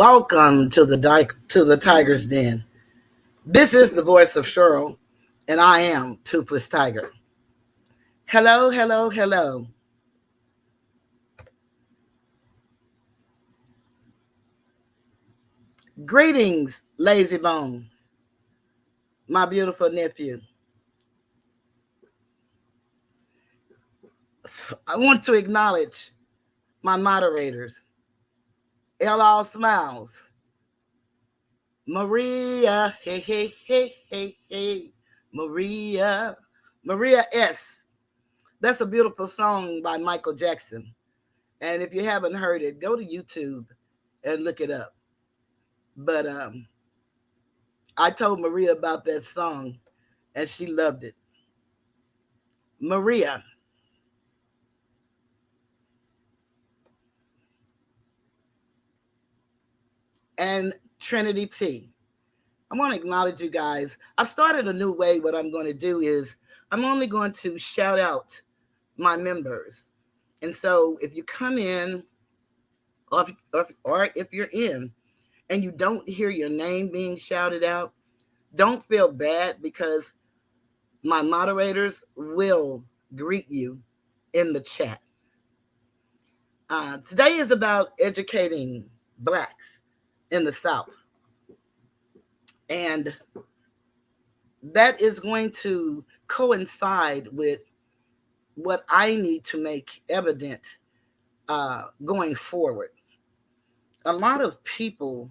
Welcome to the Tiger's Den. This is the voice of Cheryl, and I am Toothless Tiger. Hello, hello, hello. Greetings, Lazy Bone, my beautiful nephew. I want to acknowledge my moderators, All Smiles, Maria, hey, hey, hey, hey, hey, Maria S. That's a beautiful song by Michael Jackson. And if you haven't heard it, go to YouTube and look it up. But I told Maria about that song, and she loved it. Maria. And Trinity T. I want to acknowledge you guys. I've started a new way. What I'm going to do is I'm only going to shout out my members. And so if you come in, or if you're in, and you don't hear your name being shouted out, don't feel bad because my moderators will greet you in the chat. Today is about educating Blacks in the South. And that is going to coincide with what I need to make evident going forward. A lot of people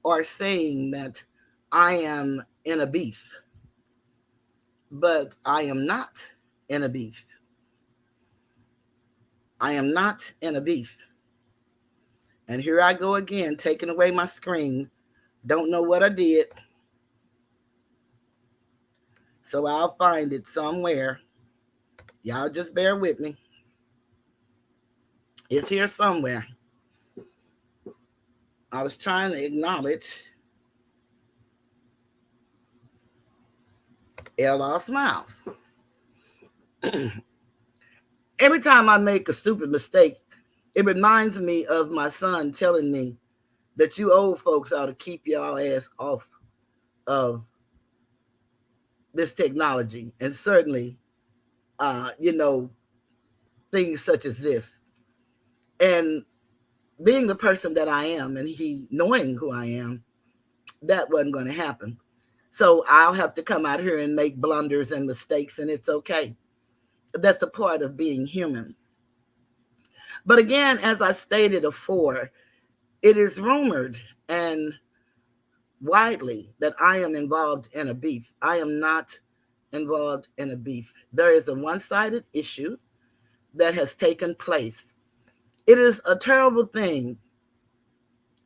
are saying that I am in a beef, but I am not in a beef. I am not in a beef. And here I go again, taking away my screen. Don't know what I did. So I'll find it somewhere. Y'all just bear with me. It's here somewhere. I was trying to acknowledge All Smiles. Every time I make a stupid mistake, it reminds me of my son telling me that you old folks ought to keep y'all ass off of this technology. And certainly, things such as this. And being the person that I am and he knowing who I am, that wasn't going to happen. So I'll have to come out here and make blunders and mistakes, and it's okay. That's a part of being human. But again, as I stated before, it is rumored and widely that I am involved in a beef. I am not involved in a beef. There is a one-sided issue that has taken place. It is a terrible thing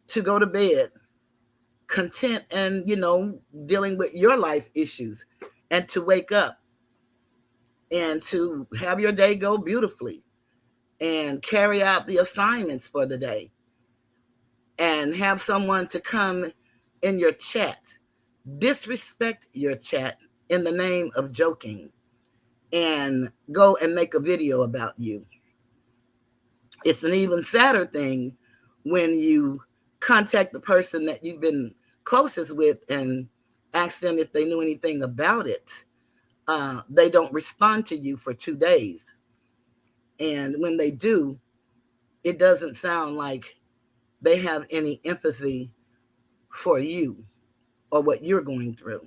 to go to bed content and, dealing with your life issues, and to wake up and to have your day go beautifully and carry out the assignments for the day and have someone to come in your chat, disrespect your chat in the name of joking, and go and make a video about you. It's an even sadder thing when you contact the person that you've been closest with and ask them if they knew anything about it. They don't respond to you for 2 days. And when they do, it doesn't sound like they have any empathy for you or what you're going through.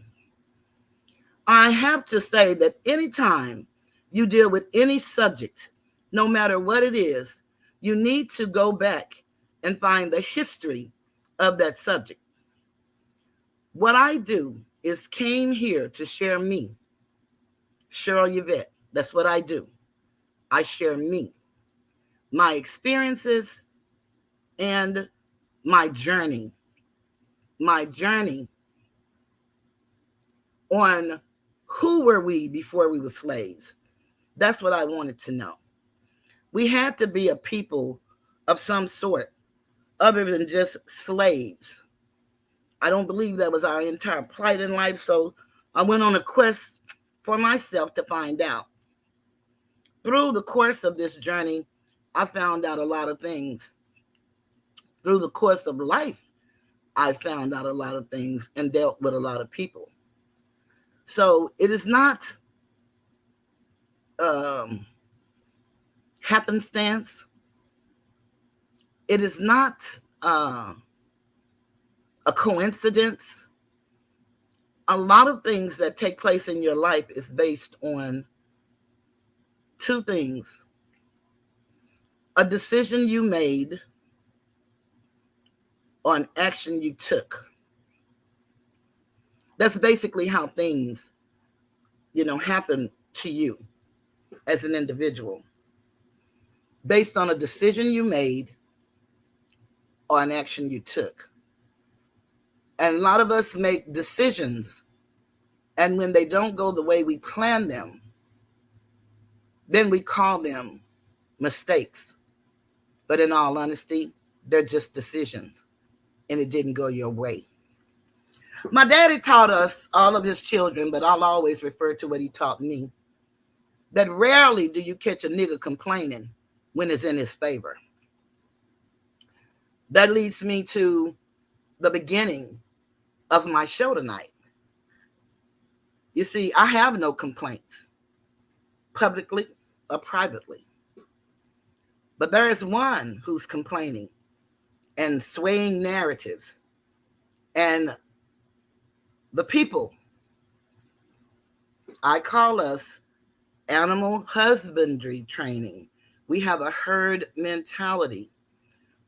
I have to say that anytime you deal with any subject, no matter what it is, you need to go back and find the history of that subject. What I do is came here to share me, Cheryl Yvette. That's what I do. I share me, my experiences, and my journey on who were we before we were slaves. That's what I wanted to know. We had to be a people of some sort other than just slaves. I don't believe that was our entire plight in life, so I went on a quest for myself to find out. Through the course of this journey, I found out a lot of things. Through the course of life, I found out a lot of things and dealt with a lot of people. So it is not happenstance. It is not a coincidence. A lot of things that take place in your life is based on two things: a decision you made or an action you took. That's basically how things, happen to you as an individual, based on a decision you made or an action you took. And a lot of us make decisions, and when they don't go the way we plan them, then we call them mistakes. But in all honesty, they're just decisions, and it didn't go your way. My daddy taught us, all of his children, but I'll always refer to what he taught me, that rarely do you catch a nigga complaining when it's in his favor. That leads me to the beginning of my show tonight. You see, I have no complaints, publicly or privately. But there is one who's complaining and swaying narratives. And the people, I call us animal husbandry training. We have a herd mentality.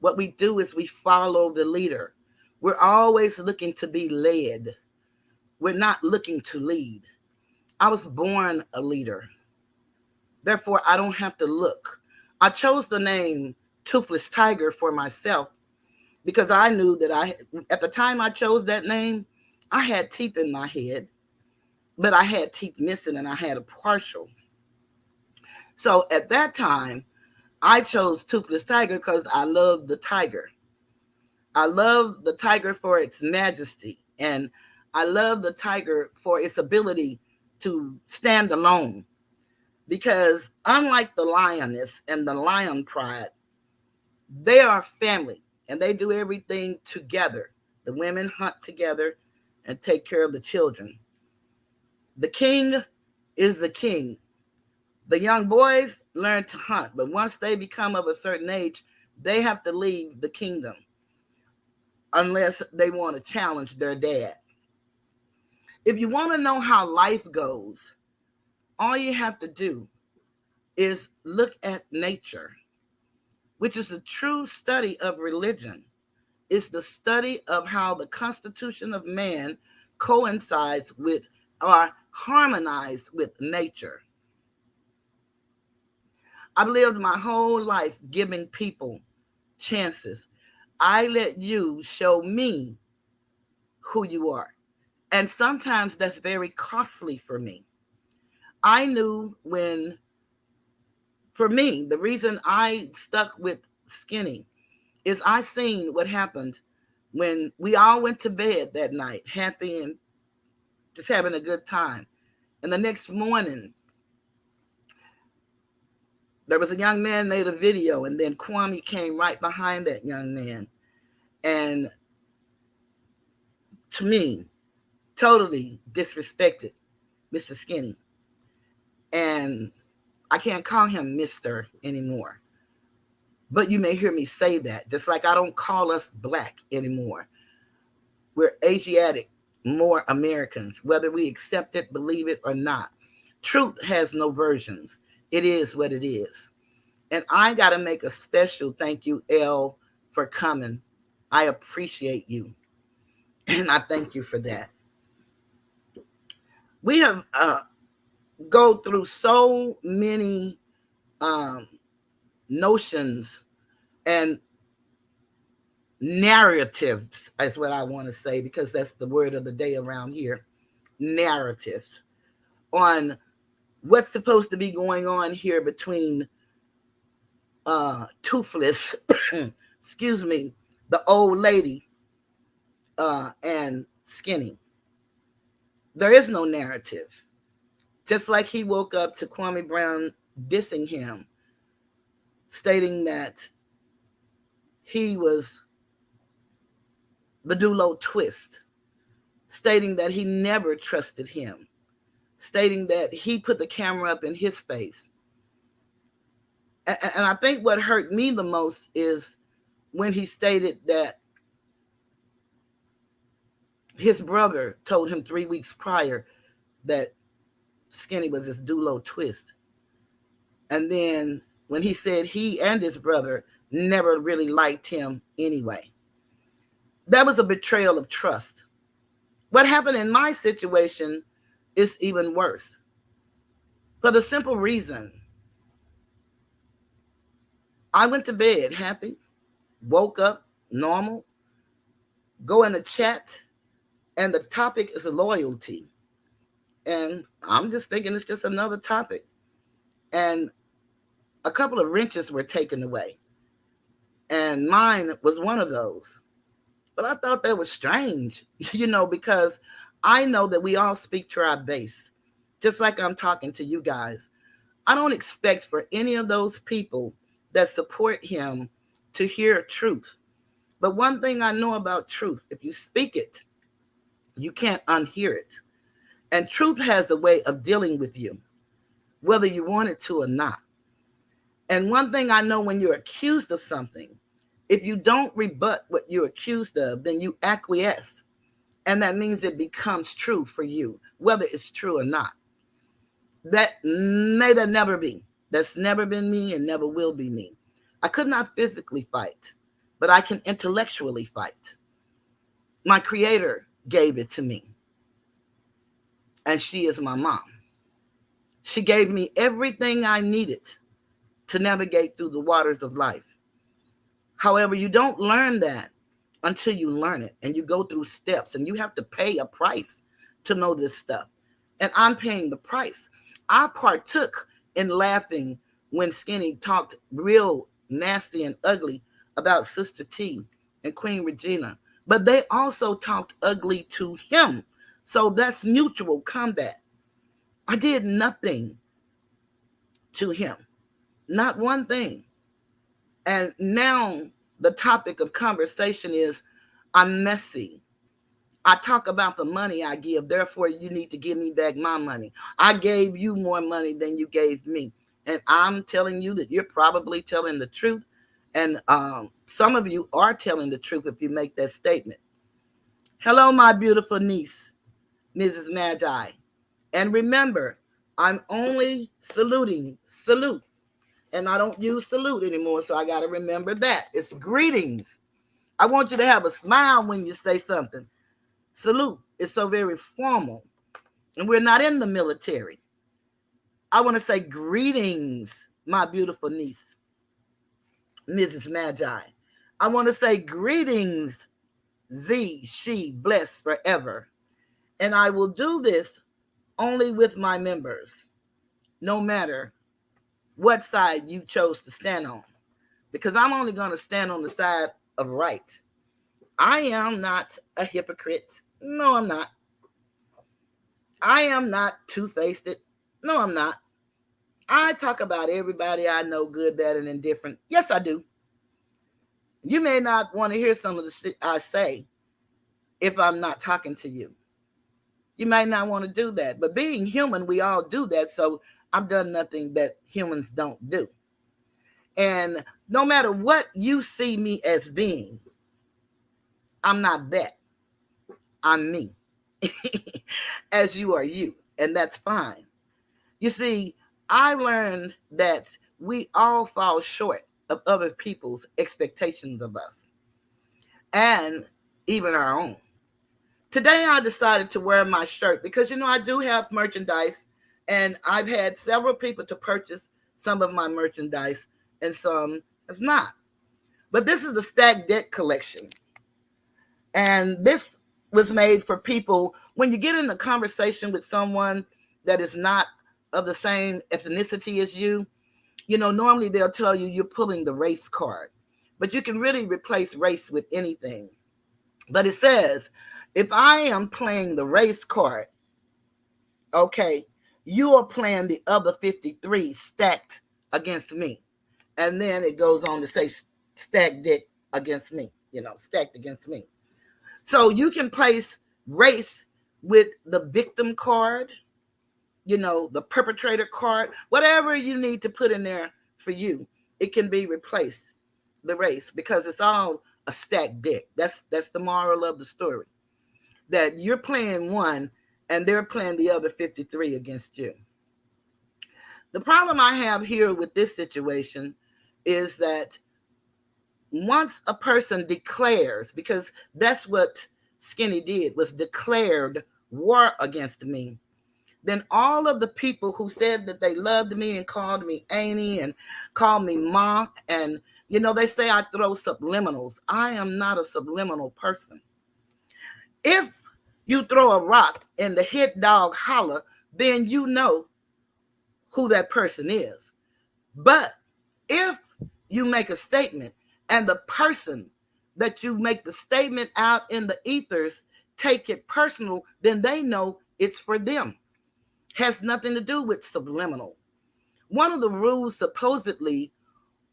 What we do is we follow the leader. We're always looking to be led. We're not looking to lead. I was born a leader. Therefore, I don't have to look. I chose the name Toothless Tiger for myself because I knew that at the time I chose that name, I had teeth in my head, but I had teeth missing and I had a partial. So at that time, I chose Toothless Tiger because I love the tiger. I love the tiger for its majesty, and I love the tiger for its ability to stand alone. Because unlike the lioness and the lion pride, they are family and they do everything together. The women hunt together and take care of the children. The king is the king. The young boys learn to hunt, but once they become of a certain age, they have to leave the kingdom unless they want to challenge their dad. If you want to know how life goes, all you have to do is look at nature, which is the true study of religion. It's the study of how the constitution of man coincides with or harmonizes with nature. I've lived my whole life giving people chances. I let you show me who you are. And sometimes that's very costly for me. I knew for me, the reason I stuck with skinny is I seen what happened when we all went to bed that night, happy and just having a good time. And the next morning, there was a young man made a video, and then Kwame came right behind that young man. And to me, totally disrespected Mr. Skinny. And I can't call him Mr. anymore. But you may hear me say that, just like I don't call us black anymore. We're Asiatic, more Americans, whether we accept it, believe it, or not. Truth has no versions. It is what it is. And I got to make a special thank you, Elle, for coming. I appreciate you. And I thank you for that. We have go through so many notions and narratives, is what I want to say, because that's the word of the day around here. Narratives on what's supposed to be going on here between Toothless, excuse me, the old lady, and Skinny. There is no narrative. Just like he woke up to Kwame Brown dissing him, stating that he was the Dulo twist, stating that he never trusted him, stating that he put the camera up in his face. And I think what hurt me the most is when he stated that his brother told him 3 weeks prior that Skinny was this Dulo twist. And then when he said he and his brother never really liked him anyway. That was a betrayal of trust. What happened in my situation is even worse. For the simple reason, I went to bed happy, woke up normal, go in the chat, and the topic is loyalty. And I'm just thinking it's just another topic. And a couple of wrenches were taken away. And mine was one of those. But I thought that was strange, because I know that we all speak to our base, just like I'm talking to you guys. I don't expect for any of those people that support him to hear truth. But one thing I know about truth, if you speak it, you can't unhear it. And truth has a way of dealing with you, whether you want it to or not. And one thing I know, when you're accused of something, if you don't rebut what you're accused of, then you acquiesce. And that means it becomes true for you, whether it's true or not. That may that never be. That's never been me and never will be me. I could not physically fight, but I can intellectually fight. My creator gave it to me. And she is my mom. She gave me everything I needed to navigate through the waters of life. However, you don't learn that until you learn it, and you go through steps, and you have to pay a price to know this stuff. And I'm paying the price. I partook in laughing when Skinny talked real nasty and ugly about Sister T and Queen Regina, but they also talked ugly to him. So that's mutual combat. I did nothing to him, not one thing. And now the topic of conversation is, I'm messy. I talk about the money I give, therefore you need to give me back my money. I gave you more money than you gave me. And I'm telling you that you're probably telling the truth. And some of you are telling the truth if you make that statement. Hello, my beautiful niece, Mrs. Magi. And remember, I'm only salute. And I don't use salute anymore, so I got to remember that. It's greetings. I want you to have a smile when you say something. Salute is so very formal. And we're not in the military. I want to say greetings, my beautiful niece, Mrs. Magi. I want to say greetings, she, blessed forever. And I will do this only with my members, no matter what side you chose to stand on, because I'm only going to stand on the side of right. I am not a hypocrite. No, I'm not. I am not two-faced. No, I'm not. I talk about everybody I know, good, bad, and indifferent. Yes, I do. You may not want to hear some of the shit I say if I'm not talking to you. You might not want to do that. But being human, we all do that. So I've done nothing that humans don't do. And no matter what you see me as being, I'm not that. I'm me. As you are you. And that's fine. You see, I learned that we all fall short of other people's expectations of us. And even our own. Today I decided to wear my shirt because, I do have merchandise. And I've had several people to purchase some of my merchandise and some has not. But this is the Stack Deck collection. And this was made for people, when you get in a conversation with someone that is not of the same ethnicity as you, normally they'll tell you you're pulling the race card. But you can really replace race with anything. But it says, if I am playing the race card, okay, you are playing the other 53 stacked against me. And then it goes on to say stacked deck against me, stacked against me. So you can place race with the victim card, the perpetrator card, whatever you need to put in there for you, it can be replaced, the race, because it's all a stacked deck. That's the moral of the story. That you're playing one and they're playing the other 53 against you. The problem I have here with this situation is that once a person declares, because that's what Skinny did, was declared war against me, then all of the people who said that they loved me and called me Annie and called me Ma, and they say I throw subliminals. I am not a subliminal person. If you throw a rock and the hit dog holler, then you know who that person is. But if you make a statement and the person that you make the statement out in the ethers take it personal, then they know it's for them. Has nothing to do with subliminal. One of the rules supposedly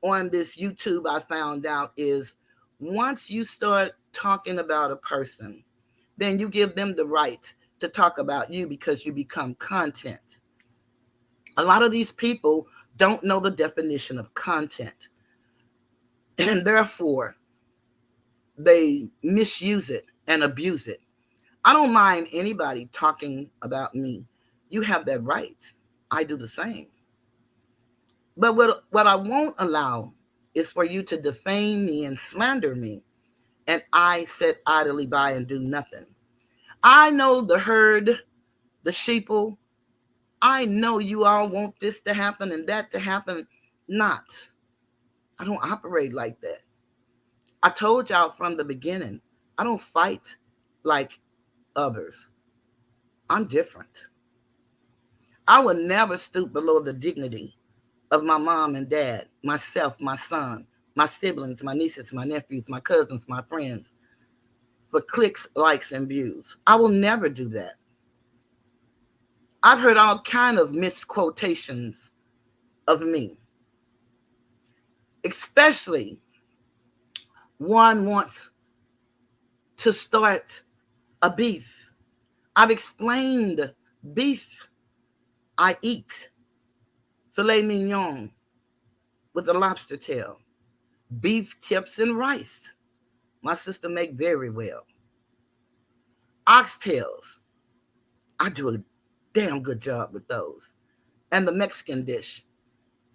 on this YouTube I found out is once you start talking about a person, then you give them the right to talk about you because you become content. A lot of these people don't know the definition of content, and therefore they misuse it and abuse it. I don't mind anybody talking about me. You have that right. I do the same. But what I won't allow is for you to defame me and slander me, and I sit idly by and do nothing. I know the herd, the sheeple. I know you all want this to happen and that to happen. Not. I don't operate like that. I told y'all from the beginning, I don't fight like others. I'm different. I will never stoop below the dignity of my mom and dad, myself, my son, my siblings, my nieces, my nephews, my cousins, my friends, for clicks, likes, and views. I will never do that. I've heard all kind of misquotations of me, especially one wants to start a beef. I've explained beef I eat, filet mignon with a lobster tail, beef tips and rice. My sister make very well. Oxtails, I do a damn good job with those. And the Mexican dish,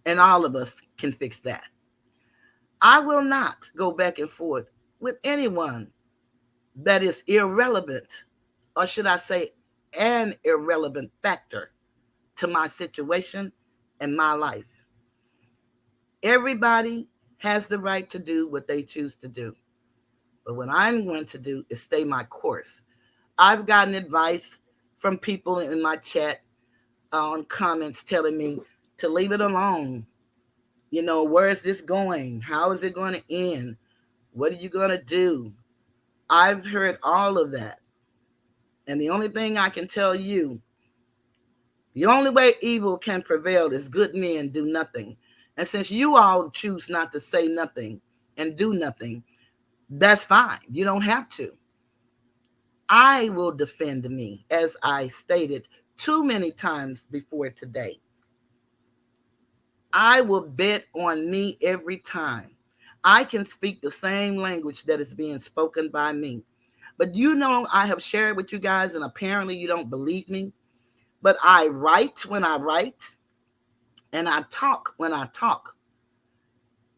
and all of us can fix that. I will not go back and forth with anyone that is irrelevant, or should I say, an irrelevant factor to my situation and my life. Everybody has the right to do what they choose to do. But what I'm going to do is stay my course. I've gotten advice from people in my chat on comments telling me to leave it alone. Where is this going? How is it going to end? What are you going to do? I've heard all of that. And the only thing I can tell you, the only way evil can prevail is good men do nothing. And since you all choose not to say nothing and do nothing, that's fine. You don't have to. I will defend me, as I stated too many times before today. I will bet on me every time. I can speak the same language that is being spoken by me. But I have shared with you guys, and apparently you don't believe me, but I write when I write, and I talk when I talk,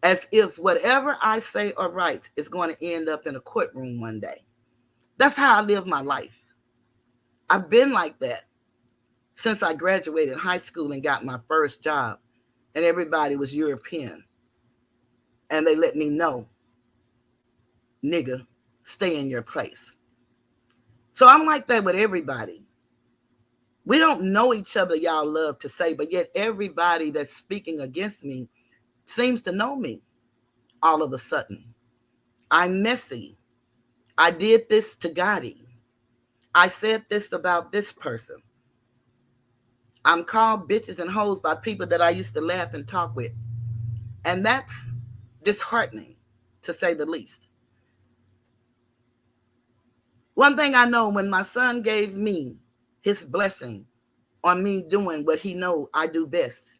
as if whatever I say or write is going to end up in a courtroom one day. That's how I live my life. I've been like that since I graduated high school and got my first job, and everybody was European. And they let me know, nigga, stay in your place. So I'm like that with everybody. We don't know each other, y'all love to say, but yet everybody that's speaking against me seems to know me all of a sudden. I'm messy. I did this to Gotti. I said this about this person. I'm called bitches and hoes by people that I used to laugh and talk with. And that's disheartening, to say the least. One thing I know, when my son gave me his blessing on me doing what he know I do best,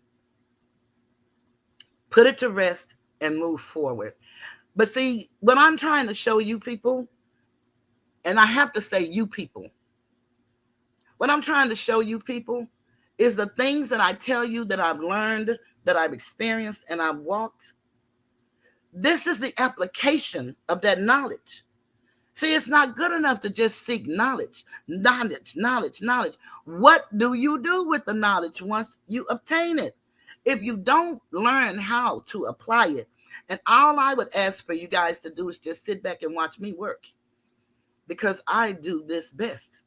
put it to rest and move forward. But see, what I'm trying to show you people, and I have to say you people, what I'm trying to show you people is the things that I tell you that I've learned, that I've experienced, and I've walked. This is the application of that knowledge. See, it's not good enough to just seek knowledge. Knowledge. What do you do with the knowledge once you obtain it? If you don't learn how to apply it, and all I would ask for you guys to do is just sit back and watch me work, because I do this best.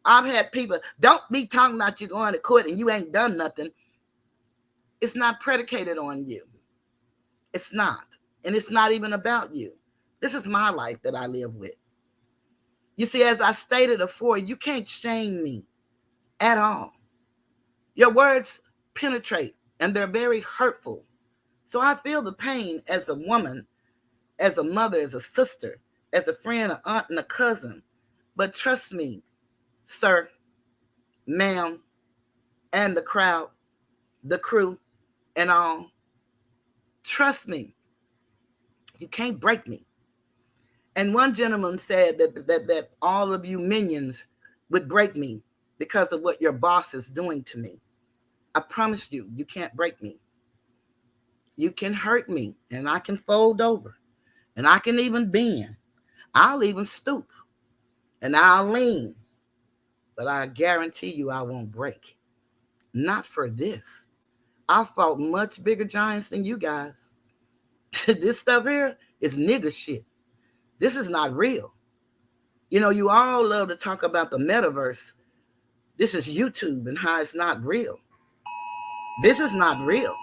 I've had people, don't be talking about you going to court and you ain't done nothing. It's not predicated on you. It's not. And it's not even about you. This is my life that I live with. You see, as I stated before, you can't shame me at all. Your words penetrate and they're very hurtful. So I feel the pain as a woman, as a mother, as a sister, as a friend, an aunt, and a cousin. But trust me, sir, ma'am, and the crowd, the crew, and all, trust me, you can't break me. And one gentleman said that all of you minions would break me because of what your boss is doing to me. I promise you, you can't break me. You can hurt me, and I can fold over, and I can even bend. I'll even stoop, and I'll lean. But I guarantee you I won't break. Not for this. I fought much bigger giants than you guys. This stuff here is nigger shit. This is not real. You know, you all love to talk about the metaverse. This is YouTube and how it's not real. This is not real.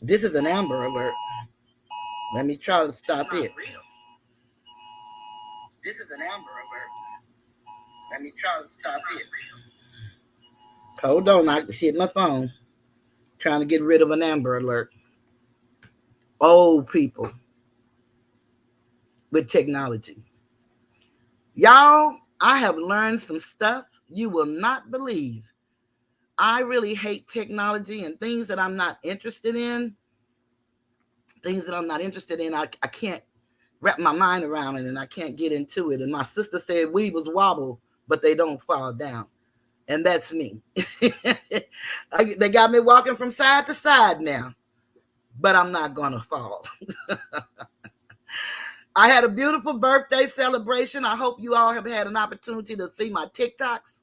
This is an Amber Alert. Let me try to stop it. This is an Amber Alert. Let me try to stop it. Hold on, I hit my phone. Trying to get rid of an Amber Alert. Old people with technology. Y'all, I have learned some stuff you will not believe. I really hate technology and things that I'm not interested in. Things that I'm not interested in, I can't wrap my mind around it, and I can't get into it. And my sister said weavers wobble, but they don't fall down. And that's me. They got me walking from side to side now, but I'm not going to fall. I had a beautiful birthday celebration. I hope you all have had an opportunity to see my TikToks.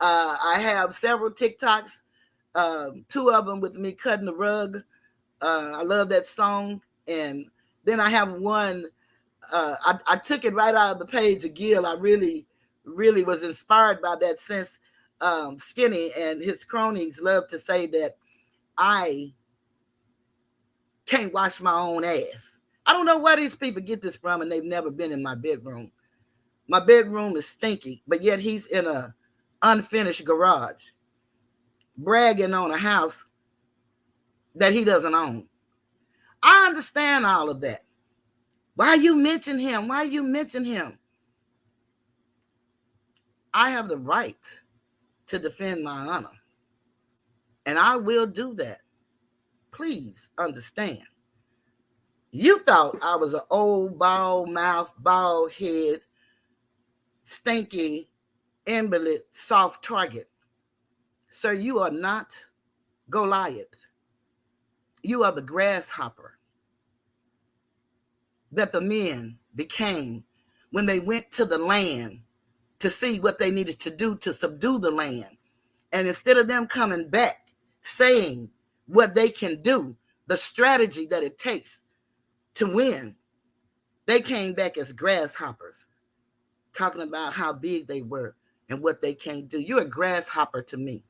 I have several TikToks, 2 of them with me cutting the rug. I love that song. And then I have one, I took it right out of the page of Gil. I really was inspired by that, since Skinny and his cronies love to say that I can't wash my own ass. I don't know where these people get this from, and they've never been in my bedroom. My bedroom is stinky, but yet he's in a unfinished garage, bragging on a house that he doesn't own. I understand all of that. Why you mention him? Why you mention him? I have the right to defend my honor, and I will do that. Please understand. You thought I was an old, bald mouth, bald head, stinky, invalid, soft target. Sir, you are not Goliath. You are the grasshopper that the men became when they went to the land to see what they needed to do to subdue the land. And instead of them coming back saying what they can do, the strategy that it takes to win, they came back as grasshoppers, talking about how big they were and what they can't do. You're a grasshopper to me.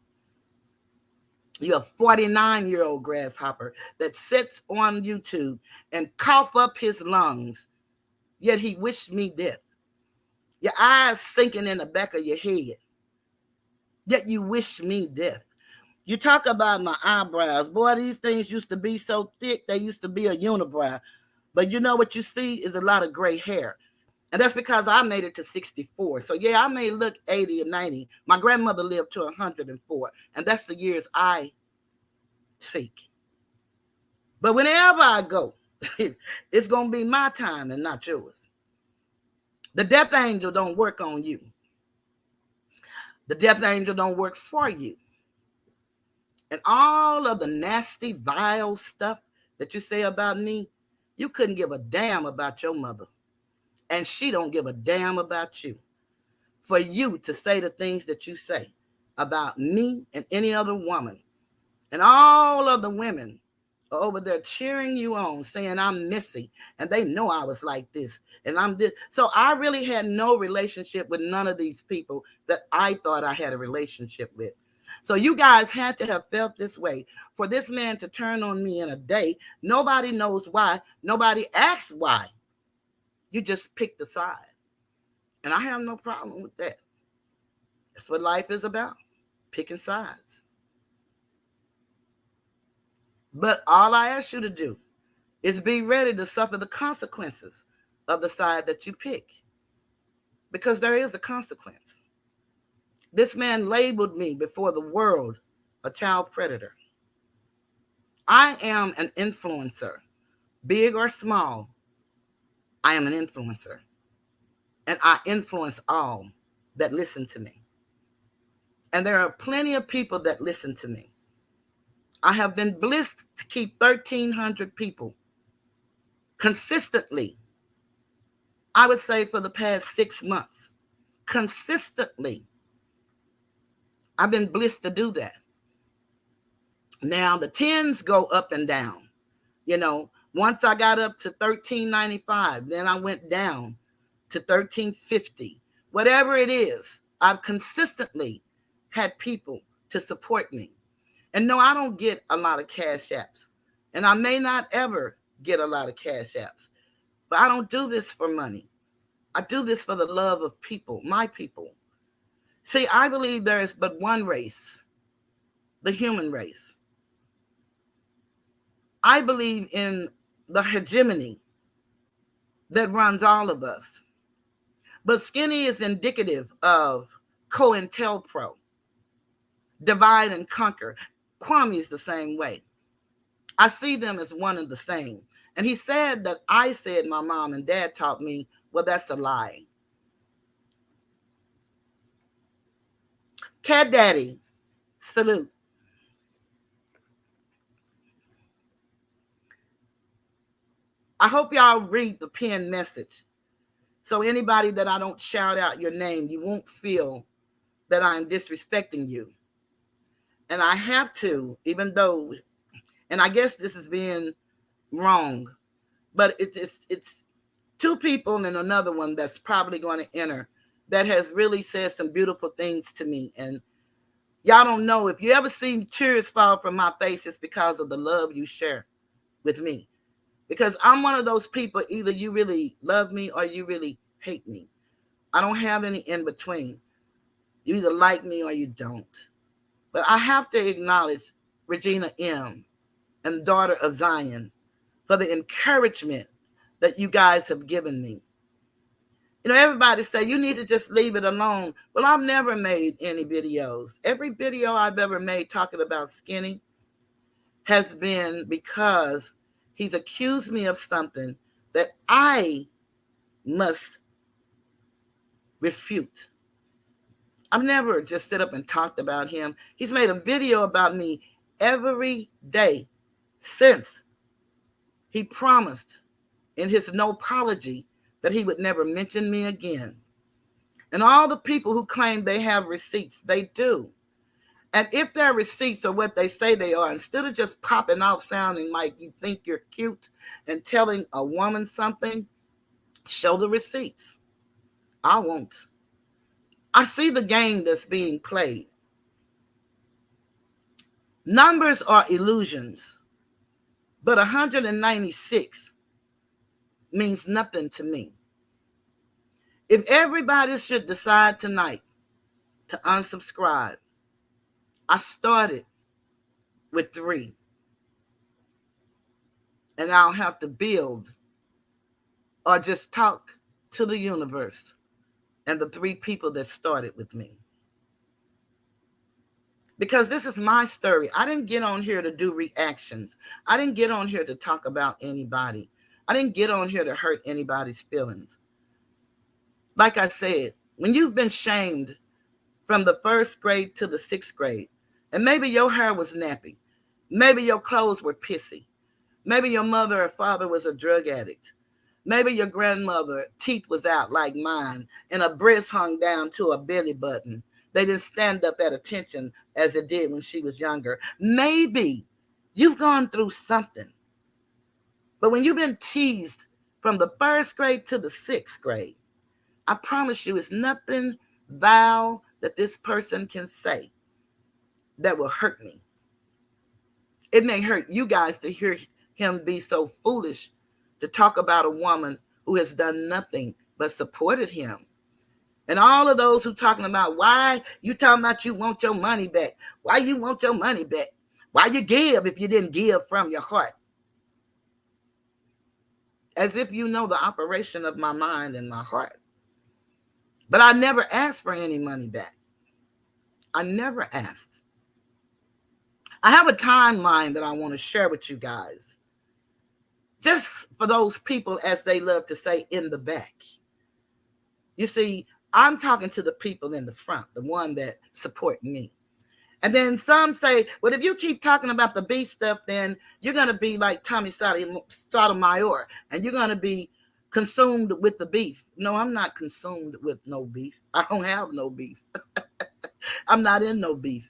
You're a 49-year-old grasshopper that sits on YouTube and cough up his lungs, yet he wished me death. Your eyes sinking in the back of your head, yet you wish me death. You talk about my eyebrows. Boy, these things used to be so thick, they used to be a unibrow. But you know what you see is a lot of gray hair. And that's because I made it to 64. So yeah, I may look 80 or 90. My grandmother lived to 104. And that's the years I seek. But whenever I go, it's going to be my time and not yours. The death angel don't work on you. The death angel don't work for you. And all of the nasty, vile stuff that you say about me, you couldn't give a damn about your mother. And she don't give a damn about you. For you to say the things that you say about me and any other woman, and all of the women are over there cheering you on, saying I'm missing, and they know I was like this, and I'm this. So I really had no relationship with none of these people that I thought I had a relationship with. So you guys had to have felt this way for this man to turn on me in a day. Nobody knows why. Nobody asks why. You just picked a side. And I have no problem with that. That's what life is about, picking sides. But all I ask you to do is be ready to suffer the consequences of the side that you pick. Because there is a consequence. This man labeled me before the world a child predator. I am an influencer, big or small. I am an influencer. And I influence all that listen to me. And there are plenty of people that listen to me. I have been blessed to keep 1,300 people consistently. I would say for the past 6 months, consistently. I've been blessed to do that. Now the tens go up and down. You know, once I got up to 1395, then I went down to 1350. Whatever it is, I've consistently had people to support me. And no, I don't get a lot of cash apps. And I may not ever get a lot of cash apps. But I don't do this for money. I do this for the love of people, my people. See, I believe there is but one race, the human race. I believe in the hegemony that runs all of us. But skinny is indicative of cointelpro, divide and conquer. Kwame is the same way. I see them as one and the same. And he said that I said my mom and dad taught me, well, that's a lie. Cat Daddy, salute. I hope y'all read the pinned message. So anybody that I don't shout out your name, you won't feel that I'm disrespecting you. And I have to, even though, and I guess this is being wrong, but it's two people and another one that's probably going to enter that has really said some beautiful things to me. And y'all don't know, if you ever see tears fall from my face, it's because of the love you share with me. Because I'm one of those people, either you really love me or you really hate me. I don't have any in between. You either like me or you don't. But I have to acknowledge Regina M. and daughter of Zion for the encouragement that you guys have given me. You know, everybody say you need to just leave it alone. Well, I've never made any videos. Every video I've ever made talking about Skinny has been because he's accused me of something that I must refute. I've never just stood up and talked about him. He's made a video about me every day since he promised in his no apology that he would never mention me again. And all the people who claim they have receipts, they do. And if their receipts are what they say they are, instead of just popping out sounding like you think you're cute and telling a woman something, show the receipts. I won't. I see the game that's being played. Numbers are illusions, but 196 means nothing to me. If everybody should decide tonight to unsubscribe, I started with 3. And I'll have to build or just talk to the universe and the 3 people that started with me. Because this is my story. I didn't get on here to do reactions. I didn't get on here to talk about anybody. I didn't get on here to hurt anybody's feelings. Like I said, when you've been shamed from the 1st grade to the 6th grade, and maybe your hair was nappy, maybe your clothes were pissy, maybe your mother or father was a drug addict, maybe your grandmother teeth was out like mine and a breast hung down to a belly button. They didn't stand up at attention as it did when she was younger. Maybe you've gone through something. But when you've been teased from the 1st grade to the 6th grade, I promise you it's nothing vile that this person can say that will hurt me. It may hurt you guys to hear him be so foolish to talk about a woman who has done nothing but supported him. And all of those who talking about why you talking about you want your money back. Why you want your money back? Why you give if you didn't give from your heart? As if you know the operation of my mind and my heart. But I never asked for any money back. I never asked. I have a timeline that I want to share with you guys. Just for those people, as they love to say, in the back. You see, I'm talking to the people in the front, the one that support me. And then some say, well, if you keep talking about the beef stuff, then you're going to be like Tommy Sotomayor, and you're going to be consumed with the beef. No, I'm not consumed with no beef. I don't have no beef. I'm not in no beef.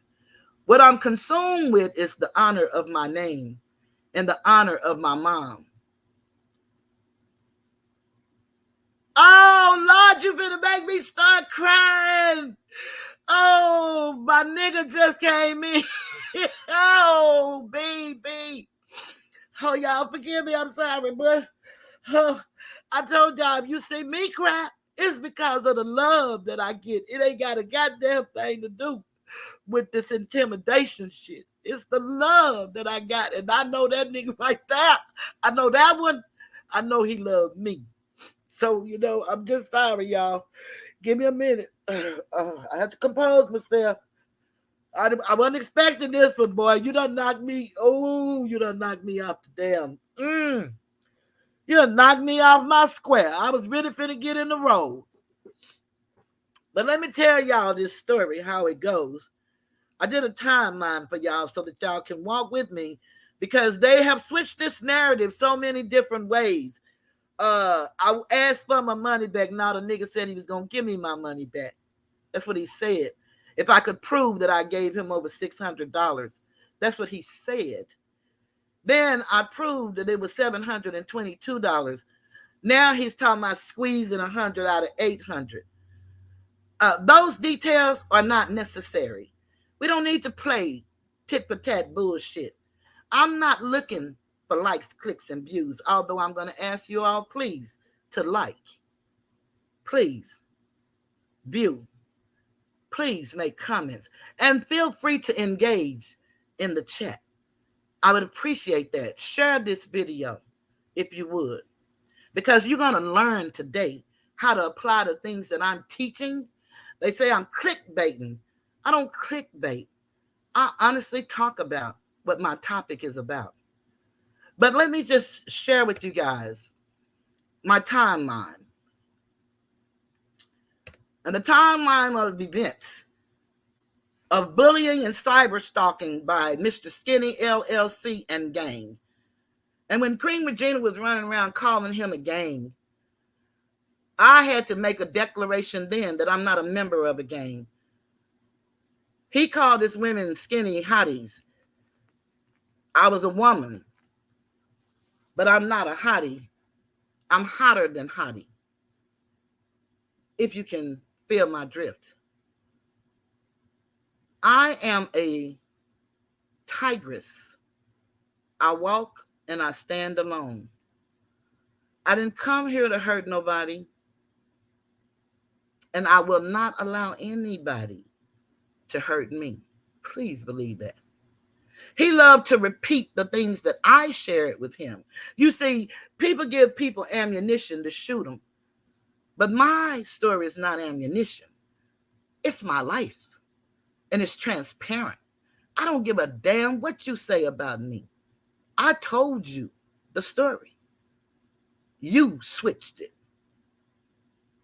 What I'm consumed with is the honor of my name and the honor of my mom. Oh, Lord, you finna make me start crying. Oh, my nigga just came in. Oh, baby. Oh, y'all forgive me. I'm sorry, but I told y'all, if you see me cry, it's because of the love that I get. It ain't got a goddamn thing to do with this intimidation shit. It's the love that I got. And I know that nigga right there. I know that one. I know he loved me. So, you know, I'm just sorry, y'all. Give me a minute. I have to compose myself. I wasn't expecting this, but boy, you done knocked me. Oh, you done knocked me off the damn. You done knocked me off my square. I was really finna get in the road. But let me tell y'all this story, how it goes. I did a timeline for y'all so that y'all can walk with me, because they have switched this narrative so many different ways. I asked for my money back. Now the nigga said he was going to give me my money back. That's what he said. If I could prove that I gave him over $600. That's what he said. Then I proved that it was $722. Now he's talking about squeezing 100 out of 800. Those details are not necessary. We don't need to play tit-for-tat bullshit. I'm not looking for likes, clicks, and views, although I'm going to ask you all, please, to like. Please view. Please make comments. And feel free to engage in the chat. I would appreciate that. Share this video if you would. Because you're going to learn today how to apply the things that I'm teaching. They say I'm clickbaiting. I don't clickbait. I honestly talk about what my topic is about. But let me just share with you guys my timeline. And the timeline of events of bullying and cyber stalking by Mr. Skinny LLC and gang. And when Queen Regina was running around calling him a gang, I had to make a declaration then that I'm not a member of a gang. He called his women skinny hotties. I was a woman, but I'm not a hottie. I'm hotter than hottie, if you can feel my drift. I am a tigress. I walk and I stand alone. I didn't come here to hurt nobody, and I will not allow anybody to hurt me. Please believe that. He loved to repeat the things that I shared with him. You see, people give people ammunition to shoot them. But my story is not ammunition. It's my life. And it's transparent. I don't give a damn what you say about me. I told you the story. You switched it.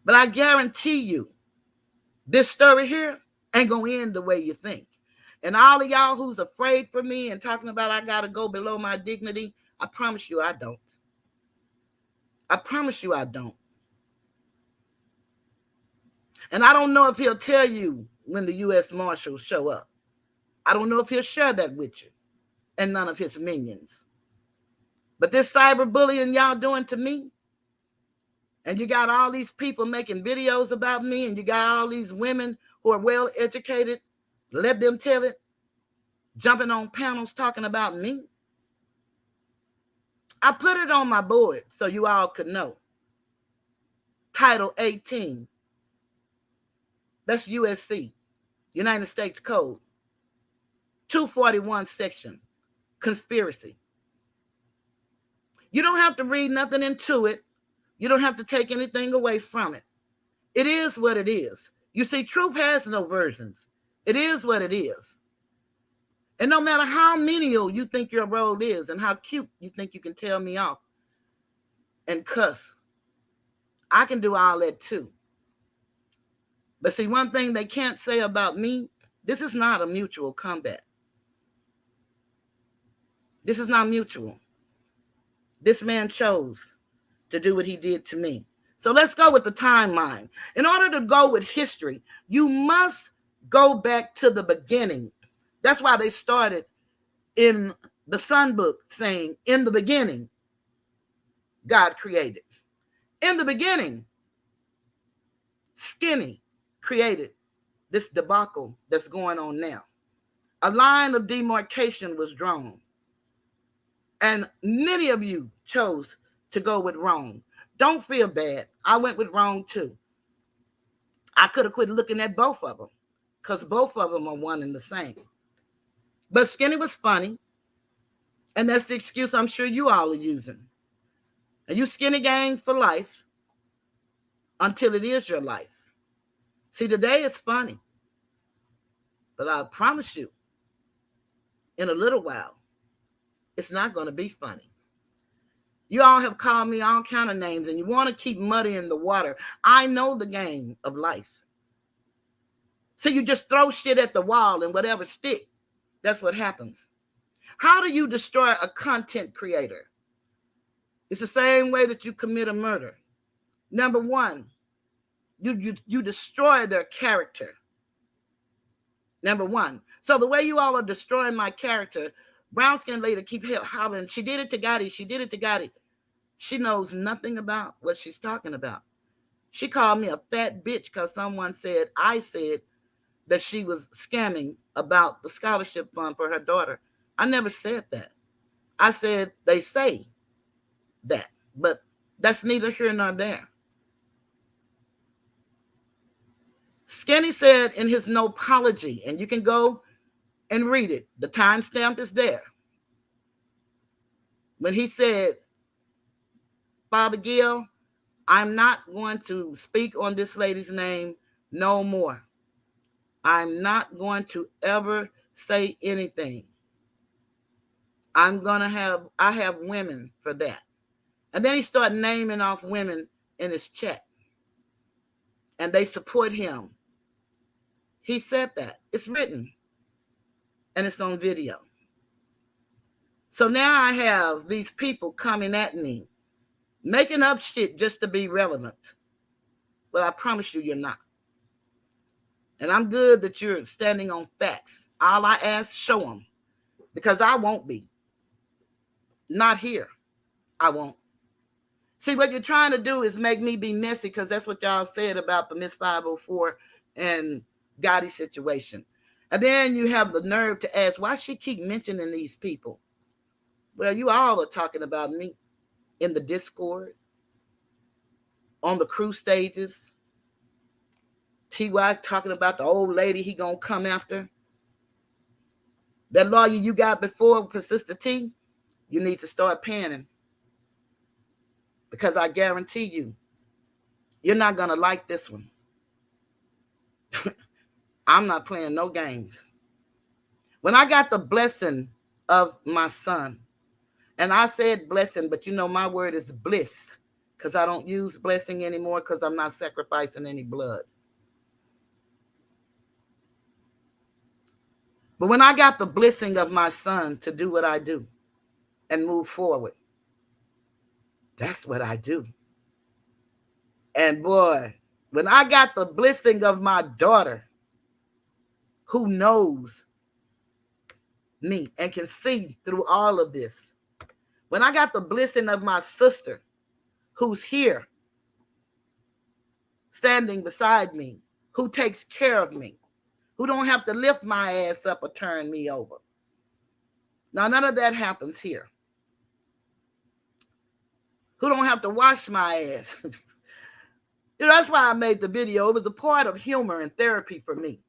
But I guarantee you, this story here ain't going to end the way you think. And all of y'all who's afraid for me and talking about I got to go below my dignity, I promise you I don't. I promise you I don't. And I don't know if he'll tell you when the U.S. Marshals show up. I don't know if he'll share that with you and none of his minions. But this cyberbullying y'all doing to me, and you got all these people making videos about me, and you got all these women who are well educated, let them tell it, jumping on panels talking about me. I put it on my board so you all could know. Title 18. That's USC, United States Code. 241 section, conspiracy. You don't have to read nothing into it. You don't have to take anything away from it. It is what it is. You see, truth has no versions. It is what it is. And no matter how menial you think your role is and how cute you think you can tell me off and cuss, I can do all that too. But see, one thing they can't say about me, this is not a mutual combat. This is not mutual. This man chose to do what he did to me. So let's go with the timeline. In order to go with history, you must go back to the beginning. That's why they started in the Sun book saying, in the beginning, God created. In the beginning, Skinny created this debacle that's going on now. A line of demarcation was drawn. And many of you chose to go with wrong. Don't feel bad. I went with wrong too. I could have quit looking at both of them because both of them are one and the same. But Skinny was funny. And that's the excuse I'm sure you all are using. And you skinny gang for life until it is your life. See, today is funny. But I promise you, in a little while, it's not going to be funny. You all have called me all kind of names and you want to keep muddying the water. I know the game of life. So you just throw shit at the wall and whatever stick, that's what happens. How do you destroy a content creator? It's the same way that you commit a murder. Number one, you destroy their character. Number one. So the way you all are destroying my character, brown skin lady keep hollering, she did it to Gotti, she did it to Gotti. She knows nothing about what she's talking about. She called me a fat bitch because I said that she was scamming about the scholarship fund for her daughter. I never said that. I said they say that, but that's neither here nor there. Skinny said in his no apology, and you can go and read it. The timestamp is there. When he said, Father Gill, I'm not going to speak on this lady's name no more. I'm not going to ever say anything. I have women for that. And then he started naming off women in his chat. And they support him. He said that. It's written. And it's on video. So now I have these people coming at me, making up shit just to be relevant. But I promise you, you're not. And I'm good that you're standing on facts. All I ask, show them. Because I won't be. Not here. I won't. See, what you're trying to do is make me be messy because that's what y'all said about the Miss 504 and Gotti situation. And then you have the nerve to ask, why she keep mentioning these people? Well, you all are talking about me in the Discord, on the crew stages. T.Y. talking about the old lady he gonna come after. That lawyer you got before for Sister T, you need to start panning. Because I guarantee you, You're not going to like this one. I'm not playing no games. When I got the blessing of my son, and I said blessing, but you know my word is bliss, because I don't use blessing anymore because I'm not sacrificing any blood. But when I got the blessing of my son to do what I do and move forward, that's what I do. And boy, when I got the blessing of my daughter, who knows me and can see through all of this, when I got the blessing of my sister, who's here, standing beside me, who takes care of me, who don't have to lift my ass up or turn me over. Now, none of that happens here. Who don't have to wash my ass. That's why I made the video. It was a part of humor and therapy for me.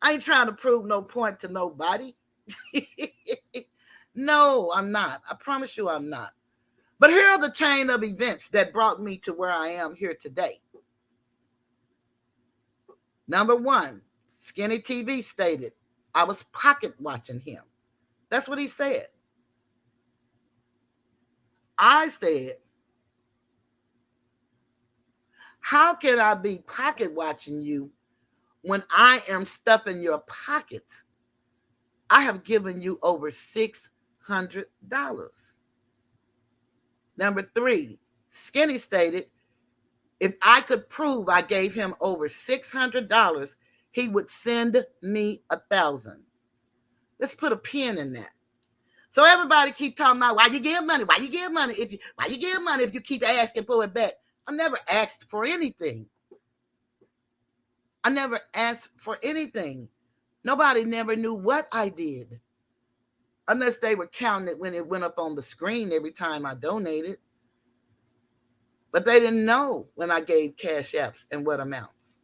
I ain't trying to prove no point to nobody. No, I'm not. I promise you I'm not. But here are the chain of events that brought me to where I am here today. Number one, Skinny TV stated I was pocket watching him. That's what he said. I said, how can I be pocket watching you when I am stuffing your pockets? I have given you over $600. Number three, Skinny stated, if I could prove I gave him over $600, he would send me 1,000. Let's put a pin in that. So everybody keep talking about why you give money, why you give money, why you give money if you keep asking for it back. I never asked for anything. I never asked for anything. Nobody never knew what I did, unless they were counting it when it went up on the screen every time I donated. But they didn't know when I gave cash apps and what amounts.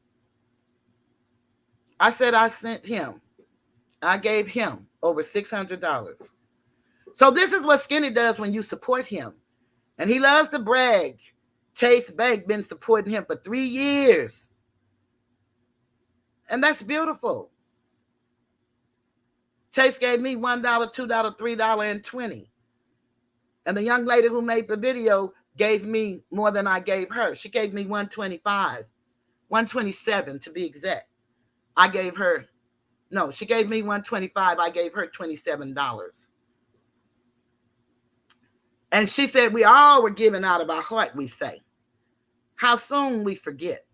I said I sent him. I gave him over $600. So this is what Skinny does when you support him. And he loves to brag. Chase Bank been supporting him for 3 years. And that's beautiful. Chase gave me $1, $2, $3, and $20. And the young lady who made the video gave me more than I gave her. She gave me $125, $127 to be exact. I gave her, no, she gave me $125. I gave her $27. And she said we all were giving out of our heart, we say. How soon we forget.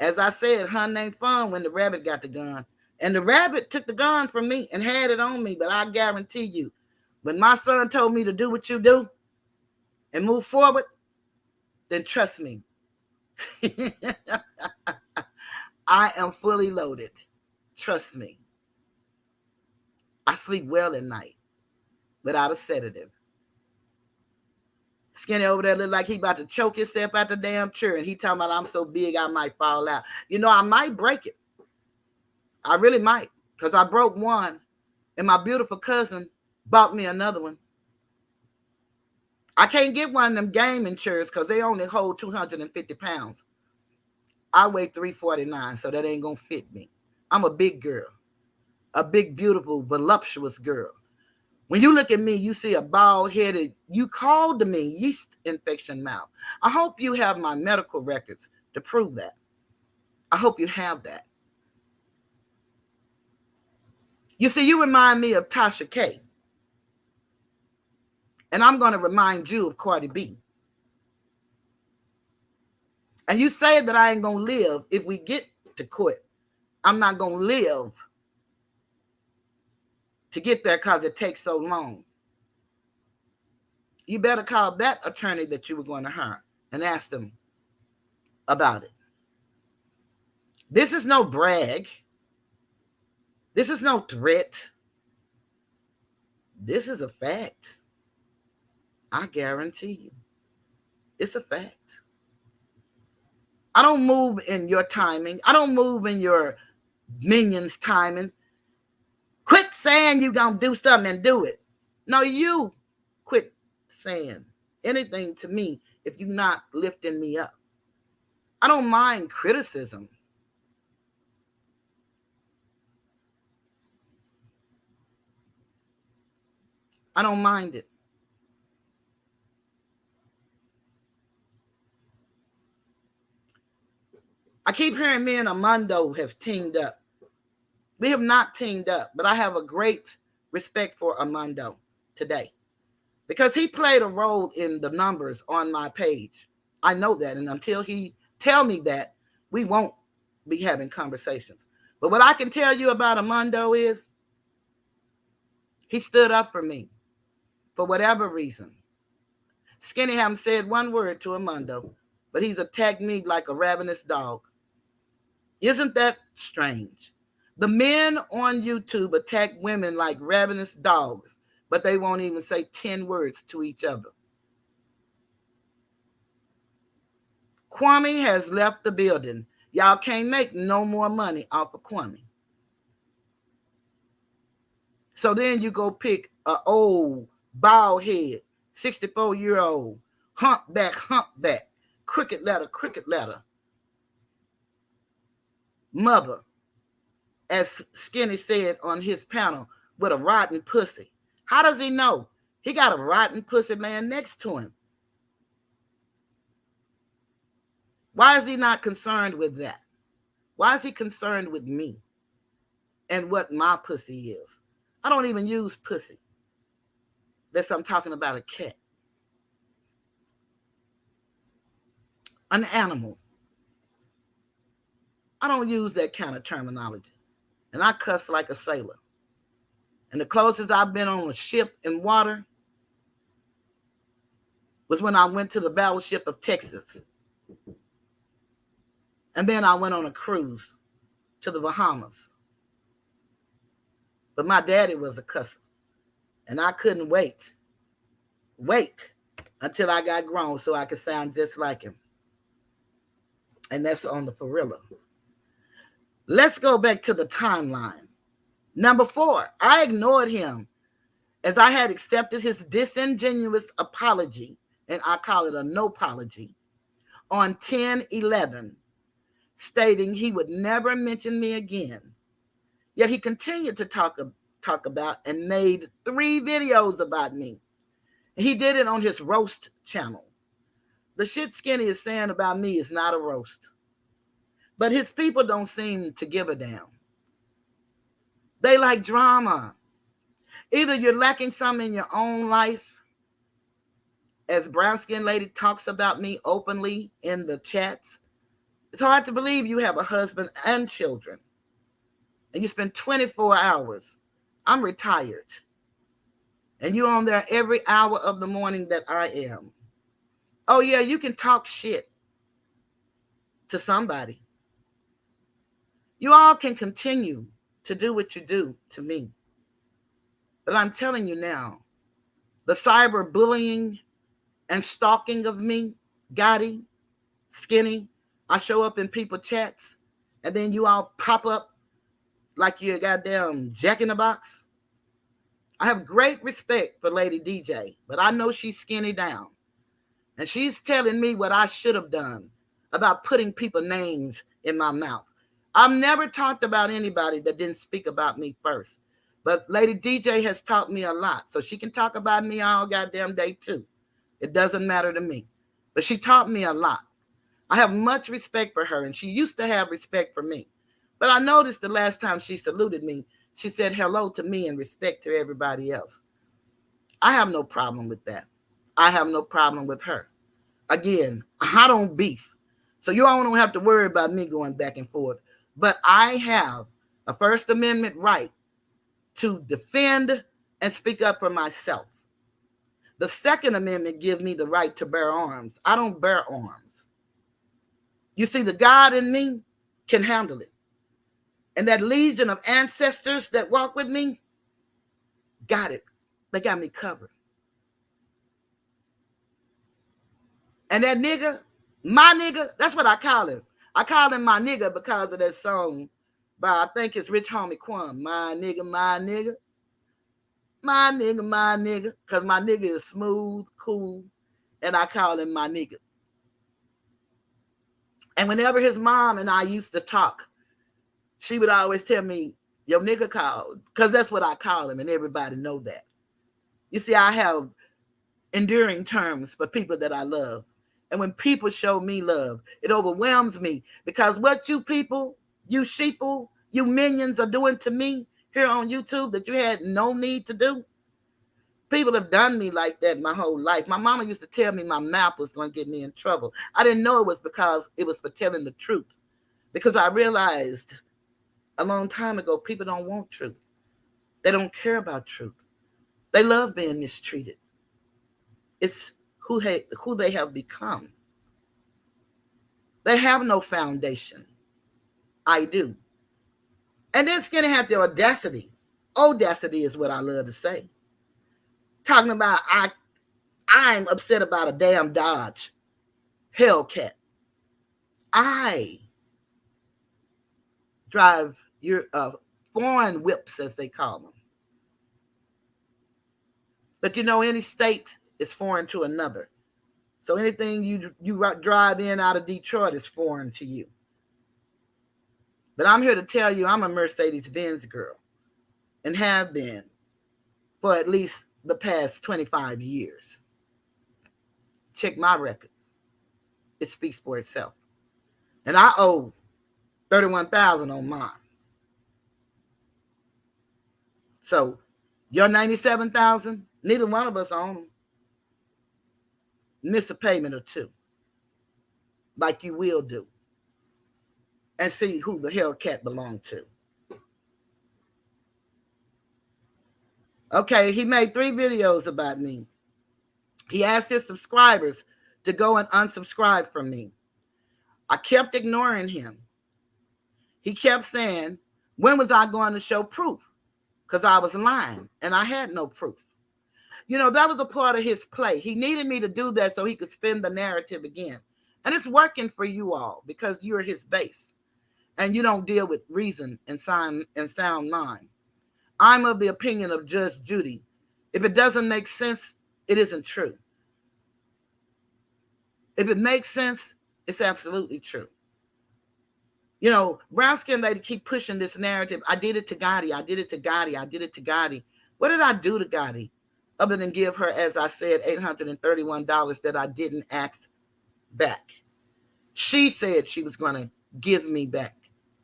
As I said, hunting ain't fun when the rabbit got the gun. And the rabbit took the gun from me and had it on me. But I guarantee you, when my son told me to do what you do and move forward, then trust me. I am fully loaded. Trust me. I sleep well at night without a sedative. Skinny over there look like he about to choke himself out the damn chair, and he talking about I'm so big I might fall out. You know, I might break it. I really might, because I broke one, and my beautiful cousin bought me another one. I can't get one of them gaming chairs because they only hold 250 pounds. I weigh 349, so that ain't going to fit me. I'm a big girl, a big, beautiful, voluptuous girl. When you look at me, you see a bald-headed, you called to me, yeast infection mouth. I hope you have my medical records to prove that. I hope you have that. You see, you remind me of Tasha K. And I'm going to remind you of Cardi B. And you say that I ain't going to live if we get to quit. I'm not going to live to get there because it takes so long. You better call that attorney that you were going to hire and ask them about it. This is no brag. This is no threat. This is a fact. I guarantee you. It's a fact. I don't move in your timing. I don't move in your minions' timing. Quit saying you're going to do something and do it. No, you quit saying anything to me if you're not lifting me up. I don't mind criticism. I don't mind it. I keep hearing me and Armando have teamed up. We have not teamed up, but I have a great respect for Armando today because he played a role in the numbers on my page. I know that, and until he tell me that, we won't be having conversations. But what I can tell you about Armando is he stood up for me for whatever reason. Skinny haven't said one word to Armando, but he's attacked me like a ravenous dog. Isn't that strange? The men on YouTube attack women like ravenous dogs, but they won't even say 10 words to each other. Kwame has left the building. Y'all can't make no more money off of Kwame. So then you go pick an old, bald head, 64-year-old, humpback, crooked letter, mother, as Skinny said on his panel, with a rotten pussy. How does he know? He got a rotten pussy man next to him. Why is he not concerned with that? Why is he concerned with me and what my pussy is? I don't even use pussy unless I'm talking about a cat. An animal. I don't use that kind of terminology. And I cuss like a sailor. And the closest I've been on a ship in water was when I went to the battleship of Texas. And then I went on a cruise to the Bahamas. But my daddy was a cusser. And I couldn't wait until I got grown so I could sound just like him. And that's on the Perilla. Let's go back to the timeline. Number 4, I ignored him as I had accepted his disingenuous apology, and I call it a no-apology, on 10/11, stating he would never mention me again. Yet he continued to talk about and made 3 videos about me. He did it on his roast channel. The shit Skinny is saying about me is not a roast. But his people don't seem to give a damn. They like drama. Either you're lacking some in your own life, as Brown Skin Lady talks about me openly in the chats. It's hard to believe you have a husband and children, and you spend 24 hours. I'm retired, and you're on there every hour of the morning that I am. Oh yeah, you can talk shit to somebody. You all can continue to do what you do to me. But I'm telling you now, the cyberbullying and stalking of me, Gotti, Skinny, I show up in people chats, and then you all pop up like you're a goddamn Jack in the Box. I have great respect for Lady DJ, but I know she's skinny down. And she's telling me what I should have done about putting people's names in my mouth. I've never talked about anybody that didn't speak about me first. But Lady DJ has taught me a lot. So she can talk about me all goddamn day too. It doesn't matter to me. But she taught me a lot. I have much respect for her, and she used to have respect for me. But I noticed the last time she saluted me, she said hello to me and respect to everybody else. I have no problem with that. I have no problem with her. Again, I don't beef. So you all don't have to worry about me going back and forth. But I have a First Amendment right to defend and speak up for myself. The Second Amendment gives me the right to bear arms. I don't bear arms. You see, the God in me can handle it. And that legion of ancestors that walk with me, got it. They got me covered. And that nigga, my nigga, that's what I call him. I call him my nigga because of that song by, I think it's Rich Homie Quan. My nigga, my nigga. My nigga, my nigga. Because my nigga is smooth, cool, and I called him my nigga. And whenever his mom and I used to talk, she would always tell me, your nigga called, because that's what I call him, and everybody know that. You see, I have enduring terms for people that I love. And when people show me love, it overwhelms me, because what you people, you sheeple, you minions are doing to me here on YouTube that you had no need to do. People have done me like that my whole life. My mama used to tell me my mouth was going to get me in trouble. I didn't know it was because it was for telling the truth. Because I realized a long time ago, people don't want truth. They don't care about truth. They love being mistreated. It's who they have become. They have no foundation. I do. And then Skinny have the audacity. Audacity is what I love to say. Talking about I'm upset about a damn Dodge Hellcat. I drive your foreign whips, as they call them. But you know, any state is foreign to another. So anything you drive in out of Detroit is foreign to you. But I'm here to tell you I'm a Mercedes-Benz girl, and have been for at least the past 25 years. Check my record. It speaks for itself. And I owe $31,000 on mine. So your $97,000, neither one of us own them. Miss a payment or two, like you will do, and see who the Hellcat belonged to. Okay, he made 3 videos about me. He asked his subscribers to go and unsubscribe from me. I kept ignoring him. He kept saying, when was I going to show proof? Because I was lying, and I had no proof. You know, that was a part of his play. He needed me to do that so he could spin the narrative again. And it's working for you all, because you're his base. And you don't deal with reason and sound mind. I'm of the opinion of Judge Judy. If it doesn't make sense, it isn't true. If it makes sense, it's absolutely true. You know, brown skin lady keep pushing this narrative. I did it to Gotti. I did it to Gotti. I did it to Gotti. What did I do to Gotti? Other than give her, as I said, $831 that I didn't ask back. She said she was going to give me back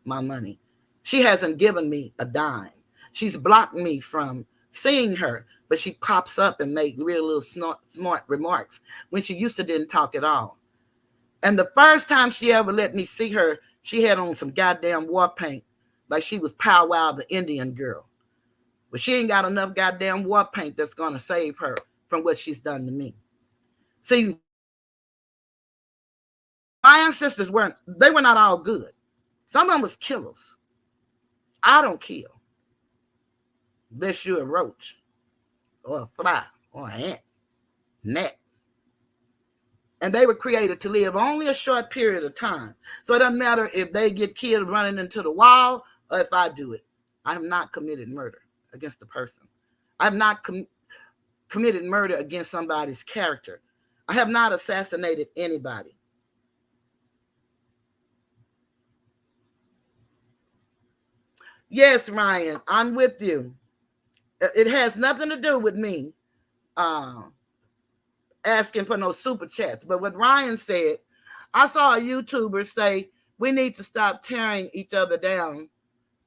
my money. She hasn't given me a dime. She's blocked me from seeing her, but she pops up and makes real little smart remarks when she used to didn't talk at all. And the first time she ever let me see her, she had on some goddamn war paint, like she was Pow Wow the Indian girl. But she ain't got enough goddamn war paint that's going to save her from what she's done to me. See, my ancestors were not all good. Some of them was killers. I don't kill. Unless you're a roach or a fly or an ant, gnat. And they were created to live only a short period of time. So it doesn't matter if they get killed running into the wall or if I do it. I have not committed murder against the person. I have not committed murder against somebody's character. I have not assassinated anybody. Yes, Ryan, I'm with you. It has nothing to do with me asking for no super chats. But what Ryan said, I saw a YouTuber say, we need to stop tearing each other down.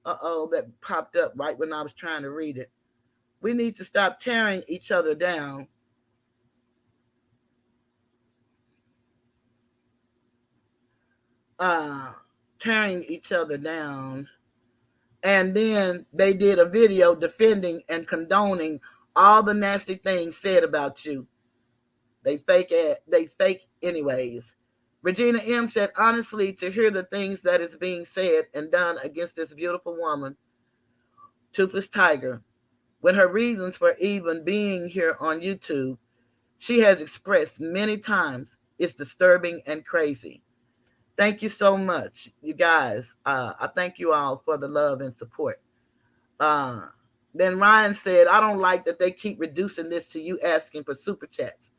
That popped up right when I was trying to read it. We need to stop tearing each other down. Tearing each other down. And then they did a video defending and condoning all the nasty things said about you. They fake anyways. Regina M said, honestly, to hear the things that is being said and done against this beautiful woman, Toothless Tiger, when her reasons for even being here on YouTube, she has expressed many times, it's disturbing and crazy. Thank you so much, you guys. I thank you all for the love and support. Then Ryan said, I don't like that they keep reducing this to you asking for super chats.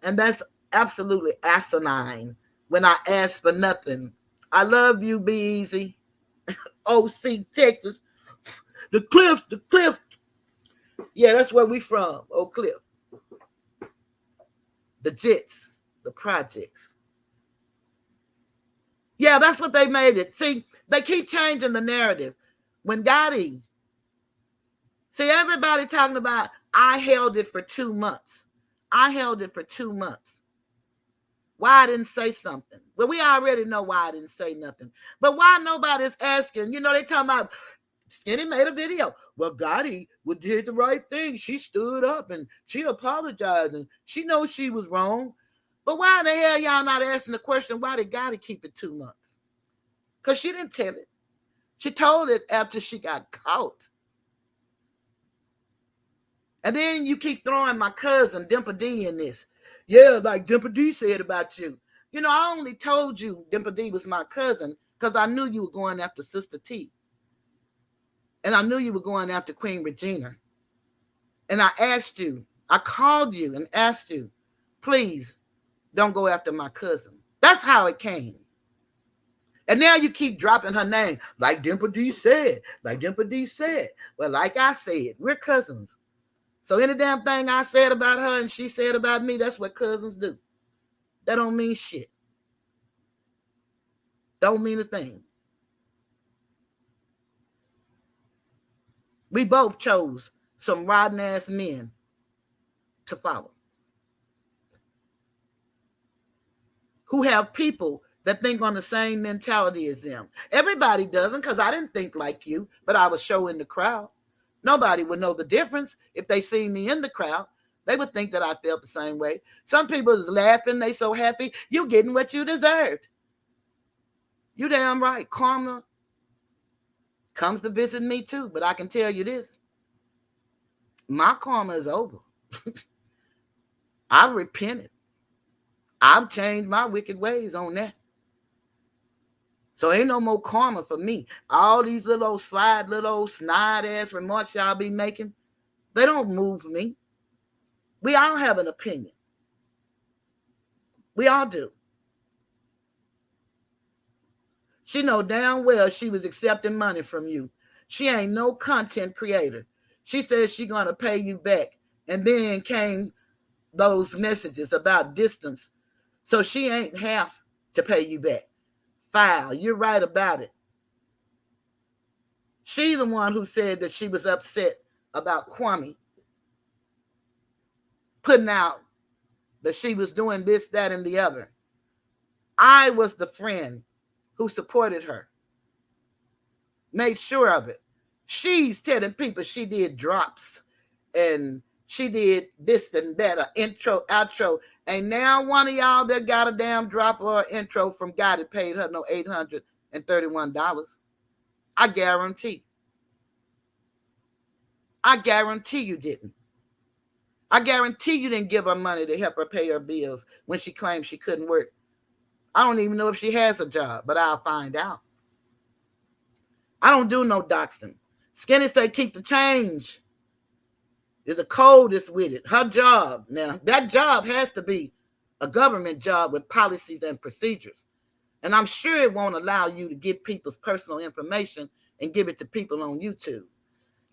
And that's absolutely asinine when I ask for nothing. I love you, Be Easy. OC, Texas. The Cliff, the Cliff. Yeah, that's where we from. Oak Cliff. The Jits, the projects. Yeah, that's what they made it. See, they keep changing the narrative. When Gotti, see, everybody talking about, I held it for 2 months. I held it for 2 months. Why I didn't say something? Well, we already know why I didn't say nothing. But why nobody's asking? You know, they talking about Skinny made a video. Well, Gotti did the right thing. She stood up and she apologized and she knows she was wrong. But why in the hell y'all not asking the question, why did Gotti keep it 2 months? Because she didn't tell it. She told it after she got caught. And then you keep throwing my cousin, Dimple D, in this. Yeah, like Dimple D said about you. You know, I only told you Dimple D was my cousin because I knew you were going after Sister T. And I knew you were going after Queen Regina. And I asked you, I called you and asked you, please don't go after my cousin. That's how it came. And now you keep dropping her name, like Dimple D said, like Dimple D said. Well, like I said, we're cousins. So any damn thing I said about her and she said about me, that's what cousins do. That don't mean shit. Don't mean a thing. We both chose some rotten ass men to follow, who have people that think on the same mentality as them. Everybody doesn't, because I didn't think like you, but I was showing the crowd. Nobody would know the difference if they see me in the crowd. They would think that I felt the same way. Some people is laughing. They so happy. You're getting what you deserved. You damn right. Karma comes to visit me too. But I can tell you this. My karma is over. I've repented. I've changed my wicked ways on that. So ain't no more karma for me. All these little old snide ass remarks y'all be making, they don't move me. We all have an opinion. We all do. She know damn well she was accepting money from you. She ain't no content creator. She says she gonna pay you back. And then came those messages about distance. So she ain't have to pay you back. Foul. You're right about it. She the one who said that she was upset about Kwame putting out that she was doing this, that, and the other. I was the friend who supported her, made sure of it. She's telling people she did drops and she did this and that, an intro, outro. And now one of y'all that got a damn drop or an intro from God that paid her no $831. I guarantee. I guarantee you didn't. I guarantee you didn't give her money to help her pay her bills when she claimed she couldn't work. I don't even know if she has a job, but I'll find out. I don't do no doxing. Skinny say keep the change. There's a code that's with it. Her job. Now, that job has to be a government job with policies and procedures. And I'm sure it won't allow you to get people's personal information and give it to people on YouTube.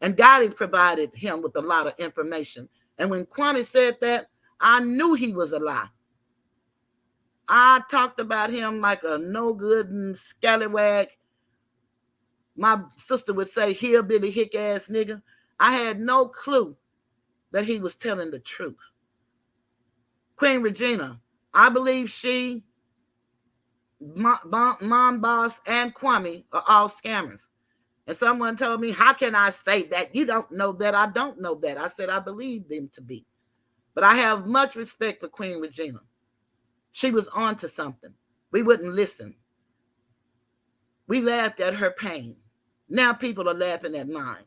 And Gotti provided him with a lot of information. And when Kwame said that, I knew he was a lie. I talked about him like a no good scallywag. My sister would say, hillbilly hick ass nigga. I had no clue that he was telling the truth. Queen Regina, I believe she, Mom Boss, and Kwame are all scammers. And someone told me, how can I say that? You don't know that. I don't know that. I said, I believe them to be. But I have much respect for Queen Regina. She was on to something. We wouldn't listen. We laughed at her pain. Now people are laughing at mine.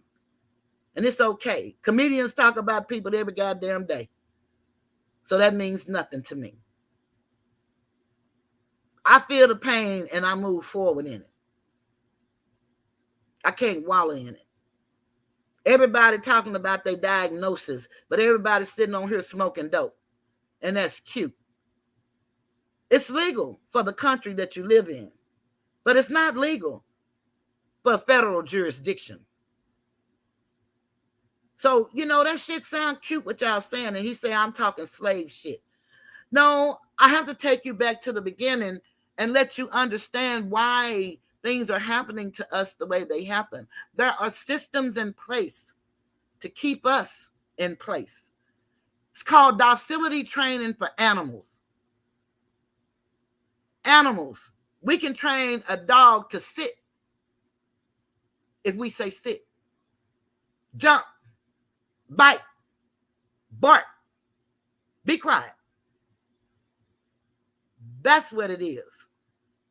And it's okay. Comedians talk about people every goddamn day. So that means nothing to me. I feel the pain and I move forward in it. I can't wallow in it. Everybody talking about their diagnosis, but everybody sitting on here smoking dope. And that's cute. It's legal for the country that you live in, but it's not legal for federal jurisdiction. So, that shit sound cute what y'all saying, and he say I'm talking slave shit. No, I have to take you back to the beginning and let you understand why things are happening to us the way they happen. There are systems in place to keep us in place. It's called docility training for animals. Animals. We can train a dog to sit if we say sit, jump, bite, bark, be quiet. That's what it is.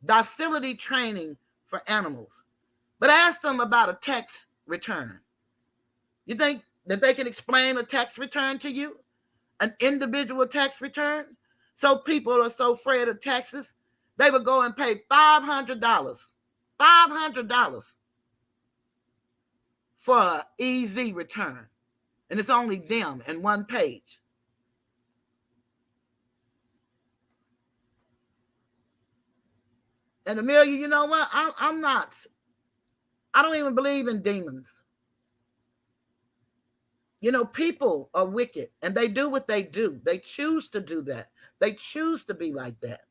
Docility training for animals. But ask them about a tax return. You think that they can explain a tax return to you? An individual tax return? So people are so afraid of taxes, they would go and pay $500. $500 for an easy return. And it's only them and one page. And Amelia, you know what? I don't even believe in demons. People are wicked and they do what they do. They choose to do that. They choose to be like that.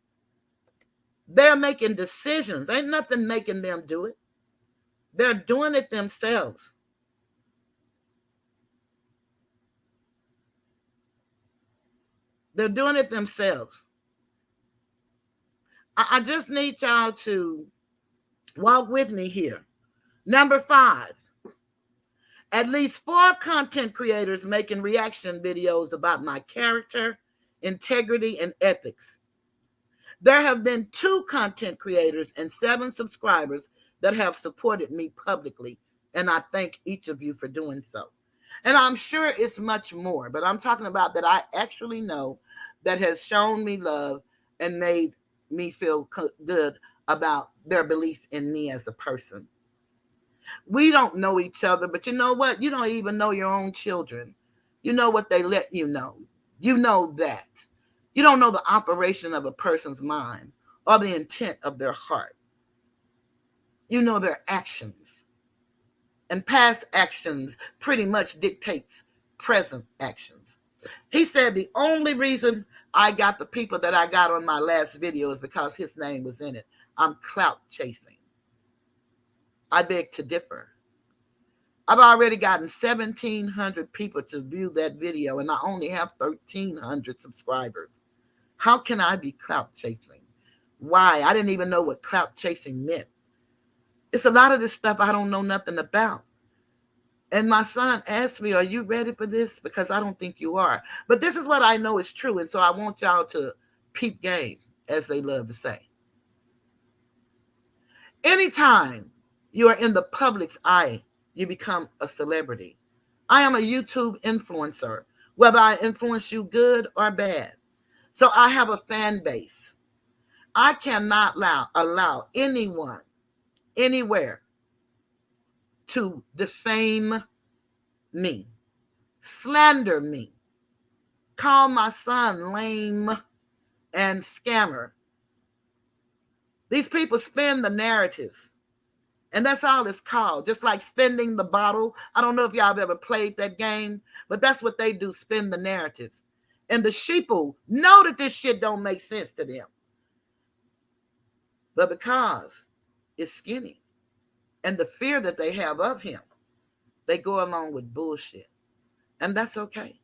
They're making decisions. Ain't nothing making them do it. They're doing it themselves. They're doing it themselves. I just need y'all to walk with me here. Number 5. At least 4 content creators making reaction videos about my character, integrity, and ethics. There have been 2 content creators and 7 subscribers that have supported me publicly, and I thank each of you for doing so. And I'm sure it's much more, but I'm talking about that I actually know that has shown me love and made me feel good about their belief in me as a person. We don't know each other, but you know what? You don't even know your own children. You know what they let you know. You know that. You don't know the operation of a person's mind or the intent of their heart. You know their actions. And past actions pretty much dictates present actions. He said the only reason I got the people that I got on my last video is because his name was in it. I'm clout chasing. I beg to differ. I've already gotten 1,700 people to view that video, and I only have 1,300 subscribers. How can I be clout chasing? Why? I didn't even know what clout chasing meant. It's a lot of this stuff I don't know nothing about. And my son asked me, are you ready for this? Because I don't think you are. But this is what I know is true, and so I want y'all to peep game, as they love to say. Anytime you are in the public's eye, you become a celebrity. I am a YouTube influencer, whether I influence you good or bad. So I have a fan base. I cannot allow anyone, anywhere, to defame me, slander me, call my son lame and scammer. These people spin the narratives. And that's all it's called. Just like spinning the bottle. I don't know if y'all have ever played that game, but that's what they do, spin the narratives. And the sheeple know that this shit don't make sense to them. But because it's skinny and the fear that they have of him, they go along with bullshit. And that's okay.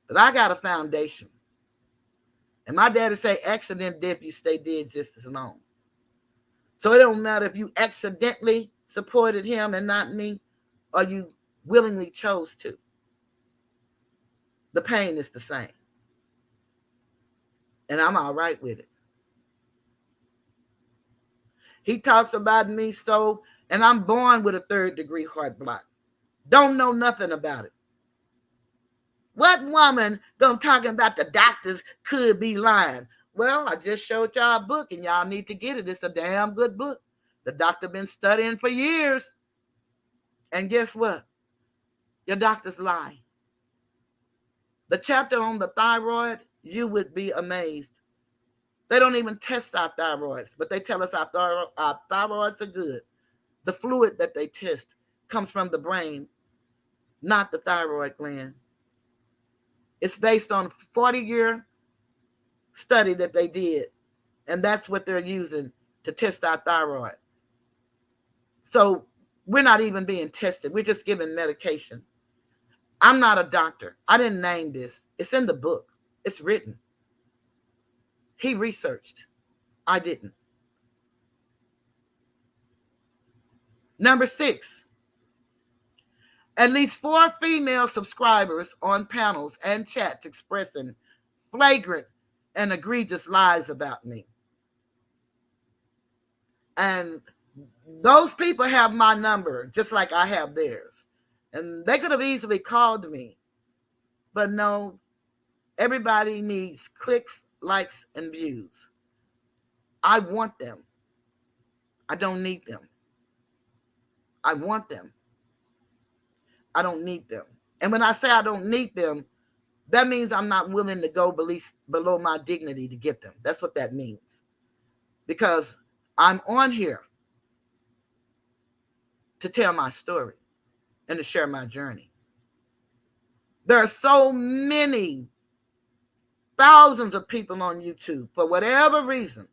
But I got a foundation. And my daddy say, accident death, you stay dead just as long. So it don't matter if you accidentally supported him and not me, or you willingly chose to. The pain is the same. And I'm all right with it. He talks about me so, and I'm born with a 3rd-degree heart block. Don't know nothing about it. What woman gonna talk about the doctors could be lying? Well, I just showed y'all a book and y'all need to get it. It's a damn good book. The doctor been studying for years. And guess what? Your doctors lie. The chapter on the thyroid You would be amazed. They don't even test our thyroids, but they tell us our thyroids are good. The fluid that they test comes from the brain, not the thyroid gland. It's based on a 40-year study that they did, and that's what they're using to test our thyroid. So we're not even being tested. We're just given medication. I'm not a doctor. I didn't name this. It's in the book. It's written. He researched. I didn't. Number 6. At least 4 female subscribers on panels and chats expressing flagrant and egregious lies about me. And those people have my number, just like I have theirs. And they could have easily called me. But no, everybody needs clicks, likes, and views. I want them. I don't need them. I want them. I don't need them. And when I say I don't need them, that means I'm not willing to go below my dignity to get them. That's what that means. Because I'm on here to tell my story and to share my journey. There are so many thousands of people on YouTube for whatever reason.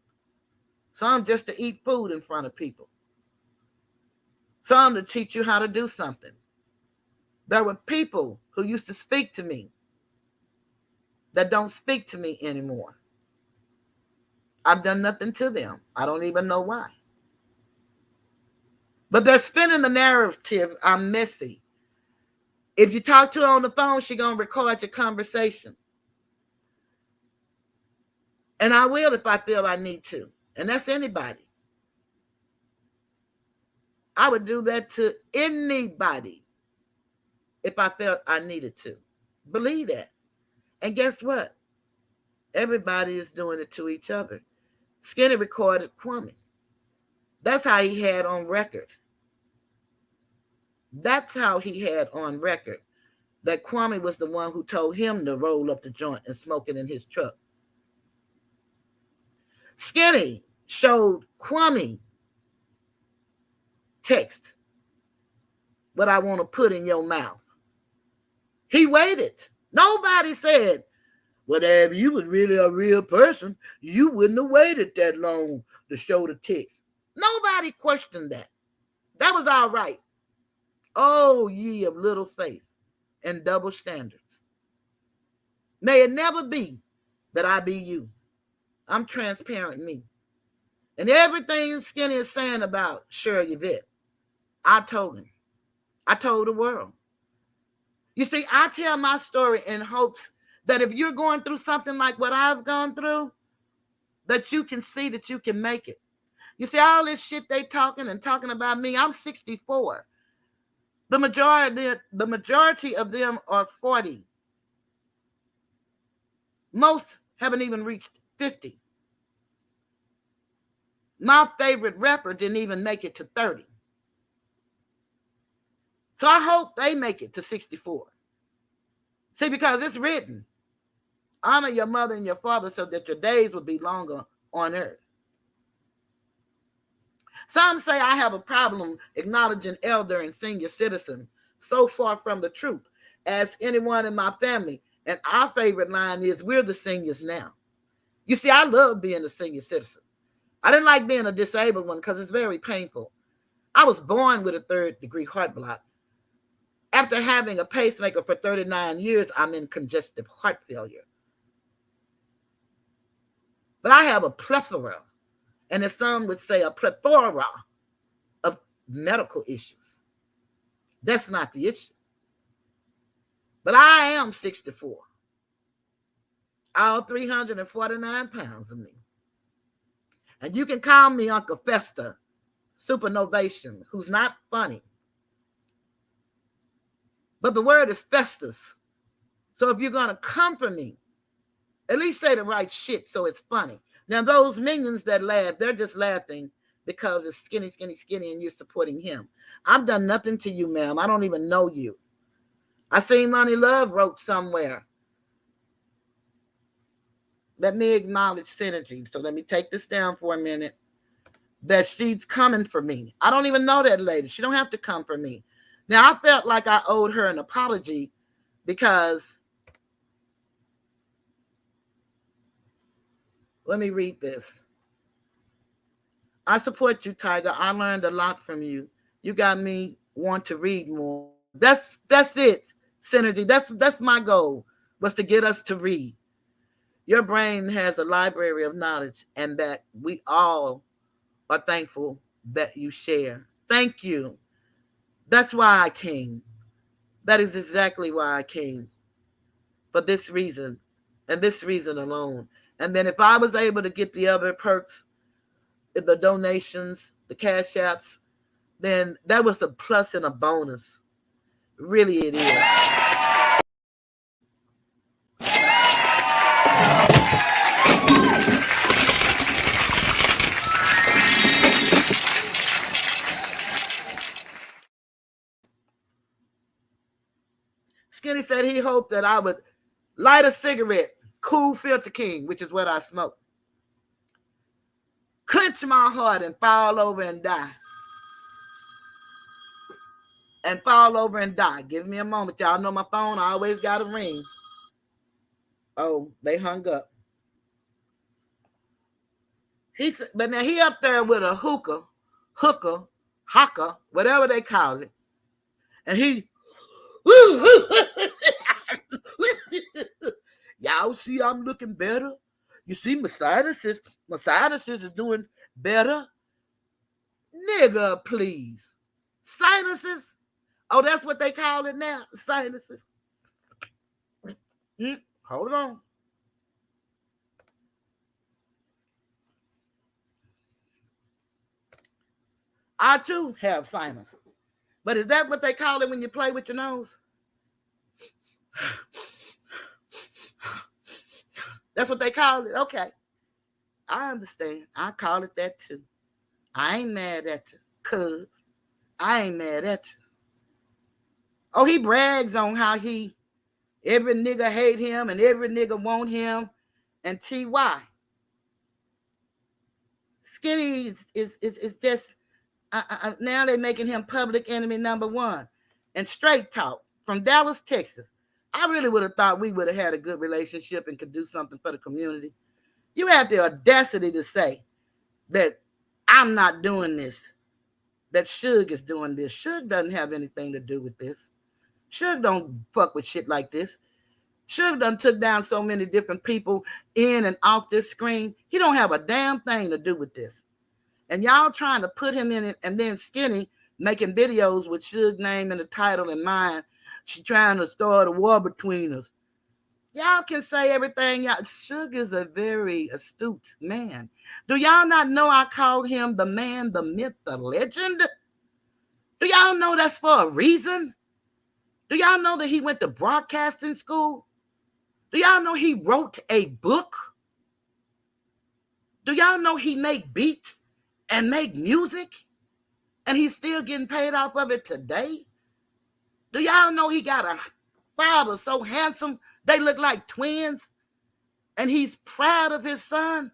Some just to eat food in front of people. Some to teach you how to do something. There were people who used to speak to me that don't speak to me anymore. I've done nothing to them. I don't even know why. But they're spinning the narrative, I'm messy. If you talk to her on the phone, she's going to record your conversation. And I will if I feel I need to. And that's anybody. I would do that to anybody if I felt I needed to. Believe that. And guess what? Everybody is doing it to each other. Skinny recorded Kwame. That's how he had on record. That's how he had on record that Kwame was the one who told him to roll up the joint and smoke it in his truck. Skinny showed Kwame text what I want to put in your mouth. He waited. Nobody said, well, if you was really a real person, you wouldn't have waited that long to show the text. Nobody questioned that. That was all right. Oh, ye of little faith and double standards. May it never be that I be you. I'm transparent me. And everything Skinny is saying about Shirley Yvette, I told him. I told the world. You see, I tell my story in hopes that if you're going through something like what I've gone through, that you can see that you can make it. You see, all this shit they talking about me, I'm 64. The majority of them are 40. Most haven't even reached 50. My favorite rapper didn't even make it to 30. So I hope they make it to 64. See, because it's written, honor your mother and your father so that your days will be longer on earth. Some say I have a problem acknowledging elder and senior citizen, so far from the truth as anyone in my family. And our favorite line is, we're the seniors now. You see, I love being a senior citizen. I didn't like being a disabled one because it's very painful. I was born with a 3rd-degree heart block. After having a pacemaker for 39 years, I'm in congestive heart failure. But I have a plethora, and as some would say, a plethora of medical issues. That's not the issue. But I am 64. All 349 pounds of me. And you can call me Uncle Fester, Supernovation, who's not funny. But the word is Festus. So if you're going to come for me, at least say the right shit so it's funny. Now, those minions that laugh, they're just laughing because it's skinny, skinny, skinny, and you're supporting him. I've done nothing to you, ma'am. I don't even know you. I seen Money Love wrote somewhere. let me acknowledge Synergy. So let me take this down for a minute. That she's coming for me. I don't even know that lady. She don't have to come for me. Now, I felt like I owed her an apology because, let me read this. I support you, Tiger. I learned a lot from you. You got me want to read more. That's it, Synergy. That's my goal, was to get us to read. Your brain has a library of knowledge, and that we all are thankful that you share. Thank you. That's why I came. That is exactly why I came. For this reason, and this reason alone. And then if I was able to get the other perks, the donations, the cash apps, then that was a plus and a bonus. Really, it is. Skinny said he hoped that I would light a cigarette, cool Filter King, which is what I smoke, clench my heart and fall over and die. And fall over and die. Give me a moment. Y'all know my phone always got a ring. Oh, they hung up. But now he up there with a hooker, whatever they call it. And he, y'all see I'm looking better? You see my sinuses is doing better? Nigga, please. Sinuses? Oh, that's what they call it now? Sinuses. Hold on. I too have sinus. But is that what they call it when you play with your nose? That's what they call it? Okay. I understand. I call it that too. I ain't mad at you, cuz. I ain't mad at you. Oh, he brags on how every nigga hate him and every nigga want him. And TY. Skinny is just, now they're making him public enemy number one. And Straight Talk from Dallas, Texas. I really would have thought we would have had a good relationship and could do something for the community. You have the audacity to say that I'm not doing this, that Shug is doing this. Shug doesn't have anything to do with this. Shug don't fuck with shit like this. Shug done took down so many different people in and off this screen. He don't have a damn thing to do with this. And y'all trying to put him in it, and then Skinny making videos with Shug's name in the title and mine. She trying to start a war between us. Y'all can say everything. Shug is a very astute man. Do y'all not know I called him the man, the myth, the legend? Do y'all know that's for a reason? Do y'all know that he went to broadcasting school? Do y'all know he wrote a book? Do y'all know he make beats and make music? And he's still getting paid off of it today? Do y'all know he got a father so handsome they look like twins? And he's proud of his son?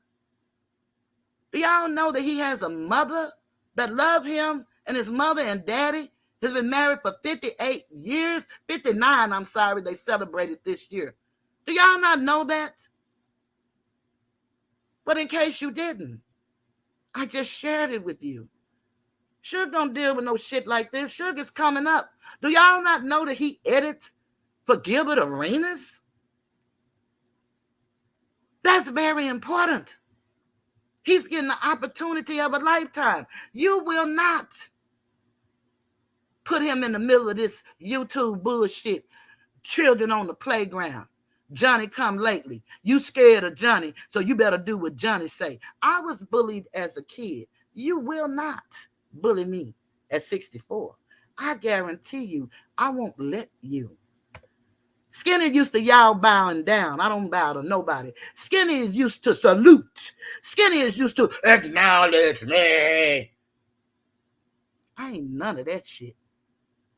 Do y'all know that he has a mother that love him, and his mother and daddy has been married for 58 years? 59, I'm sorry, they celebrated this year. Do y'all not know that? But in case you didn't, I just shared it with you. Shug don't deal with no shit like this. Shug is coming up. Do y'all not know that he edits for Gilbert Arenas? That's very important. He's getting the opportunity of a lifetime. You will not put him in the middle of this YouTube bullshit. Children on the playground. Johnny come lately. You scared of Johnny, so you better do what Johnny say. I was bullied as a kid. You will not bully me at 64. I guarantee you, I won't let you. Skinny used to y'all bowing down. I don't bow to nobody. Skinny is used to salute. Skinny is used to acknowledge me. I ain't none of that shit.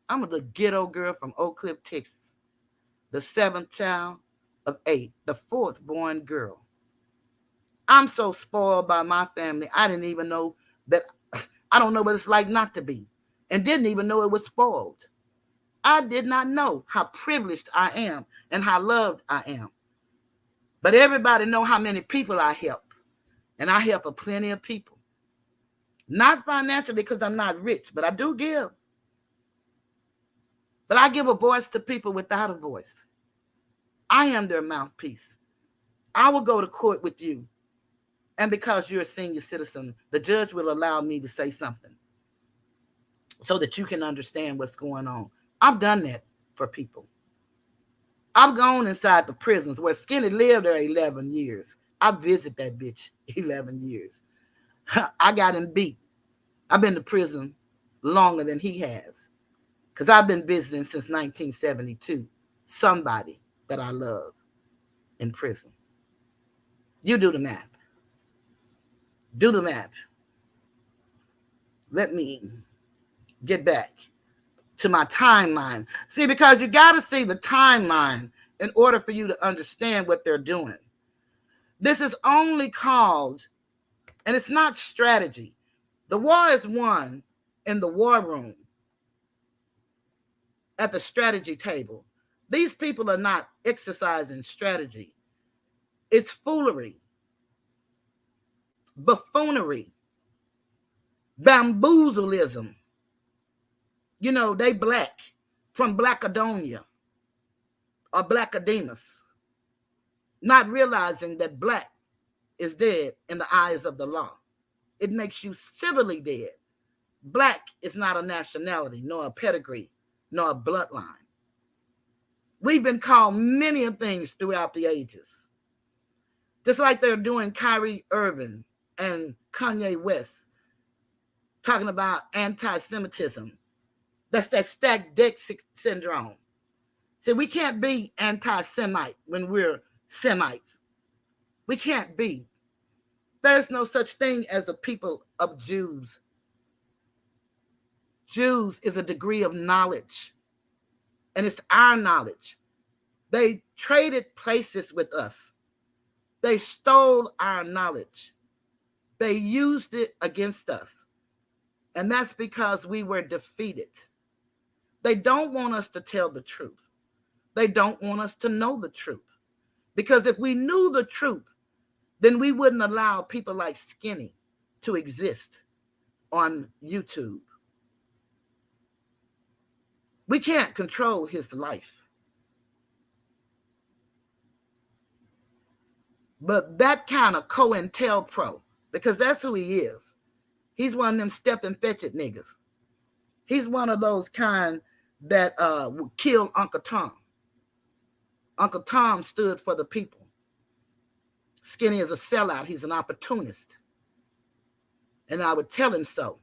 I'm a ghetto girl from Oak Cliff, Texas. The 7th child of 8, the 4th born girl. I'm so spoiled by my family. I didn't even know that. I don't know what it's like not to be, and didn't even know it was spoiled. I did not know how privileged I am and how loved I am. But everybody know how many people I help, and I help a plenty of people. Not financially because I'm not rich, but I do give. But I give a voice to people without a voice. I am their mouthpiece. I will go to court with you. And because you're a senior citizen, the judge will allow me to say something so that you can understand what's going on. I've done that for people. I've gone inside the prisons where Skinny lived there 11 years. I visited that bitch 11 years. I got him beat. I've been to prison longer than he has because I've been visiting since 1972. Somebody that I love in prison. You do the math. Do the math. Let me get back to my timeline. See, because you got to see the timeline in order for you to understand what they're doing. This is only called, and it's not strategy. The war is won in the war room at the strategy table. These people are not exercising strategy. It's foolery, buffoonery, bamboozleism. You know, they black from Blackadonia or Blackademus, not realizing that black is dead in the eyes of the law. It makes you civilly dead. Black is not a nationality, nor a pedigree, nor a bloodline. We've been called many things throughout the ages. Just like they're doing Kyrie Irving and Kanye West, talking about anti-Semitism. That's that stacked deck syndrome. See, we can't be anti-Semite when we're Semites. We can't be. There's no such thing as the people of Jews. Jews is a degree of knowledge, and it's our knowledge. They traded places with us. They stole our knowledge. They used it against us, and that's because we were defeated. They don't want us to tell the truth. They don't want us to know the truth, because if we knew the truth, then we wouldn't allow people like Skinny to exist on YouTube. We can't control his life. But that kind of cointelpro, because that's who he is. He's one of them step and fetch it niggas. He's one of those kind that would kill Uncle Tom. Uncle Tom stood for the people. Skinny is a sellout. He's an opportunist. And I would tell him so.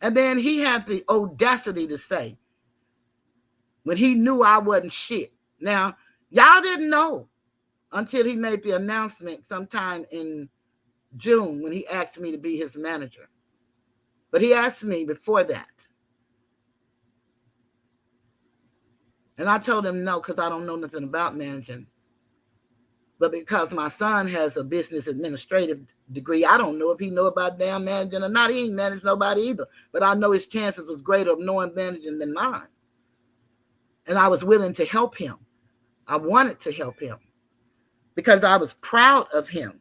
And then he had the audacity to say, when he knew I wasn't shit. Now, y'all didn't know until he made the announcement sometime in June when he asked me to be his manager. But he asked me before that. And I told him no, because I don't know nothing about managing. But because my son has a business administrative degree, I don't know if he know about damn managing or not. He ain't managed nobody either. But I know his chances was greater of knowing managing than mine. And I was willing to help him. I wanted to help him because I was proud of him.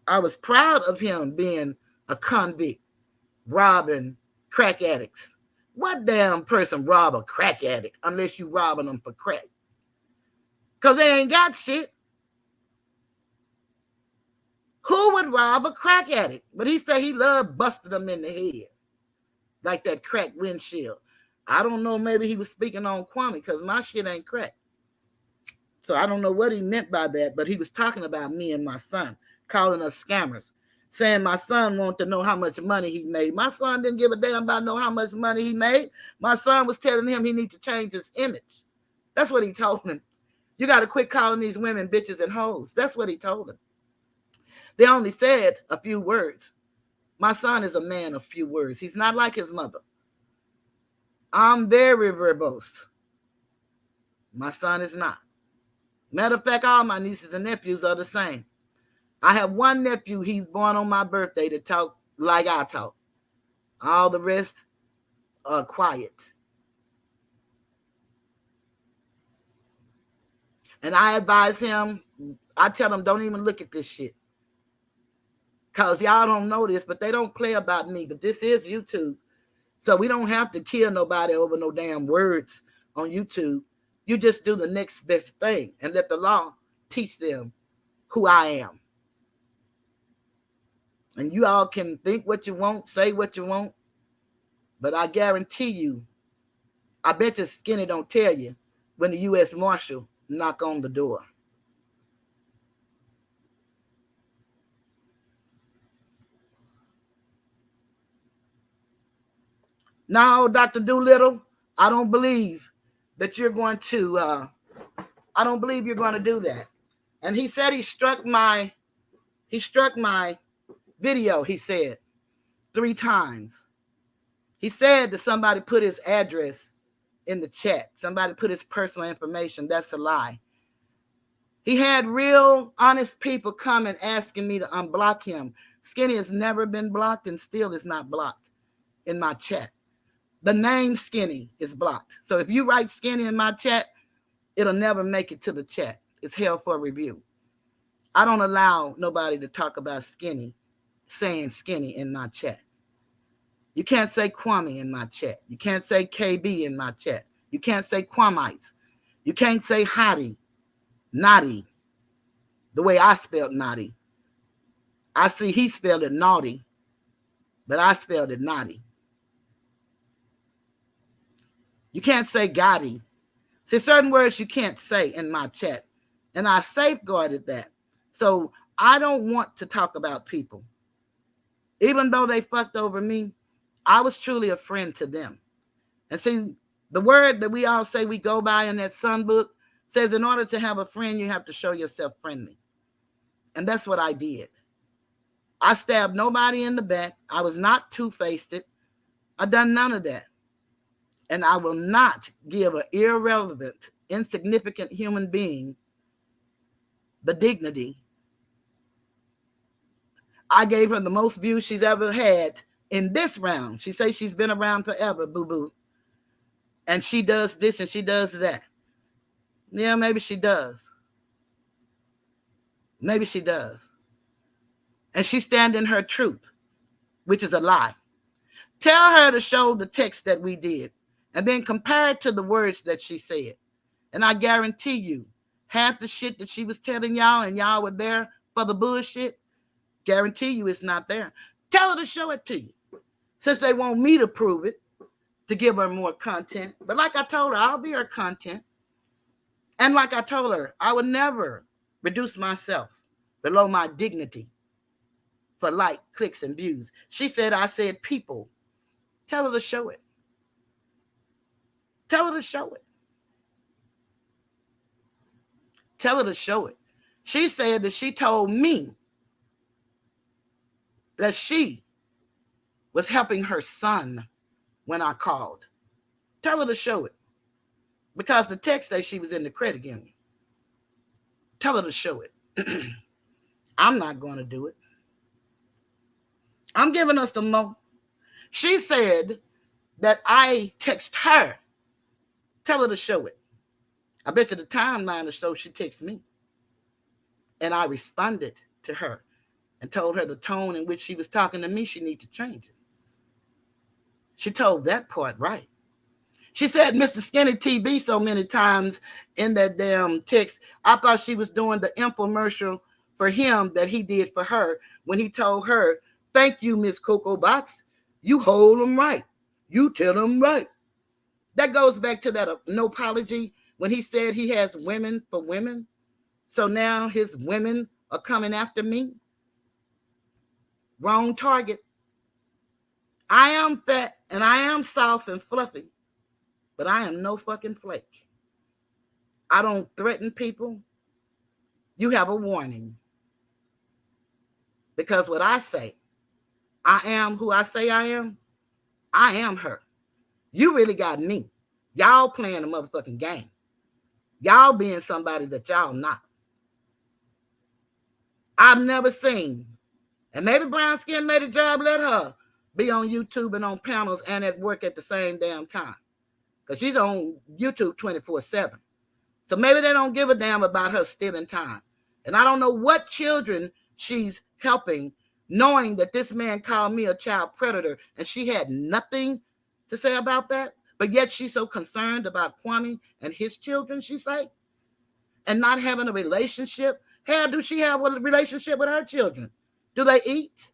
I was proud of him being a convict, robbing crack addicts. What damn person rob a crack addict unless you robbing them for crack? Because they ain't got shit. Who would rob a crack addict? But he said he loved busting them in the head like that crack windshield. I don't know, maybe he was speaking on Kwame because my shit ain't crack. So I don't know what he meant by that, but he was talking about me and my son, calling us scammers, saying my son wanted to know how much money he made. My son didn't give a damn about know how much money he made. My son was telling him he needs to change his image. That's what he told him. You got to quit calling these women bitches and hoes. That's what he told him. They only said a few words. My son is a man of few words. He's not like his mother. I'm very verbose. My son is not. Matter of fact, all my nieces and nephews are the same. I have one nephew, he's born on my birthday, to talk like I talk. All the rest are quiet. And I advise him, I tell him, don't even look at this shit. Because y'all don't know this, but they don't play about me. But this is YouTube. So we don't have to kill nobody over no damn words on YouTube. You just do the next best thing and let the law teach them who I am. And you all can think what you want, say what you want, but I guarantee you, I bet you Skinny don't tell you when the U.S. Marshal knock on the door. No, Dr. Doolittle, I don't believe that you're going to, I don't believe you're going to do that. And he said he struck my video, he said, 3 times. He said that somebody put his address in the chat. Somebody put his personal information. That's a lie. He had real, honest people come and asking me to unblock him. Skinny has never been blocked and still is not blocked in my chat. The name Skinny is blocked. So if you write Skinny in my chat, it'll never make it to the chat. It's held for review. I don't allow nobody to talk about Skinny saying Skinny in my chat. You can't say Kwame in my chat. You can't say KB in my chat. You can't say Kwamites. You can't say Hottie, Naughty, the way I spelled naughty. I see he spelled it naughty, but I spelled it naughty. You can't say Gotti. See, certain words you can't say in my chat, and I safeguarded that. So I don't want to talk about people. Even though they fucked over me, I was truly a friend to them. And see, the word that we all say we go by in that Sun book says in order to have a friend, you have to show yourself friendly. And that's what I did. I stabbed nobody in the back. I was not two-faced. I done none of that. And I will not give an irrelevant, insignificant human being the dignity. I gave her the most views she's ever had in this round. She says she's been around forever, boo-boo. And she does this and she does that. Yeah, maybe she does. Maybe she does. And she stands in her truth, which is a lie. Tell her to show the text that we did and then compare it to the words that she said. And I guarantee you, half the shit that she was telling y'all and y'all were there for the bullshit, guarantee you it's not there. Tell her to show it to you. Since they want me to prove it, to give her more content. But like I told her, I'll be her content. And like I told her, I would never reduce myself below my dignity for like, clicks, and views. She said, I said people. Tell her to show it. Tell her to show it. Tell her to show it. She said that she told me that she was helping her son when I called. Tell her to show it. Because the text says she was in the credit union. Tell her to show it. I'm not going to do it. I'm giving her some more. She said that I text her. Tell her to show it. I bet you the timeline is so she texts me. And I responded to her and told her the tone in which she was talking to me, she need to change it. She told that part right. She said Mr. Skinny TV so many times in that damn text. I thought she was doing the infomercial for him that he did for her when he told her, thank you, Miss Cocoa Box. You hold them right. You tell them right. That goes back to that no apology when he said he has women for women. So now his women are coming after me. Wrong target. I am fat and I am soft and fluffy, but I am no fucking flake. I don't threaten people. You have a warning. Because what I say, I am who I say I am her. You really got me. Y'all playing a motherfucking game. Y'all being somebody that y'all not. I've never seen. And maybe brown skin lady job let her be on YouTube and on panels and at work at the same damn time. Because she's on YouTube 24/7. So maybe they don't give a damn about her stealing time. And I don't know what children she's helping, knowing that this man called me a child predator and she had nothing to say about that. But yet she's so concerned about Kwame and his children, she say, and not having a relationship. How do she have a relationship with her children? Do they eat?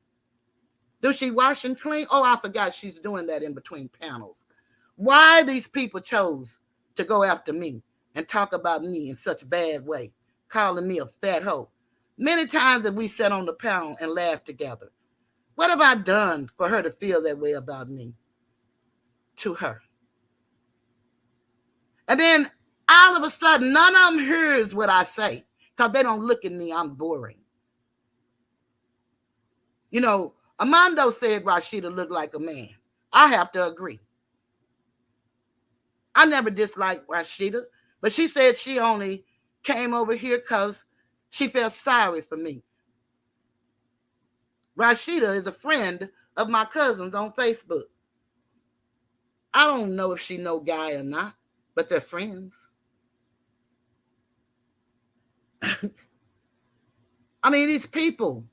Do she wash and clean? Oh, I forgot she's doing that in between panels. Why these people chose to go after me and talk about me in such a bad way, calling me a fat hoe. Many times that we sat on the panel and laughed together. What have I done for her to feel that way about me? To her. And then all of a sudden, none of them hears what I say because they don't look at me. I'm boring. You know, Armando said Rashida looked like a man. I have to agree. I never disliked Rashida, but she said she only came over here because she felt sorry for me. Rashida is a friend of my cousin's on Facebook. I don't know if she know Guy or not, but they're friends. I mean, these people.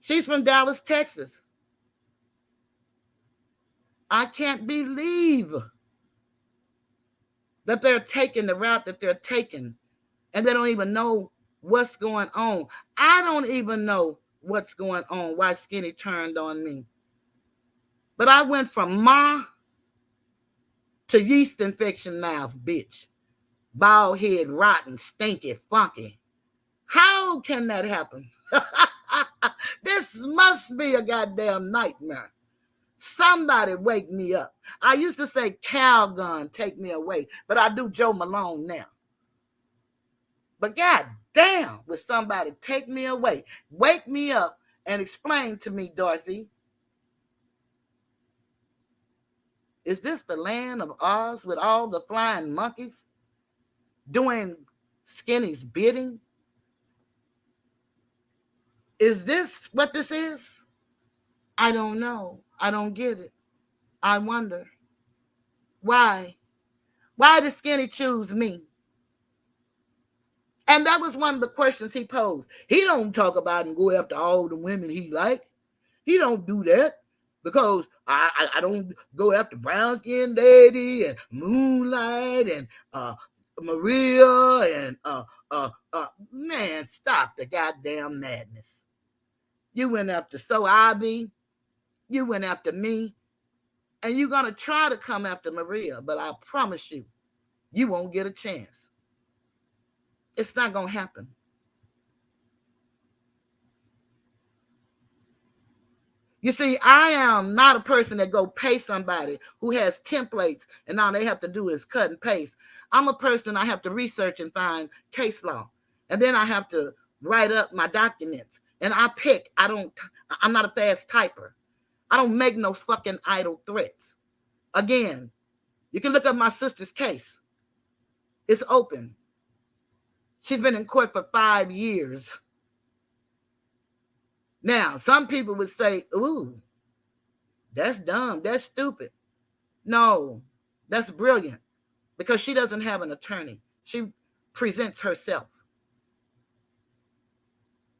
She's from Dallas, Texas. I can't believe that they're taking the route that they're taking, and they don't even know what's going on. I don't even know what's going on, why Skinny turned on me. But I went from ma to yeast infection mouth, bitch. Bald head, rotten, stinky, funky. How can that happen? This must be a goddamn nightmare. Somebody wake me up. I used to say Calgon, take me away, but I do Joe Malone now. But god damn, would somebody take me away, wake me up, and explain to me, Dorothy, is this the land of Oz with all the flying monkeys doing Skinny's bidding? Is this what this is? I don't know. I don't get it. I wonder. Why? Why did Skinny choose me? And that was one of the questions he posed. He don't talk about and go after all the women he like. He don't do that because I don't go after Brown Skin Lady and Moonlight and Maria and man, stop the goddamn madness. You went after So Ivy. You went after me. And you're going to try to come after Maria, but I promise you, you won't get a chance. It's not going to happen. You see, I am not a person that go pay somebody who has templates and all they have to do is cut and paste. I'm a person, I have to research and find case law. And then I have to write up my documents. And I pick. I'm not a fast typer. I don't make no fucking idle threats. Again, you can look up my sister's case. It's open. She's been in court for 5 years. Now, some people would say, ooh, that's dumb. That's stupid. No, that's brilliant because she doesn't have an attorney. She presents herself.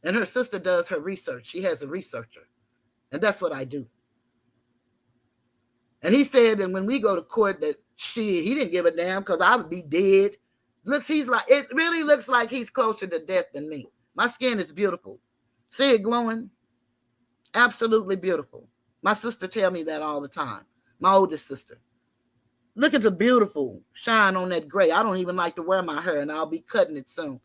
And her sister does her research. She has a researcher. And that's what I do. And he said that when we go to court that he didn't give a damn because I would be dead. It really looks like he's closer to death than me. My skin is beautiful. See it glowing? Absolutely beautiful. My sister tell me that all the time. My oldest sister. Look at the beautiful shine on that gray. I don't even like to wear my hair and I'll be cutting it soon.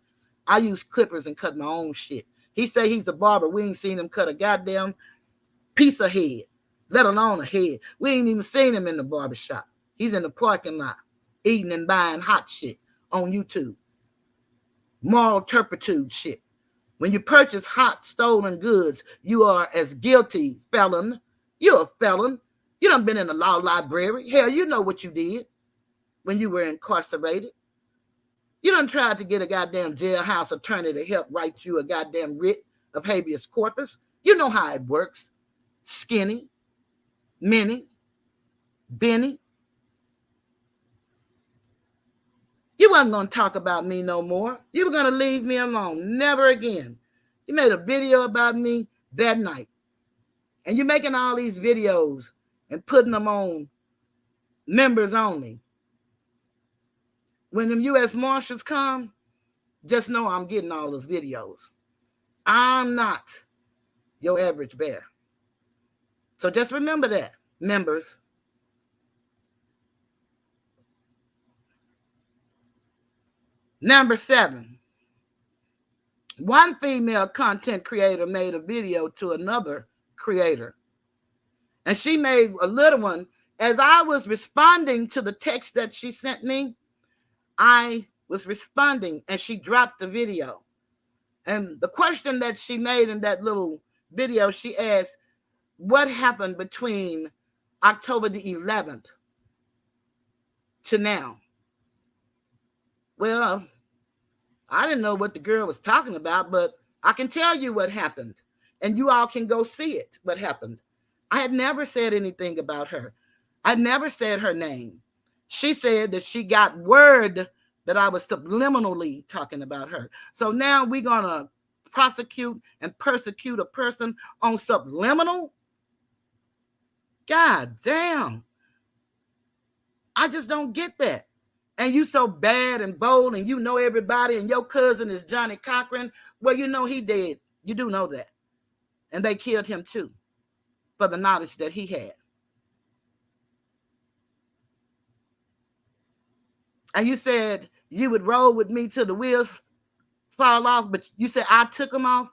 I use clippers and cut my own shit. He say he's a barber. We ain't seen him cut a goddamn piece of head, let alone a head. We ain't even seen him in the barbershop. He's in the parking lot eating and buying hot shit on YouTube. Moral turpitude shit. When you purchase hot stolen goods, you are as guilty felon. You're a felon. You done been in the law library. Hell, you know what you did when you were incarcerated. You done tried to get a goddamn jailhouse attorney to help write you a goddamn writ of habeas corpus. You know how it works. Skinny, Minnie, Benny. You wasn't going to talk about me no more. You were going to leave me alone. Never again. You made a video about me that night. And you're making all these videos and putting them on members only. When them U.S. Marshals come, just know I'm getting all those videos. I'm not your average bear. So just remember that, members. Number 7. One female content creator made a video to another creator. And she made a little one. As I was responding to the text that she sent me, I was responding and she dropped the video. And the question that she made in that little video, she asked, what happened between October the 11th to now? Well, I didn't know what the girl was talking about, but I can tell you what happened. And you all can go see it, what happened. I had never said anything about her. I never said her name. She said that she got word that I was subliminally talking about her. So now we're going to prosecute and persecute a person on subliminal? God damn. I just don't get that. And you so bad and bold and you know everybody and your cousin is Johnny Cochran. Well, you know he dead. You do know that. And they killed him too for the knowledge that he had. And you said you would roll with me till the wheels fall off, but you said I took them off?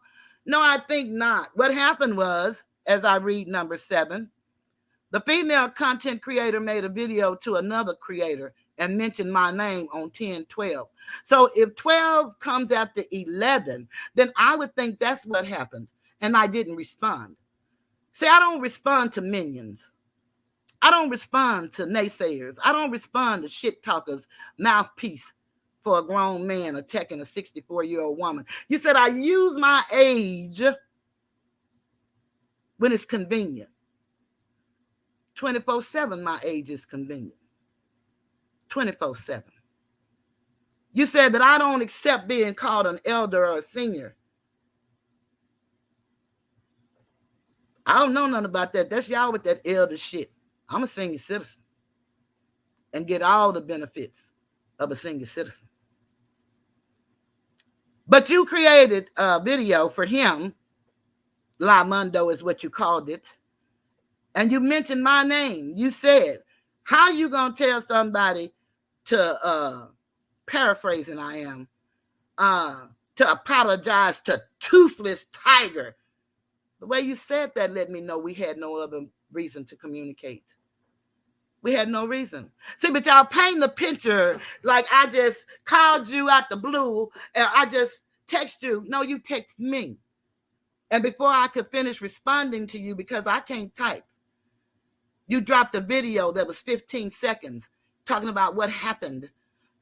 No, I think not. What happened was, as I read number 7, the female content creator made a video to another creator and mentioned my name on 10-12. So if 12 comes after 11, then I would think that's what happened. And I didn't respond. See, I don't respond to minions. I don't respond to naysayers. I don't respond to shit talkers, mouthpiece for a grown man attacking a 64-year-old woman. You said I use my age when it's convenient. 24/7, my age is convenient. 24/7. You said that I don't accept being called an elder or a senior. I don't know nothing about that. That's y'all with that elder shit. I'm a senior citizen and get all the benefits of a senior citizen. But you created a video for him. La Mundo is what you called it. And you mentioned my name. You said, how you going to tell somebody to, paraphrasing I am, to apologize to Toothless Tiger? The way you said that let me know we had no other reason to communicate. We had no reason. See, but y'all paint the picture like I just called you out the blue and I just text you. No, you text me. And before I could finish responding to you, because I can't type, you dropped a video that was 15 seconds talking about what happened.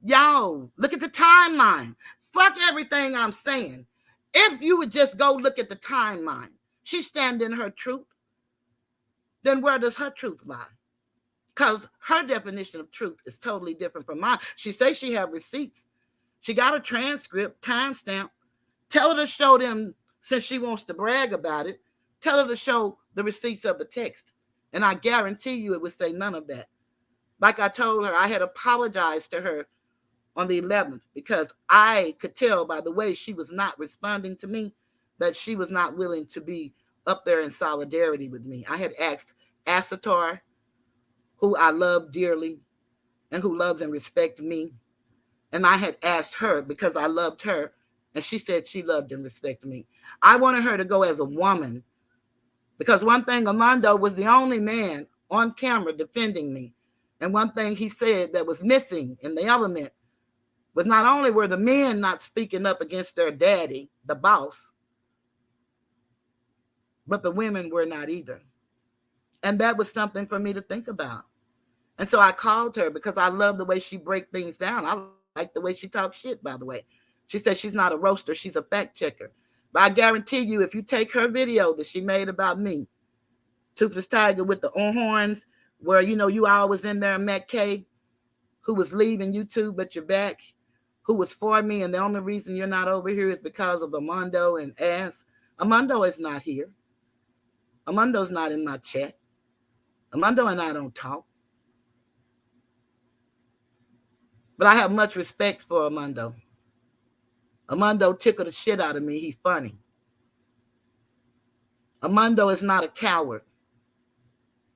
Y'all, look at the timeline. Fuck everything I'm saying. If you would just go look at the timeline, she's standing in her truth. Then where does her truth lie? Because her definition of truth is totally different from mine. She says she have receipts. She got a transcript, timestamp. Tell her to show them, since she wants to brag about it, tell her to show the receipts of the text. And I guarantee you it would say none of that. Like I told her, I had apologized to her on the 11th because I could tell by the way she was not responding to me that she was not willing to be up there in solidarity with me. I had asked Asatar, who I love dearly and who loves and respects me. And I had asked her because I loved her, and she said she loved and respected me. I wanted her to go as a woman because one thing, Armando was the only man on camera defending me. And one thing he said that was missing in the element was not only were the men not speaking up against their daddy, the boss, but the women were not either. And that was something for me to think about. And so I called her because I love the way she breaks things down. I like the way she talks shit, by the way. She says she's not a roaster, she's a fact checker. But I guarantee you, if you take her video that she made about me, Toothless Tiger with the horns, where you always in there, Matt K, who was leaving YouTube, but you're back, who was for me, and the only reason you're not over here is because of Armando and Ass. Armando is not here. Armando's not in my chat. Armando and I don't talk. But I have much respect for Armando. Armando tickled the shit out of me. He's funny. Armando is not a coward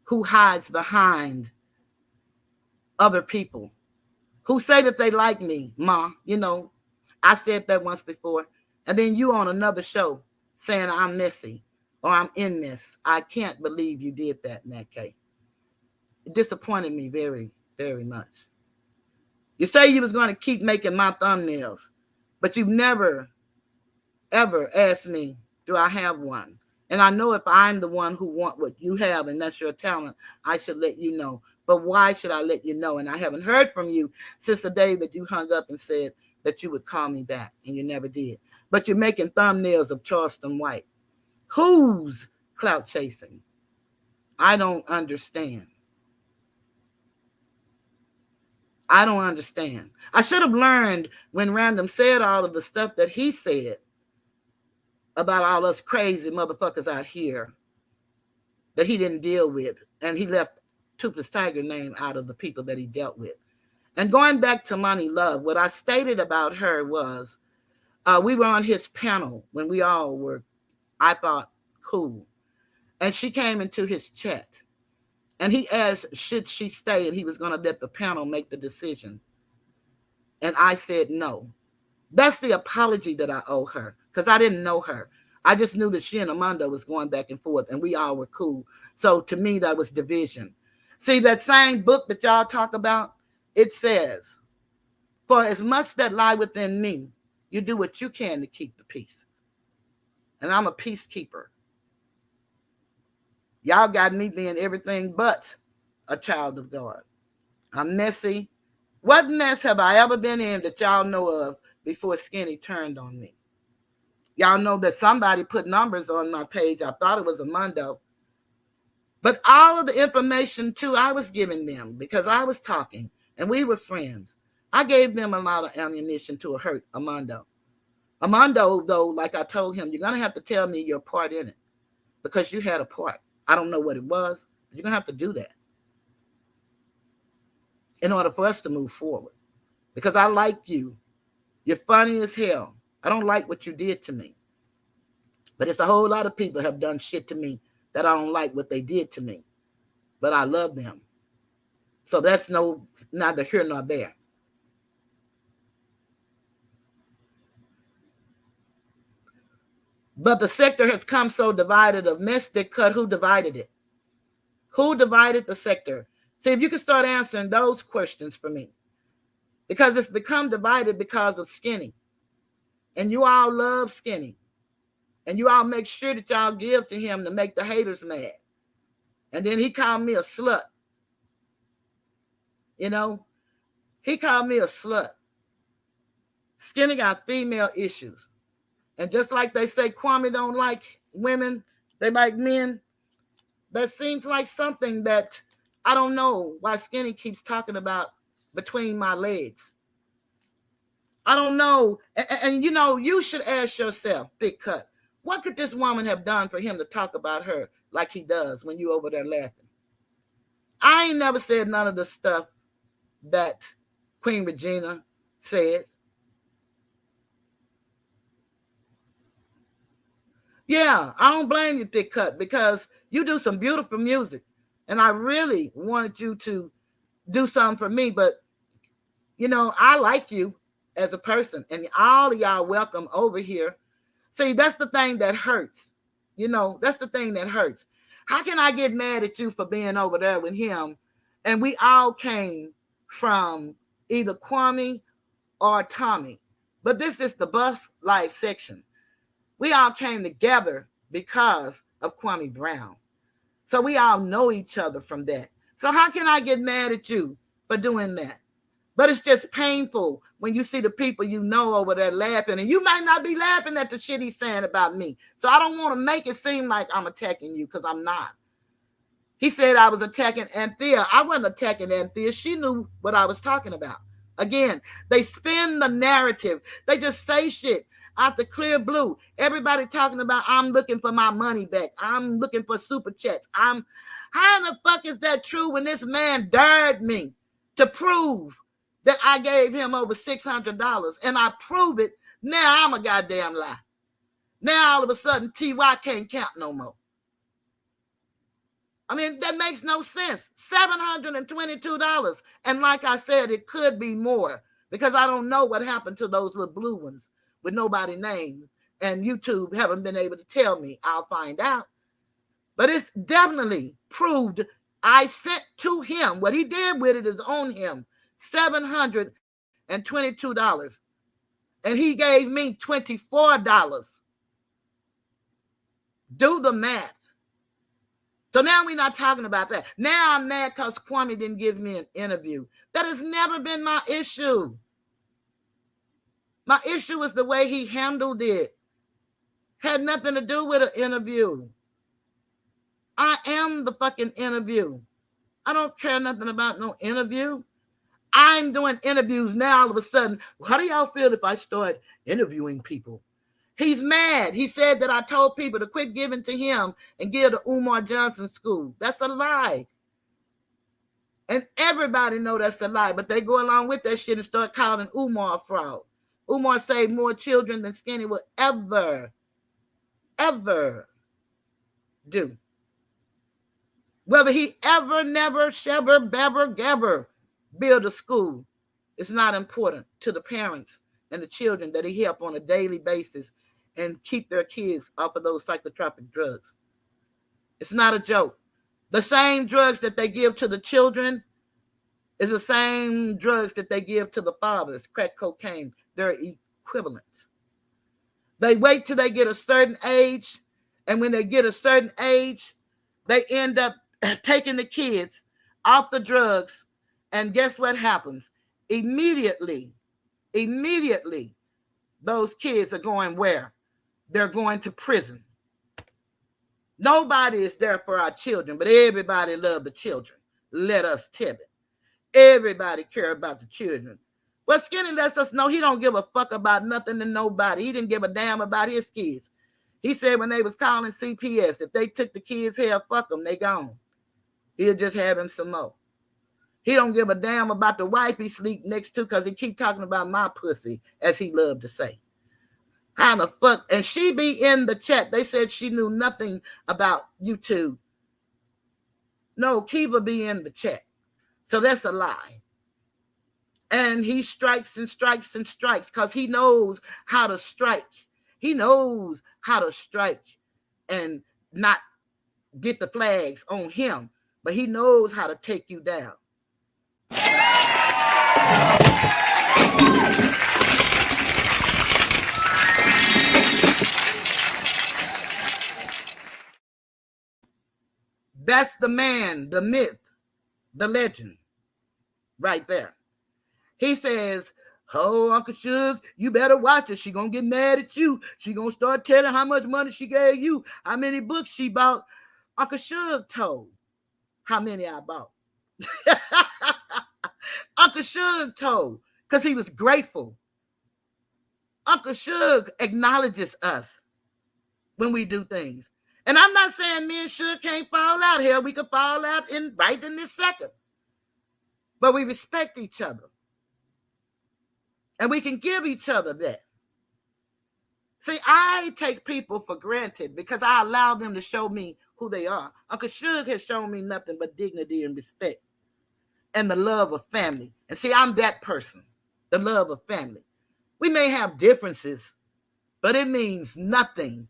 who hides behind other people who say that they like me, Ma. I said that once before. And then you on another show saying I'm messy or I'm in this. I can't believe you did that, Nat K. It disappointed me very, very much. You say you was going to keep making my thumbnails, but you've never, ever asked me, do I have one? And I know if I'm the one who want what you have and that's your talent, I should let you know. But why should I let you know? And I haven't heard from you since the day that you hung up and said that you would call me back, and you never did. But you're making thumbnails of Charleston White. Who's clout chasing? I don't understand. I don't understand. I should have learned when Random said all of the stuff that he said about all us crazy motherfuckers out here that he didn't deal with. And he left Toothless Tiger name out of the people that he dealt with. And going back to Money Love, what I stated about her was we were on his panel when we all were, I thought, cool. And she came into his chat. And he asked, should she stay? And he was going to let the panel make the decision. And I said no. That's the apology that I owe her, because I didn't know her. I just knew that she and Armando was going back and forth, and we all were cool. So to me, that was division. See, that same book that y'all talk about, it says, for as much that lie within me, you do what you can to keep the peace. And I'm a peacekeeper. Y'all got me being everything but a child of God. I'm messy. What mess have I ever been in that y'all know of before Skinny turned on me? Y'all know that somebody put numbers on my page. I thought it was Armando. But all of the information, too, I was giving them because I was talking and we were friends. I gave them a lot of ammunition to hurt Armando. Armando, though, like I told him, you're going to have to tell me your part in it because you had a part. I don't know what it was, but you're going to have to do that in order for us to move forward. Because I like you. You're funny as hell. I don't like what you did to me. But it's a whole lot of people have done shit to me that I don't like what they did to me. But I love them. So that's neither here nor there. But the sector has come so divided of mess that cut. Who divided it? Who divided the sector? See, if you can start answering those questions for me. Because it's become divided because of Skinny. And you all love Skinny. And you all make sure that y'all give to him to make the haters mad. And then he called me a slut. You know? He called me a slut. Skinny got female issues. And just like they say Kwame don't like women, they like men. That seems like something that I don't know why Skinny keeps talking about between my legs. I don't know. And you know, you should ask yourself, Thick Cut, what could this woman have done for him to talk about her like he does when you over there laughing? I ain't never said none of the stuff that Queen Regina said. Yeah, I don't blame you, Thick Cut, because you do some beautiful music. And I really wanted you to do something for me. But, you know, I like you as a person. And all of y'all welcome over here. See, that's the thing that hurts. You know, that's the thing that hurts. How can I get mad at you for being over there with him? And we all came from either Kwame or Tommy. But this is the Bus Life section. We all came together because of Kwame Brown. So we all know each other from that. So how can I get mad at you for doing that? But it's just painful when you see the people you know over there laughing, and you might not be laughing at the shit he's saying about me. So I don't want to make it seem like I'm attacking you, because I'm not. He said I was attacking Anthea. I wasn't attacking Anthea. She knew what I was talking about. Again, they spin the narrative. They just say shit out the clear blue. Everybody talking about, I'm looking for my money back. I'm looking for super checks. How in the fuck is that true when this man dared me to prove that I gave him over $600 and I prove it? Now I'm a goddamn lie. Now all of a sudden TY can't count no more. I mean, that makes no sense. $722. And like I said, it could be more, because I don't know what happened to those little blue ones with nobody named. And YouTube haven't been able to tell me. I'll find out. But it's definitely proved I sent to him. What he did with it is on him. $722. And he gave me $24. Do the math. So now we're not talking about that. Now I'm mad because Kwame didn't give me an interview. That has never been my issue. My issue is the way he handled it. Had nothing to do with an interview. I am the fucking interview. I don't care nothing about no interview. I'm doing interviews now all of a sudden. How do y'all feel if I start interviewing people? He's mad. He said that I told people to quit giving to him and give to Umar Johnson School. That's a lie. And everybody know that's a lie, but they go along with that shit and start calling Umar a fraud. Umar saved more children than Skinny will ever do. Whether he ever, never, shever, bever, gever build a school, it's not important to the parents and the children that he help on a daily basis and keep their kids off of those psychotropic drugs. It's not a joke. The same drugs that they give to the children is the same drugs that they give to the fathers. Crack cocaine, they're equivalent. They wait till they get a certain age, and when they get a certain age, they end up taking the kids off the drugs, and guess what happens? Immediately, those kids are going where? They're going to prison. Nobody is there for our children, but everybody loves the children. Let us tell it. Everybody care about the children. Well, Skinny lets us know he don't give a fuck about nothing and nobody. He didn't give a damn about his kids. He said when they was calling CPS, if they took the kids' hair, fuck them, they gone. He'll just have him some more. He don't give a damn about the wife he sleep next to, because he keep talking about my pussy, as he loved to say. How the fuck? And she be in the chat. They said she knew nothing about YouTube. No, Kiva be in the chat. So that's a lie. And he strikes and strikes and strikes because he knows how to strike. He knows how to strike and not get the flags on him, but he knows how to take you down. That's the man, the myth, the legend, right there. He says, oh, Uncle Shug, you better watch her. She gonna get mad at you. She gonna start telling how much money she gave you, how many books she bought. Uncle Shug told how many I bought. Uncle Shug told, because he was grateful. Uncle Shug acknowledges us when we do things. And I'm not saying me and Shug can't fall out here. We could fall out right in this second. But we respect each other. And we can give each other that. See, I take people for granted because I allow them to show me who they are. Uncle Shug has shown me nothing but dignity and respect and the love of family. And see, I'm that person, the love of family. We may have differences, but it means nothing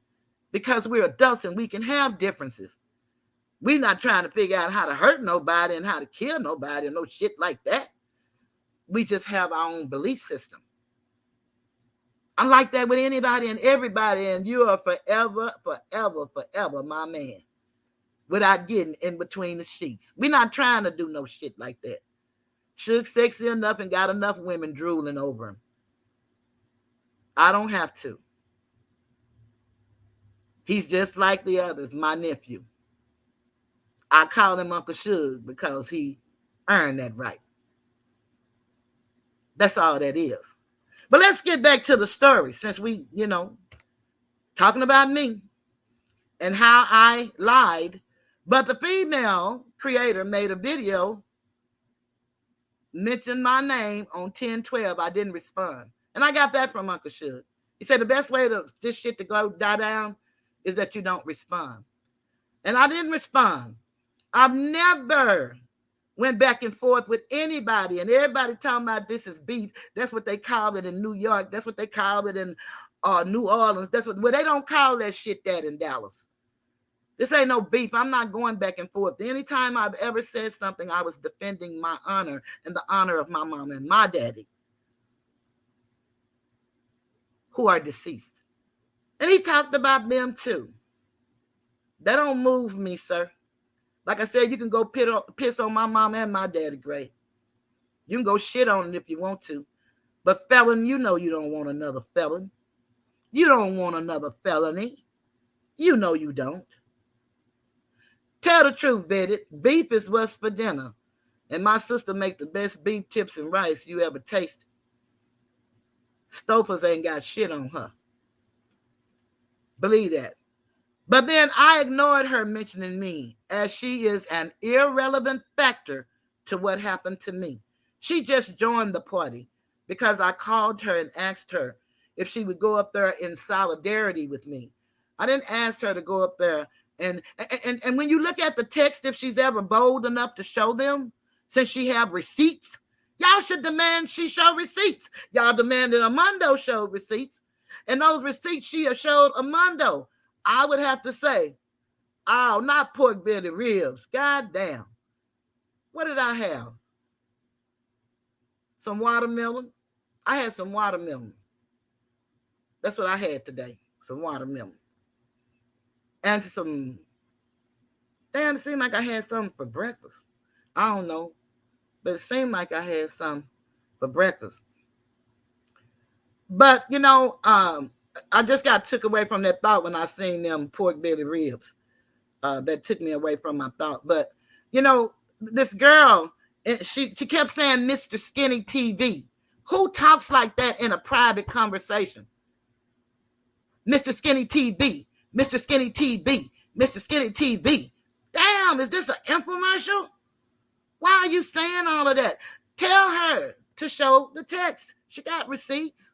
because we're adults and we can have differences. We're not trying to figure out how to hurt nobody and how to kill nobody and no shit like that. We just have our own belief system. I'm like that with anybody and everybody, and you are forever, my man, without getting in between the sheets. We're not trying to do no shit like that. Shug sexy enough and got enough women drooling over him. I don't have to. He's just like the others, my nephew. I call him Uncle Shug because he earned that right. That's all that is. But let's get back to the story, since we, talking about me and how I lied. But the female creator made a video, mentioned my name on 10/12. I didn't respond. And I got that from Uncle Shug. He said the best way to this shit to go die down is that you don't respond. And I didn't respond. I've never went back and forth with anybody, and everybody talking about this is beef. That's what they call it in New York. That's what they call it in New Orleans. Well, they don't call that shit that in Dallas. This ain't no beef. I'm not going back and forth. Anytime I've ever said something, I was defending my honor and the honor of my mom and my daddy, who are deceased. And he talked about them too. That don't move me, sir. Like I said, you can go piss on my mom and my daddy grave. You can go shit on it if you want to. But felon, you know you don't want another felon. You don't want another felony. You know you don't. Tell the truth, Betty. Beef is what's for dinner. And my sister make the best beef tips and rice you ever tasted. Stouffer's ain't got shit on her. Believe that. But then I ignored her mentioning me, as she is an irrelevant factor to what happened to me. She just joined the party because I called her and asked her if she would go up there in solidarity with me. I didn't ask her to go up there. And when you look at the text, if she's ever bold enough to show them, since she have receipts, y'all should demand she show receipts. Y'all demanded Armando showed receipts. And those receipts she showed Armando. I would have to say, oh, not pork belly ribs. God damn. What did I have? Some watermelon. I had some watermelon. That's what I had today. Some watermelon. And some, damn, it seemed like I had something for breakfast. I don't know. But it seemed like I had something for breakfast. But, I just got took away from that thought when I seen them pork belly ribs. That took me away from my thought. But, this girl, she kept saying Mr. Skinny TV. Who talks like that in a private conversation? Mr. Skinny TV, Mr. Skinny TV, Mr. Skinny TV. Damn, is this an infomercial? Why are you saying all of that? Tell her to show the text. She got receipts.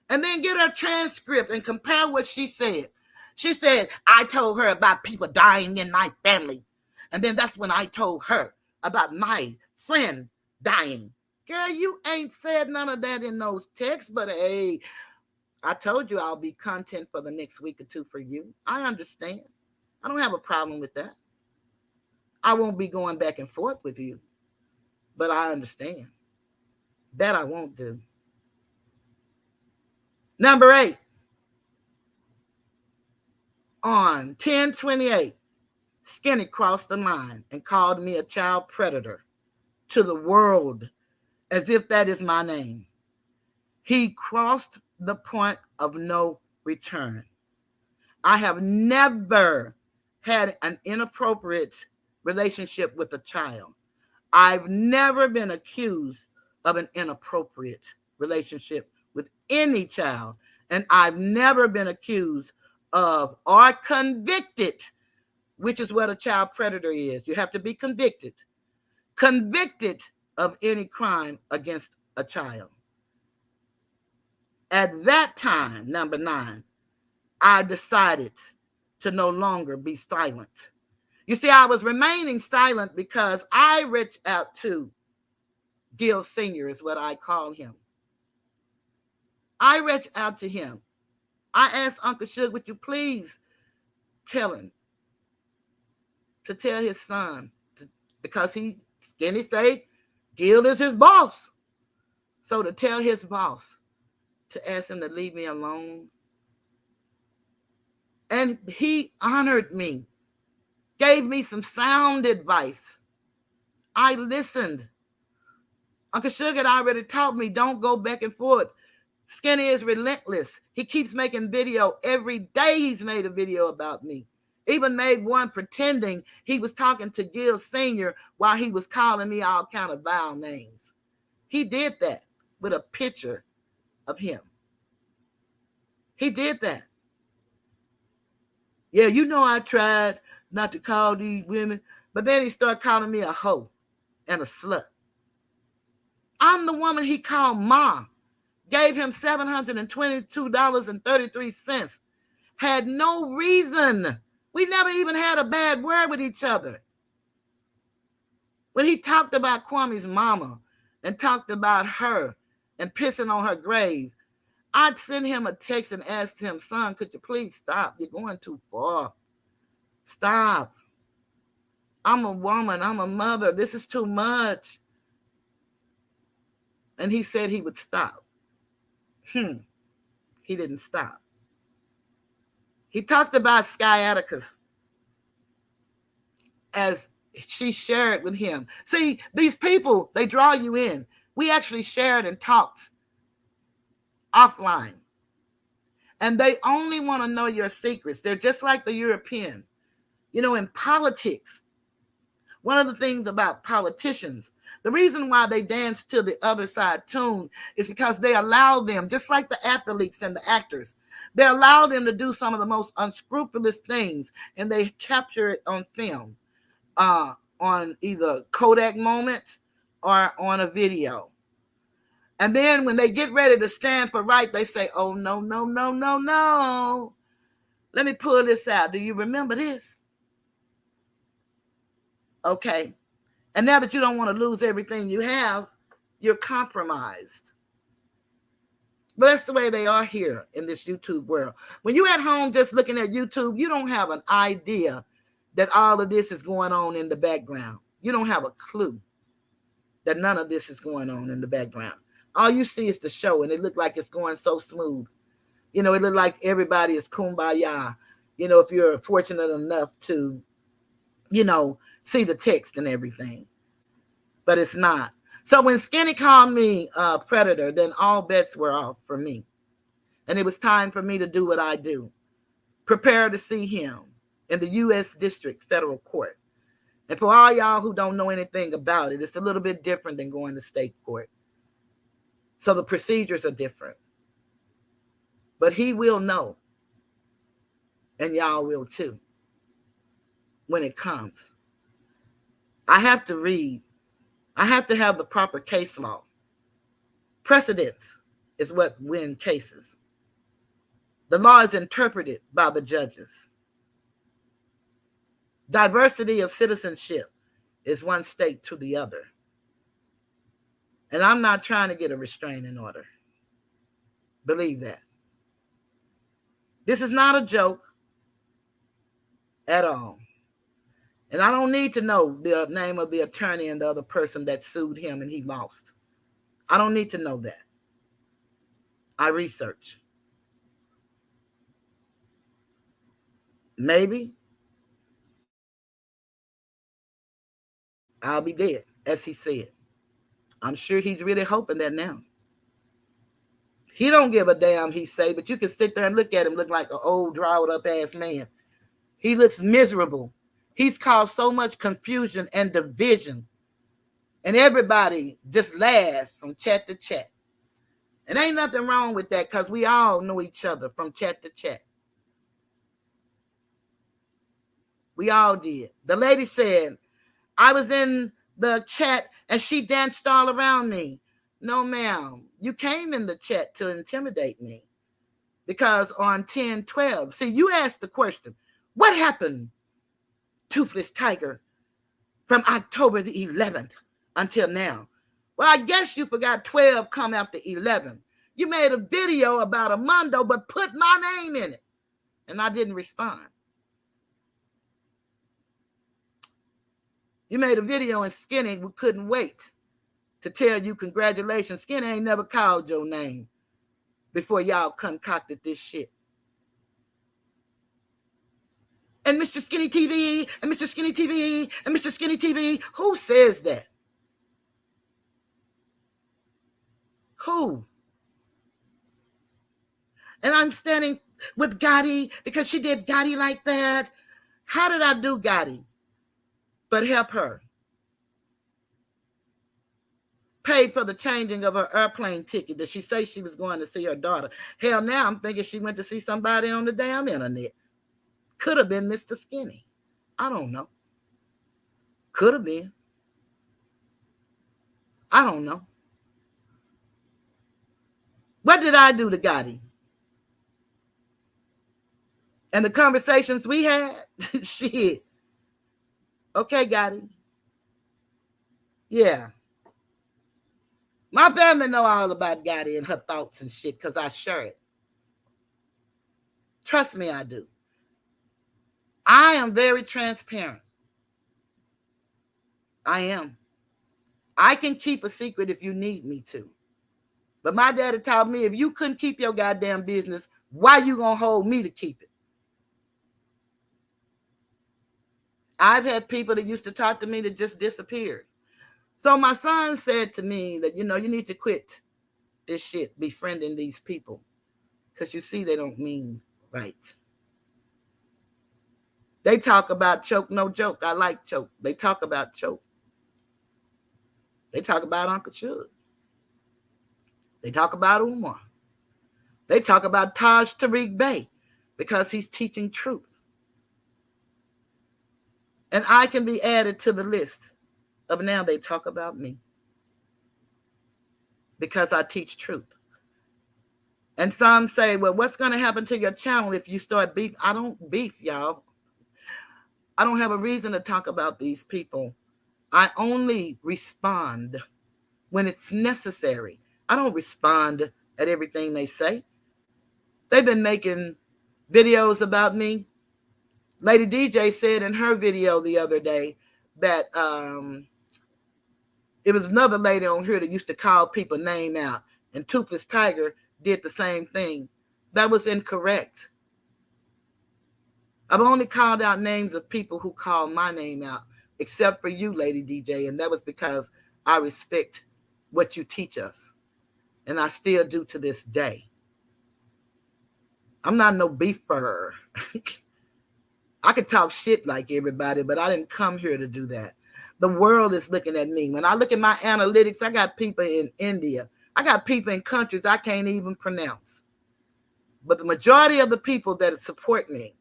And then get her transcript and compare what she said. She said, I told her about people dying in my family. And then that's when I told her about my friend dying. Girl, you ain't said none of that in those texts, but hey, I told you I'll be content for the next week or two for you. I understand. I don't have a problem with that. I won't be going back and forth with you, but I understand. That I won't do. Number 8, on 10/28, Skinny crossed the line and called me a child predator to the world as if that is my name. He crossed the point of no return. I have never had an inappropriate relationship with a child. I've never been accused of an inappropriate relationship with any child. And I've never been accused of or convicted, which is what a child predator is. You have to be convicted of any crime against a child. At that time, number 9, I decided to no longer be silent. You see, I was remaining silent because I reached out to Gil Sr. is what I call him. I reached out to him. I asked Uncle Shug, would you please tell him to tell his son, because Skinny say Gil is his boss. So to tell his boss to ask him to leave me alone. And he honored me, gave me some sound advice. I listened. Uncle Shug had already taught me, don't go back and forth. Skinny is relentless. He keeps making video. Every day he's made a video about me. Even made one pretending he was talking to Gil Sr. while he was calling me all kind of vile names. He did that with a picture of him. He did that. Yeah, you know I tried not to call these women, but then he started calling me a hoe and a slut. I'm the woman he called Ma. Gave him $722.33. Had no reason. We never even had a bad word with each other. When he talked about Kwame's mama and talked about her and pissing on her grave, I'd send him a text and ask him, son, could you please stop? You're going too far. Stop. I'm a woman. I'm a mother. This is too much. And he said he would stop. He didn't stop. He talked about sciaticus as she shared with him. See, these people, they draw you in. We actually shared and talked offline. And they only want to know your secrets. They're just like the European. You know, in politics, one of the things about politicians, the reason why they dance to the other side tune is because they allow them, just like the athletes and the actors, they allow them to do some of the most unscrupulous things, and they capture it on film, on either Kodak moment or on a video. And then when they get ready to stand for right, they say, oh, no, no, no, no, no. Let me pull this out. Do you remember this? Okay. And now that you don't want to lose everything you have, you're compromised. But that's the way they are here in this YouTube world. When you're at home just looking at YouTube, you don't have an idea that all of this is going on in the background. You don't have a clue that none of this is going on in the background. All you see is the show, and it looked like it's going so smooth. You know, it looked like everybody is kumbaya. You know, if you're fortunate enough to, you know, see the text and everything. But it's not. So when Skinny called me a predator, then all bets were off for me. And it was time for me to do what I do. Prepare to see him in the U.S. District Federal Court. And for all y'all who don't know anything about it, it's a little bit different than going to state court. So the procedures are different. But he will know. And y'all will too. When it comes. I have to read. I have to have the proper case law. Precedence is what win cases. The law is interpreted by the judges. Diversity of citizenship is one state to the other. And I'm not trying to get a restraining order. Believe that. This is not a joke at all. And I don't need to know the name of the attorney and the other person that sued him and he lost. I don't need to know that. I research. Maybe I'll be dead, as he said. I'm sure he's really hoping that now. He don't give a damn, he say, but you can sit there and look at him, look like an old, drawed up ass man. He looks miserable. He's caused so much confusion and division. And everybody just laugh from chat to chat. And ain't nothing wrong with that because we all know each other from chat to chat. We all did. The lady said, I was in the chat and she danced all around me. No, ma'am. You came in the chat to intimidate me. Because on 10/12, see, you asked the question, what happened, Toothless Tiger, from October the 11th until now? Well, I guess you forgot 12 come after 11. You made a video about Armando, but put my name in it. And I didn't respond. You made a video and Skinny couldn't wait to tell you congratulations. Skinny ain't never called your name before y'all concocted this shit. And Mr. Skinny TV, and Mr. Skinny TV, and Mr. Skinny TV. Who says that? Who? And I'm standing with Gotti because she did Gotti like that. How did I do Gotti? But help her. Paid for the changing of her airplane ticket that she said she was going to see her daughter. Hell, now I'm thinking she went to see somebody on the damn internet. Could have been Mr. Skinny. I don't know. Could have been. I don't know. What did I do to Gotti? And the conversations we had, shit. Okay, Gotti. Yeah. My family know all about Gotti and her thoughts and shit because I share it. Trust me, I do. I am very transparent. I am. I can keep a secret if you need me to. But my daddy taught me if you couldn't keep your goddamn business, why you gonna hold me to keep it? I've had people that used to talk to me that just disappeared. So my son said to me that, you need to quit this shit, befriending these people. Because you see, they don't mean right. They talk about choke, no joke. I like choke. They talk about choke. They talk about Uncle Shug. They talk about Umar. They talk about Taj Tariq Bey because he's teaching truth. And I can be added to the list of now they talk about me because I teach truth. And some say, well, what's going to happen to your channel if you start beef? I don't beef, y'all. I don't have a reason to talk about these people. I only respond when it's necessary. I don't respond at everything they say. They've been making videos about me. Lady DJ said in her video the other day that it was another lady on here that used to call people name out, and Toothless Tiger did the same thing. That was incorrect. I've only called out names of people who called my name out, except for you, Lady DJ, and that was because I respect what you teach us, and I still do to this day. I'm not no beefer. I could talk shit like everybody, but I didn't come here to do that. The world is looking at me. When I look at my analytics, I got people in India. I got people in countries I can't even pronounce. But the majority of the people that support me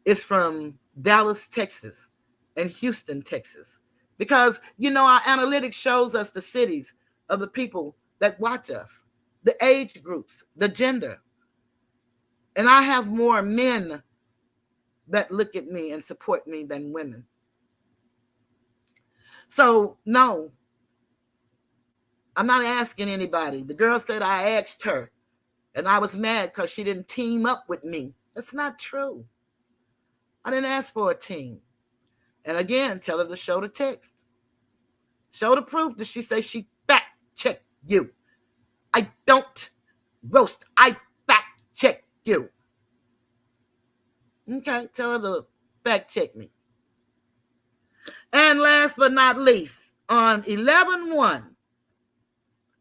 is from Dallas, Texas, and Houston, Texas. Because, our analytics shows us the cities of the people that watch us, the age groups, the gender. And I have more men that look at me and support me than women. So, no, I'm not asking anybody. The girl said I asked her, and I was mad because she didn't team up with me. That's not true. I didn't ask for a team. And again, tell her to show the text. Show the proof that she says she fact checked you. I don't roast. I fact check you. Okay, tell her to fact check me. And last but not least, on 11/1,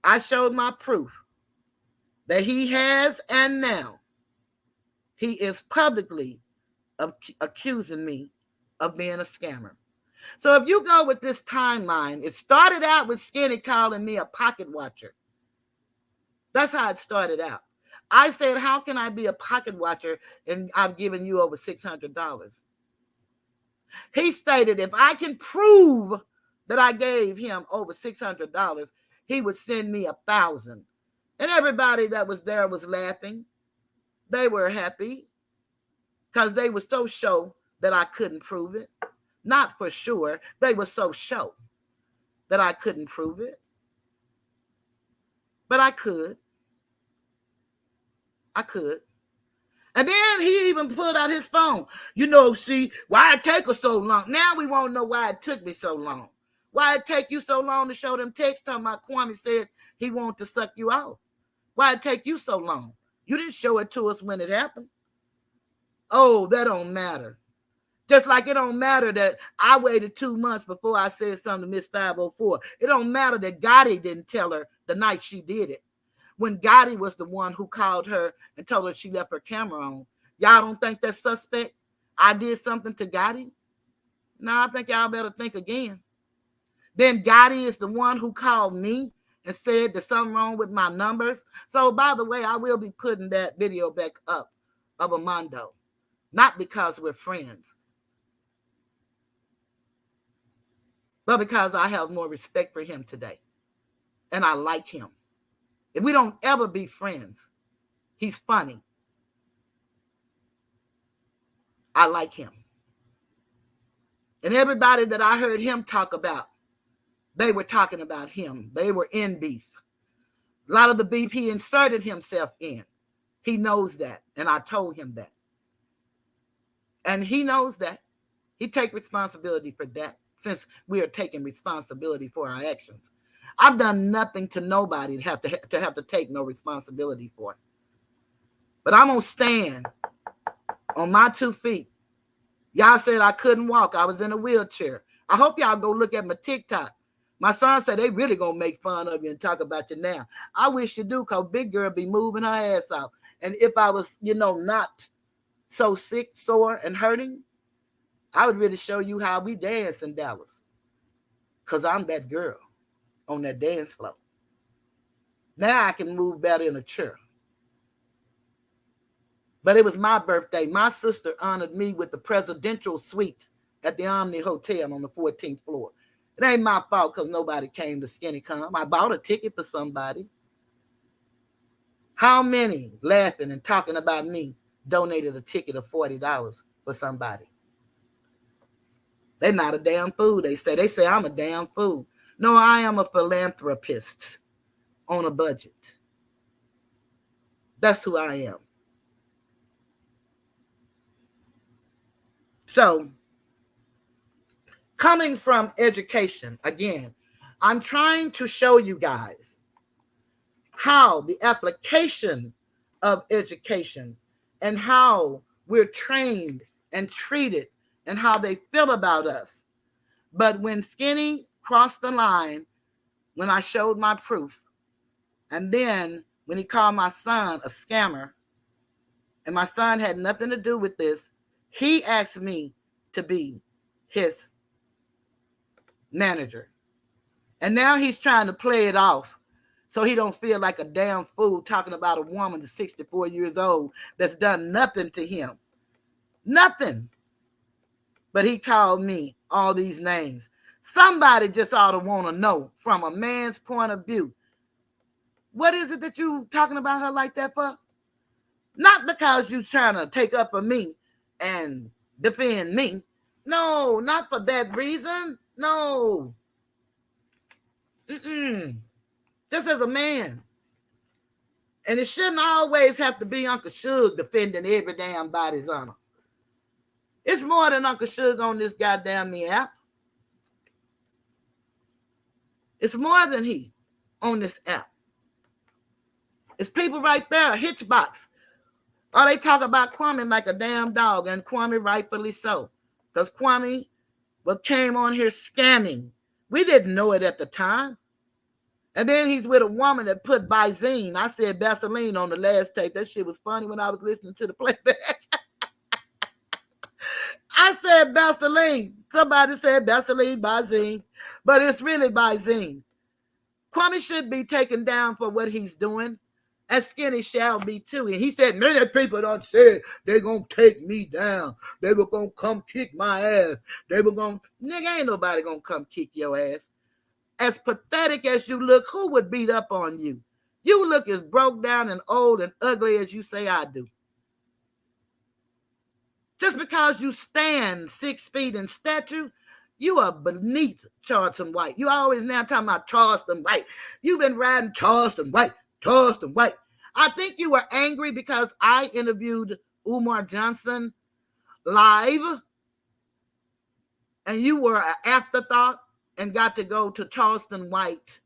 I showed my proof that he has, and now he is publicly accusing me of being a scammer. So if you go with this timeline, it started out with Skinny calling me a pocket watcher. That's how it started out. I said, how can I be a pocket watcher and I've given you over $600? He stated if I can prove that I gave him over $600, he would send me 1,000. And everybody that was there was laughing. They were happy because they were so sure that I couldn't prove it. Not for sure. They were so sure that I couldn't prove it. But I could. I could. And then he even pulled out his phone. See, why it take us so long? Now we won't know why it took me so long. Why it take you so long to show them texts talking about Kwame said he wanted to suck you out? Why it take you so long? You didn't show it to us when it happened. Oh, that don't matter. Just like it don't matter that I waited 2 months before I said something to Miss 504. It don't matter that Gotti didn't tell her the night she did it. When Gotti was the one who called her and told her she left her camera on. Y'all don't think that's suspect? I did something to Gotti? No, I think y'all better think again. Then Gotti is the one who called me and said there's something wrong with my numbers. So, by the way, I will be putting that video back up of Armando. Not because we're friends, but because I have more respect for him today. And I like him. If we don't ever be friends, he's funny. I like him. And everybody that I heard him talk about, they were talking about him. They were in beef. A lot of the beef he inserted himself in. He knows that. And I told him that. And he knows that. He take responsibility for that, since we are taking responsibility for our actions. I've done nothing to nobody to have to take no responsibility for. But I'm going to stand on my 2 feet. Y'all said I couldn't walk. I was in a wheelchair. I hope y'all go look at my TikTok. My son said they really going to make fun of you and talk about you now. I wish you do, because big girl be moving her ass out. And if I was, not so sick, sore, and hurting, I would really show you how we dance in Dallas. Because I'm that girl on that dance floor. Now I can move better in a chair. But it was my birthday. My sister honored me with the presidential suite at the Omni Hotel on the 14th floor. It ain't my fault because nobody came to Skinny Come. I bought a ticket for somebody. How many laughing and talking about me donated a ticket of $40 for somebody? They're not a damn fool. They say I'm a damn fool. No, I am a philanthropist on a budget. That's who I am. So, coming from education, again, I'm trying to show you guys how the application of education and how we're trained and treated and how they feel about us. But when Skinny crossed the line, when I showed my proof, and then when he called my son a scammer, and my son had nothing to do with this, he asked me to be his manager. And now he's trying to play it off so he don't feel like a damn fool talking about a woman that's 64 years old that's done nothing to him. Nothing. But he called me all these names. Somebody just ought to want to know from a man's point of view, what is it that you talking about her like that for? Not because you trying to take up for me and defend me. No, not for that reason. No. Just as a man. And it shouldn't always have to be Uncle Shug defending every damn body's honor. It's more than Uncle Shug on this goddamn app. It's more than he on this app. It's people right there, Hitchbox. Oh, they talk about Kwame like a damn dog, and Kwame rightfully so. Because Kwame came on here scamming. We didn't know it at the time. And then he's with a woman that put Visine. I said Vaseline on the last tape. That shit was funny when I was listening to the playback. I said Vaseline. Somebody said Vaseline, Visine. But it's really Visine. Kwame should be taken down for what he's doing. And Skinny shall be too. And he said, many people done said they're going to take me down. They were going to come kick my ass. They were going to, nigga, ain't nobody going to come kick your ass. As pathetic as you look, who would beat up on you? You look as broke down and old and ugly as you say I do. Just because you stand 6 feet in stature, you are beneath Charleston White. You always now talking about Charleston White. You've been riding Charleston White. Charleston White. I think you were angry because I interviewed Umar Johnson live and you were an afterthought and got to go to Charleston White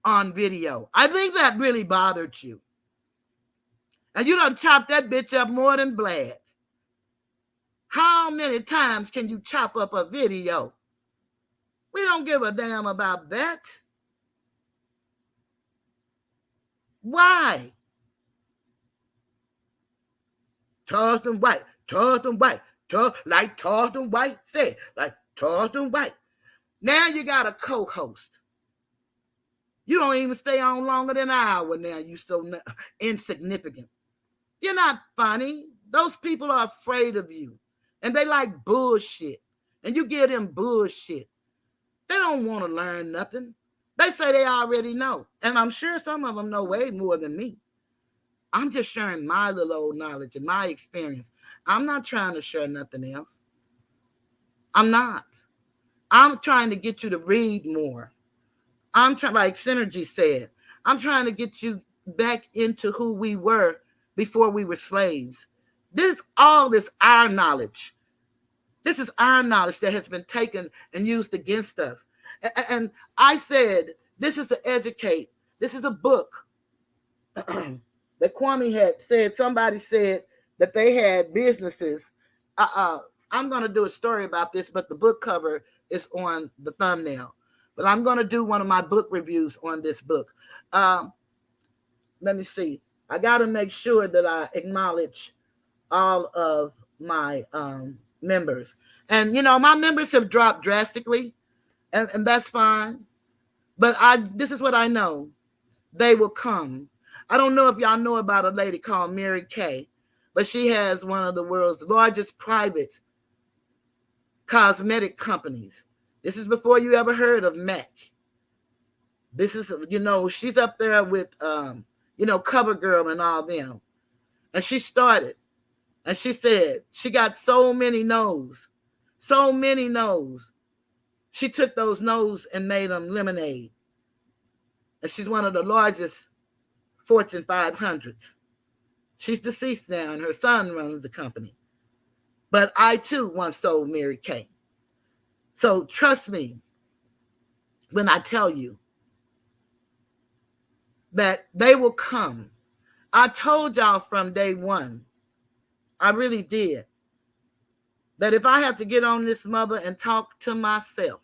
on video. I think that really bothered you. And you done chopped that bitch up more than Blad. How many times can you chop up a video? We don't give a damn about that. Why? Charleston White, Charleston White, like Charleston White said, like Charleston White. Now you got a co-host. You don't even stay on longer than an hour now. You so insignificant. You're not funny. Those people are afraid of you. And they like bullshit. And you give them bullshit. They don't want to learn nothing. They say they already know. And I'm sure some of them know way more than me. I'm just sharing my little old knowledge and my experience. I'm not trying to share nothing else. I'm not. I'm trying to get you to read more. I'm trying, like Synergy said, I'm trying to get you back into who we were before we were slaves. All this our knowledge. This is our knowledge that has been taken and used against us. And I said, this is to educate. This is a book that Kwame had said. Somebody said that they had businesses. I'm going to do a story about this, but the book cover is on the thumbnail. But I'm going to do one of my book reviews on this book. Let me see. I got to make sure that I acknowledge all of my members. And, you know, my members have dropped drastically, and that's fine. But this is what I know. They will come. I don't know if y'all know about a lady called Mary Kay, but she has one of the world's largest private cosmetic companies. This is before you ever heard of MAC. This is, you know, she's up there with, you know, CoverGirl and all them. And she started. And she said she got so many no's. So many no's. She took those no's and made them lemonade. And she's one of the largest Fortune 500s. She's deceased now, and her son runs the company. But I, too, once sold Mary Kay. So trust me when I tell you that they will come. I told y'all from day one, I really did, that if I have to get on this mother and talk to myself,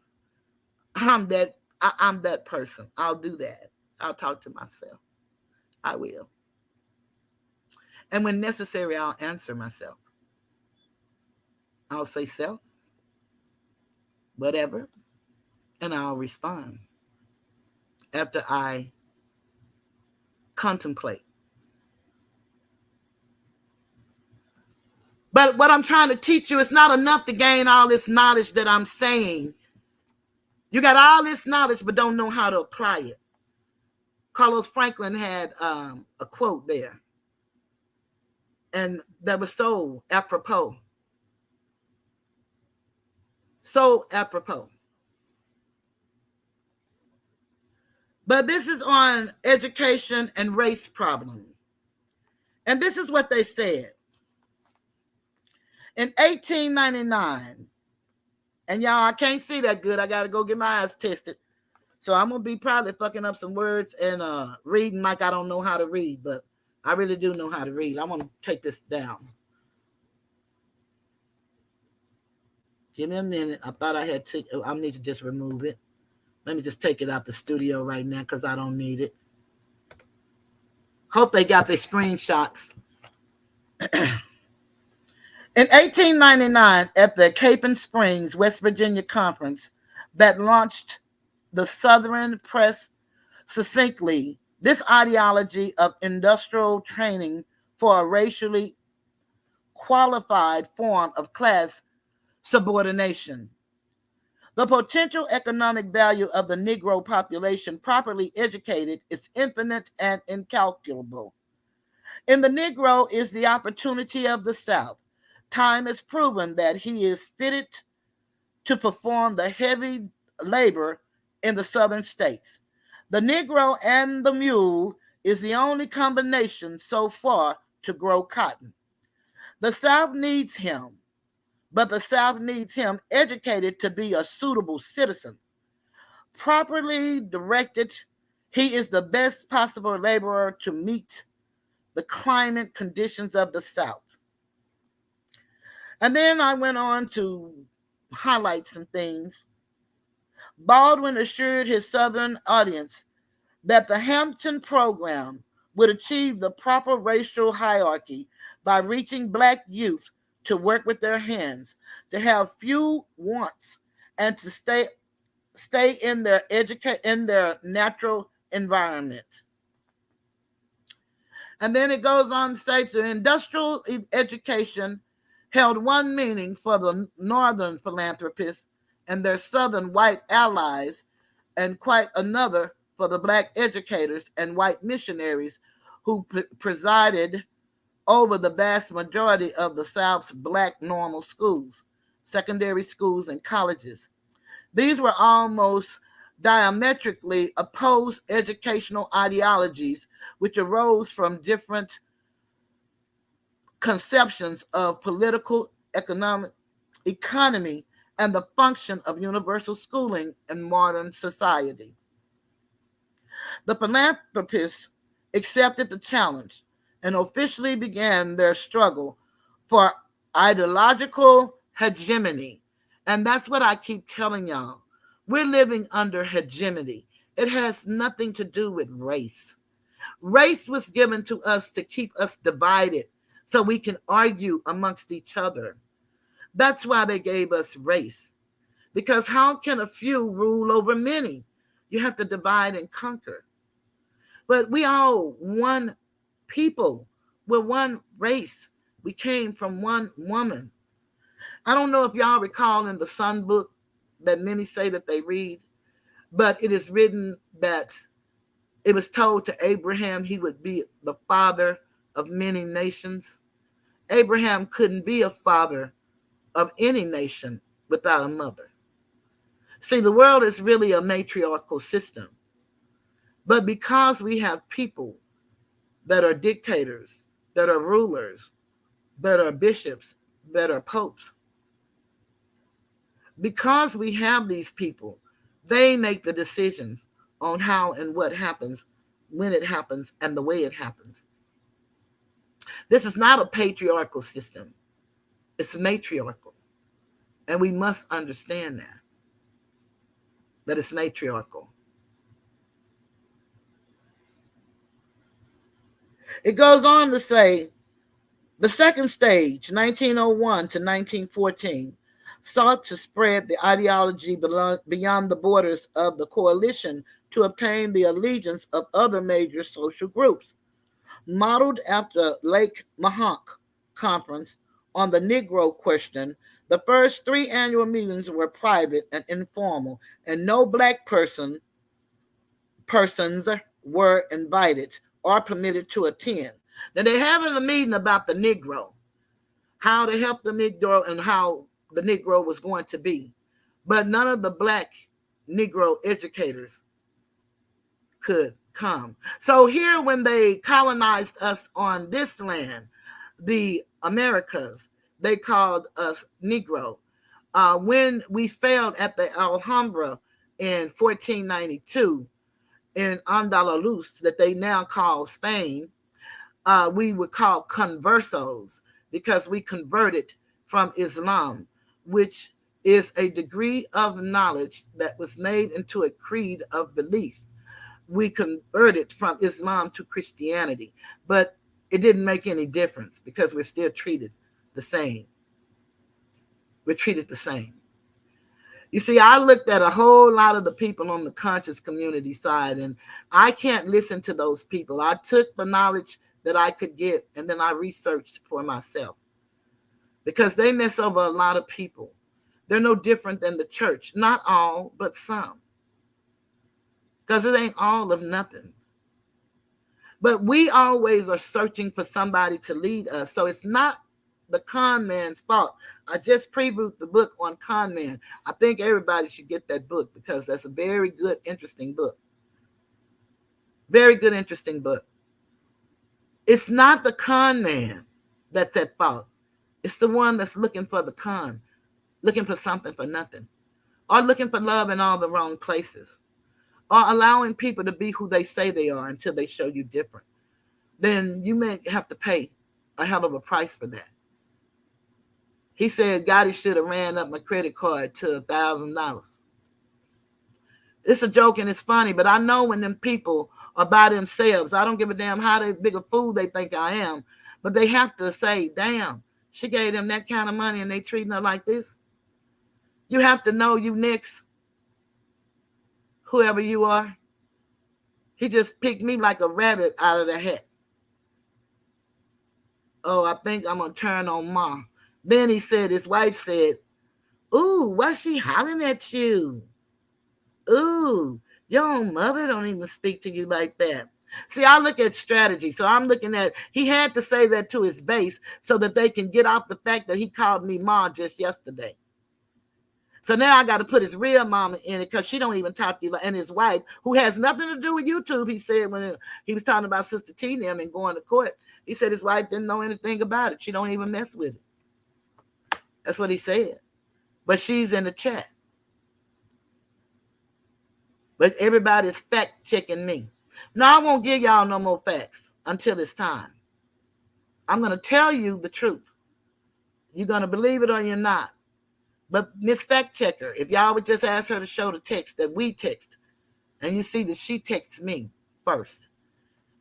I'm that person. I'll do that. I'll talk to myself. I will. And when necessary, I'll answer myself. I'll say self, whatever, and I'll respond after I contemplate. But what I'm trying to teach you, it's not enough to gain all this knowledge that I'm saying. You got all this knowledge, but don't know how to apply it. Carlos Franklin had a quote there, and that was so apropos. So apropos. But this is on education and race problem. And this is what they said. In 1899, and y'all, I can't see that good. I got to go get my eyes tested. So I'm going to be probably fucking up some words and reading like I don't know how to read, but I really do know how to read. I'm going to take this down. Give me a minute. I thought I had to. I need to just remove it. Let me just take it out the studio right now because I don't need it. Hope they got their screenshots. In 1899, at the Capon Springs, West Virginia conference that launched the Southern Press succinctly, this ideology of industrial training for a racially qualified form of class subordination. The potential economic value of the Negro population properly educated is infinite and incalculable. In the Negro is the opportunity of the South. Time has proven that he is fitted to perform the heavy labor in the southern states. The Negro and the mule is the only combination so far to grow cotton. The South needs him, but the South needs him educated to be a suitable citizen. Properly directed, he is the best possible laborer to meet the climate conditions of the South. And then I went on to highlight some things. Baldwin assured his Southern audience that the Hampton program would achieve the proper racial hierarchy by reaching Black youth to work with their hands, to have few wants, and to stay in their natural environments. And then it goes on to say the industrial education held one meaning for the northern philanthropists and their southern white allies, and quite another for the Black educators and white missionaries who presided over the vast majority of the South's Black normal schools, secondary schools, and colleges. These were almost diametrically opposed educational ideologies which arose from different conceptions of political, economy, and the function of universal schooling in modern society. The philanthropists accepted the challenge and officially began their struggle for ideological hegemony. And that's what I keep telling y'all. We're living under hegemony. It has nothing to do with race. Race was given to us to keep us divided so we can argue amongst each other. That's why they gave us race. Because how can a few rule over many? You have to divide and conquer. But we all one people. We're one race. We came from one woman. I don't know if y'all recall in the Sun book that many say that they read, but it is written that it was told to Abraham he would be the father of many nations. Abraham couldn't be a father of any nation without a mother. See, the world is really a matriarchal system. But because we have people that are dictators, that are rulers, that are bishops, that are popes, because we have these people, they make the decisions on how and what happens, when it happens, and the way it happens. This is not a patriarchal system. It's matriarchal. And we must understand that it's matriarchal. It goes on to say, the second stage, 1901 to 1914, sought to spread the ideology beyond the borders of the coalition to obtain the allegiance of other major social groups. Modeled after Lake Mohawk Conference on the Negro question, the first 3 annual meetings were private and informal, and no Black persons were invited or permitted to attend. Now they're having a meeting about the Negro, how to help the Negro and how the Negro was going to be. But none of the Black Negro educators could come. So here when they colonized us on this land, the Americas, they called us Negro. When we failed at the Alhambra in 1492 in Andalus, that they now call Spain, we were called conversos because we converted from Islam, which is a degree of knowledge that was made into a creed of belief. We converted from Islam to Christianity, but it didn't make any difference because we're still treated the same. We're treated the same. You see, I looked at a whole lot of the people on the conscious community side, and I can't listen to those people. I took the knowledge that I could get, and then I researched for myself because they mess over a lot of people. They're no different than the church. Not all, but some. Because it ain't all of nothing. But we always are searching for somebody to lead us. So it's not the con man's fault. I just previewed the book on con man. I think everybody should get that book because that's a very good, interesting book. Very good, interesting book. It's not the con man that's at fault. It's the one that's looking for the con, looking for something for nothing, or looking for love in all the wrong places, or allowing people to be who they say they are until they show you different. Then you may have to pay a hell of a price for that. He said Gotti should have ran up my credit card to $1,000. It's a joke and it's funny, but I know when them people are by themselves, I don't give a damn how big a fool they think I am, but they have to say, damn, she gave them that kind of money and they treating her like this. You have to know you next, whoever you are. He just picked me like a rabbit out of the hat. Oh, I think I'm going to turn on Ma. Then he said, his wife said, ooh, why she hollering at you? Ooh, your own mother don't even speak to you like that. See, I look at strategy. So I'm looking at, he had to say that to his base so that they can get off the fact that he called me Ma just yesterday. So now I got to put his real mama in it because she don't even talk to you. And his wife, who has nothing to do with YouTube, he said when he was talking about Sister T and them and going to court, he said his wife didn't know anything about it. She don't even mess with it. That's what he said. But she's in the chat. But everybody's fact checking me. No, I won't give y'all no more facts until it's time. I'm going to tell you the truth. You're going to believe it or you're not. But Miss Fact Checker, if y'all would just ask her to show the text that we text, and you see that she texts me first.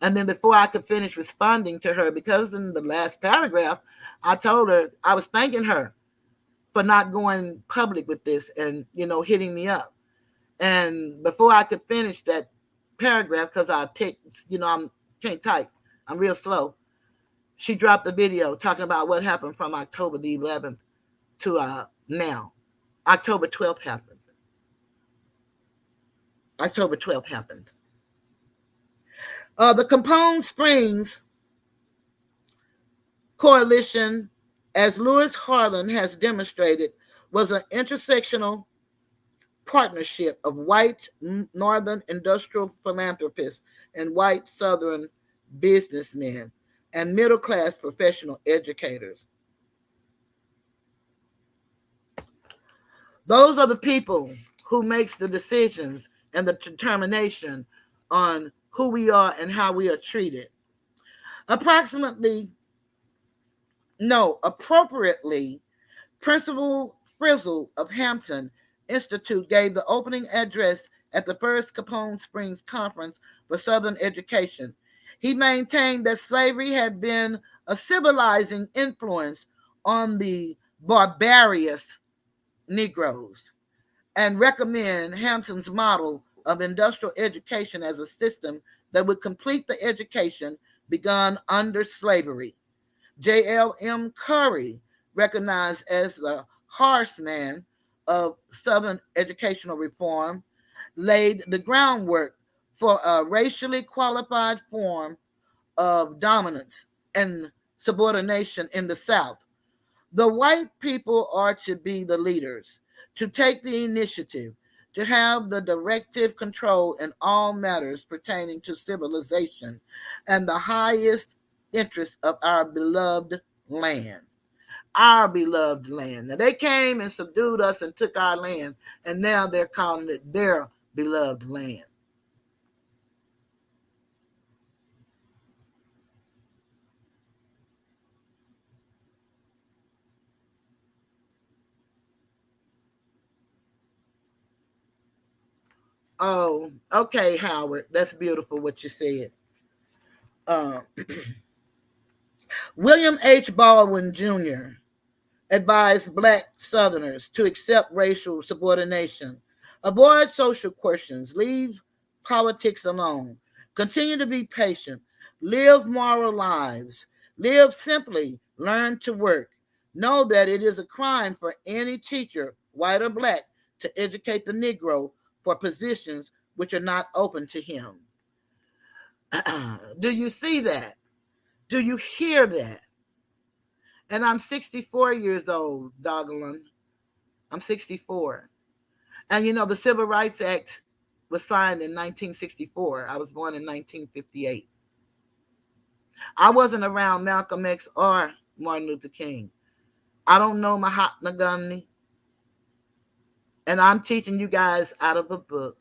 And then before I could finish responding to her, because in the last paragraph, I told her, I was thanking her for not going public with this and, hitting me up. And before I could finish that paragraph, because I take, I can't type, I'm real slow, she dropped the video talking about what happened from October the 11th to now. October 12th happened. October 12th happened. The Capone Springs Coalition, as Lewis Harlan has demonstrated, was an intersectional partnership of white northern industrial philanthropists and white southern businessmen and middle-class professional educators. Those are the people who makes the decisions and the determination on who we are and how we are treated. Appropriately, Principal Frizzle of Hampton Institute gave the opening address at the first Capone Springs Conference for Southern Education. He maintained that slavery had been a civilizing influence on the barbarous Negroes and recommend Hampton's model of industrial education as a system that would complete the education begun under slavery. J.L.M. Curry, recognized as the horseman of Southern educational reform, laid the groundwork for a racially qualified form of dominance and subordination in the South. The white people are to be the leaders, to take the initiative, to have the directive control in all matters pertaining to civilization and the highest interest of our beloved land. Our beloved land. Now, they came and subdued us and took our land, and now they're calling it their beloved land. Oh, okay, Howard. That's beautiful what you said. Uh, William H. Baldwin Jr. advised Black Southerners to accept racial subordination, avoid social questions, leave politics alone, continue to be patient, live moral lives, live simply, learn to work. Know that it is a crime for any teacher, white or black, to educate the Negro for positions which are not open to him. Do you see that? Do you hear that? And I'm 64 years old, doggone. I'm 64. And the Civil Rights Act was signed in 1964. I was born in 1958. I wasn't around Malcolm X or Martin Luther King. I don't know Mahatma Gandhi. And I'm teaching you guys out of a book.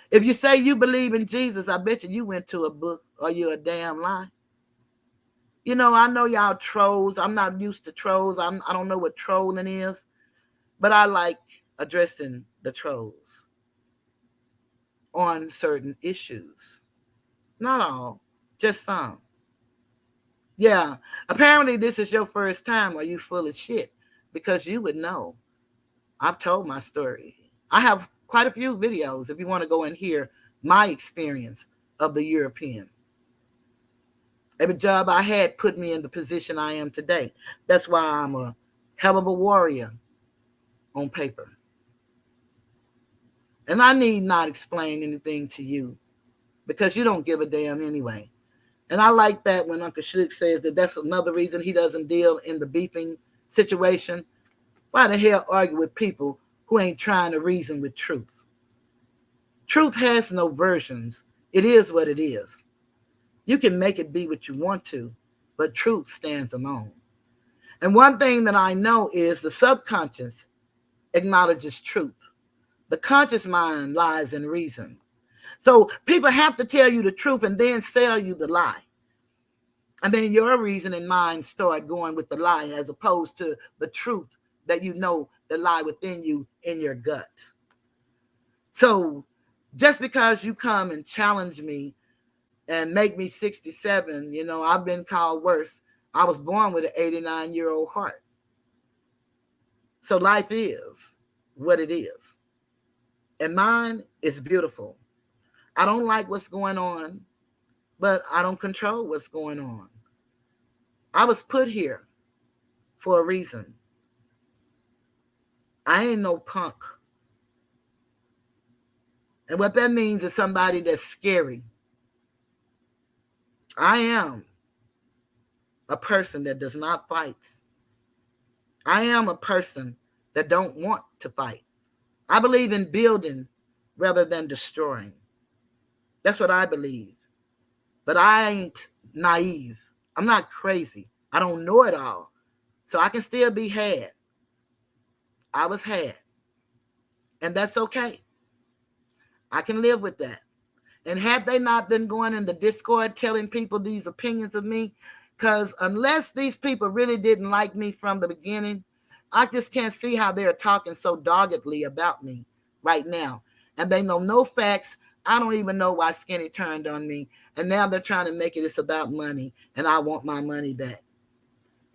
If you say you believe in Jesus, I bet you went to a book or you're a damn lie. You know, I know y'all trolls. I'm not used to trolls. I don't know what trolling is, but I like addressing the trolls on certain issues. Not all, just some. Yeah, apparently this is your first time. Are you full of shit? Because you would know. I've told my story. I have quite a few videos if you want to go and hear my experience of the European. Every job I had put me in the position I am today. That's why I'm a hell of a warrior on paper. And I need not explain anything to you because you don't give a damn anyway. And I like that when Uncle Shug says that that's another reason he doesn't deal in the beefing situation. Why the hell argue with people who ain't trying to reason with truth? Truth has no versions. It is what it is. You can make it be what you want to, but truth stands alone. And one thing that I know is the subconscious acknowledges truth. The conscious mind lies in reason. So people have to tell you the truth and then sell you the lie. And then your reason and mind start going with the lie as opposed to the truth that you know that lie within you in your gut. So just because you come and challenge me and make me 67, you know, I've been called worse. I was born with an 89-year-old heart. So life is what it is. And mine is beautiful. I don't like what's going on, but I don't control what's going on. I was put here for a reason. I ain't no punk. And what that means is somebody that's scary. I am a person that does not fight. I am a person that don't want to fight. I believe in building rather than destroying. That's what I believe. But I ain't naive. I'm not crazy. I don't know it all. So I can still be had. I was had. And that's okay. I can live with that. And have they not been going in the Discord telling people these opinions of me? Because unless these people really didn't like me from the beginning, I just can't see how they're talking so doggedly about me right now. And they know no facts. I don't even know why Skinny turned on me. And now they're trying to make it's about money. And I want my money back.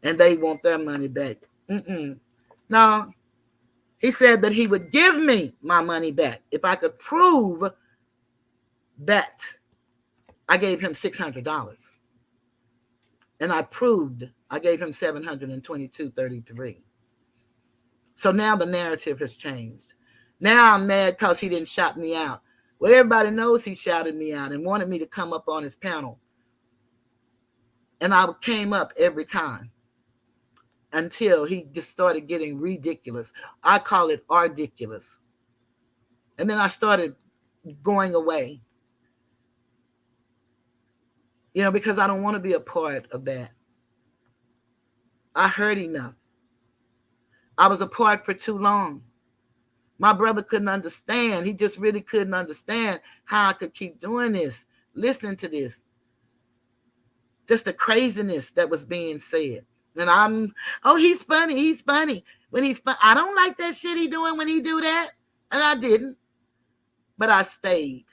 And they want their money back. No. He said that he would give me my money back if I could prove that I gave him $600. And I proved I gave him $722.33. So now the narrative has changed. Now I'm mad because he didn't shout me out. Well, everybody knows he shouted me out and wanted me to come up on his panel. And I came up every time until he just started getting ridiculous. I call it ridiculous. And then I started going away. You know, because I don't want to be a part of that. I heard enough. I was apart for too long. My brother couldn't understand. He just really couldn't understand how I could keep doing this, listening to this. Just the craziness that was being said. And he's funny. He's funny. When he's fun, I don't like that shit he doing when he do that. And I didn't. But I stayed.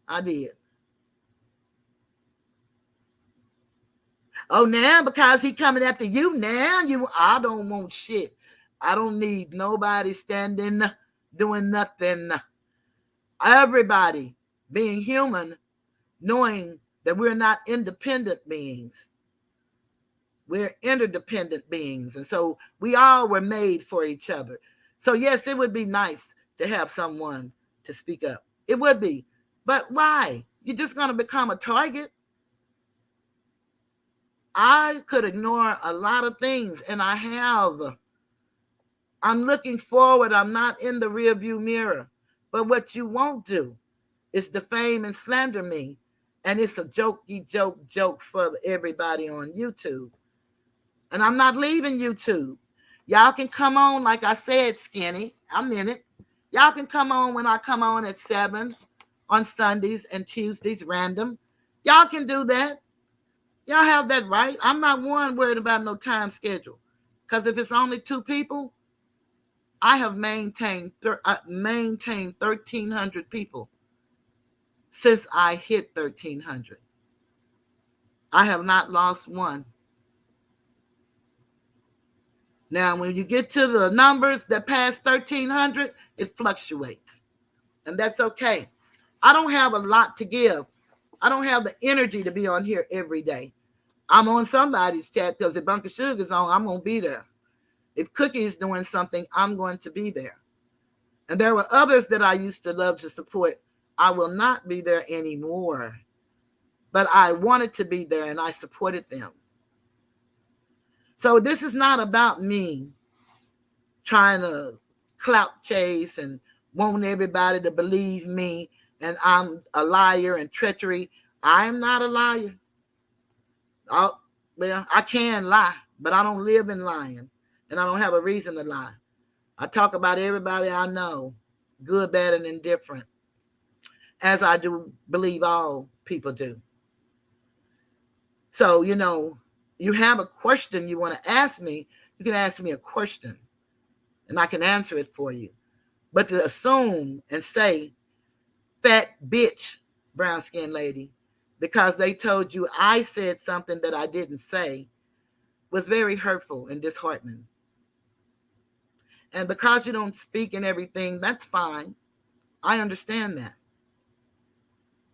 I did. Oh, now because he coming after you now, I don't want shit. I don't need nobody standing, doing nothing. Everybody being human, knowing that we're not independent beings. We're interdependent beings. And so we all were made for each other. So yes, it would be nice to have someone to speak up. It would be. But why? You're just going to become a target. I could ignore a lot of things, and I have. I'm looking forward. I'm not in the rearview mirror. But what you won't do is defame and slander me. And it's a jokey joke for everybody on YouTube. And I'm not leaving YouTube. Y'all can come on, like I said, Skinny. I'm in it. Y'all can come on when I come on at 7 on Sundays and Tuesdays, random. Y'all can do that. Y'all have that right. I'm not one worried about no time schedule. Because if it's only 2 people, I have maintained 1,300 people since I hit 1,300. I have not lost one. Now, when you get to the numbers that pass 1,300, it fluctuates. And that's okay. I don't have a lot to give. I don't have the energy to be on here every day. I'm on somebody's chat because if Uncle Shug is on, I'm going to be there. If Cookie is doing something, I'm going to be there. And there were others that I used to love to support. I will not be there anymore. But I wanted to be there and I supported them. So this is not about me trying to clout chase and want everybody to believe me and I'm a liar and treachery. I'm not a liar. Well, I can lie, but I don't live in lying and I don't have a reason to lie. I talk about everybody I know, good, bad, and indifferent, as I do believe all people do. So, you have a question you want to ask me, you can ask me a question and I can answer it for you. But to assume and say, fat bitch, brown skinned lady, because they told you I said something that I didn't say, was very hurtful and disheartening. And because you don't speak in everything, that's fine. I understand that.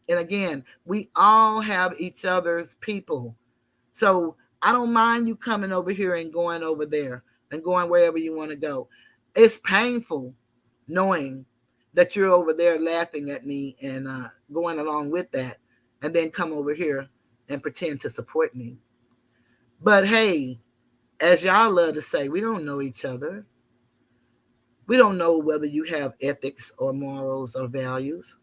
And again, we all have each other's people. So I don't mind you coming over here and going over there and going wherever you want to go. It's painful knowing that you're over there laughing at me and going along with that, and then come over here and pretend to support me. But hey, as y'all love to say, we don't know each other. We don't know whether you have ethics or morals or values.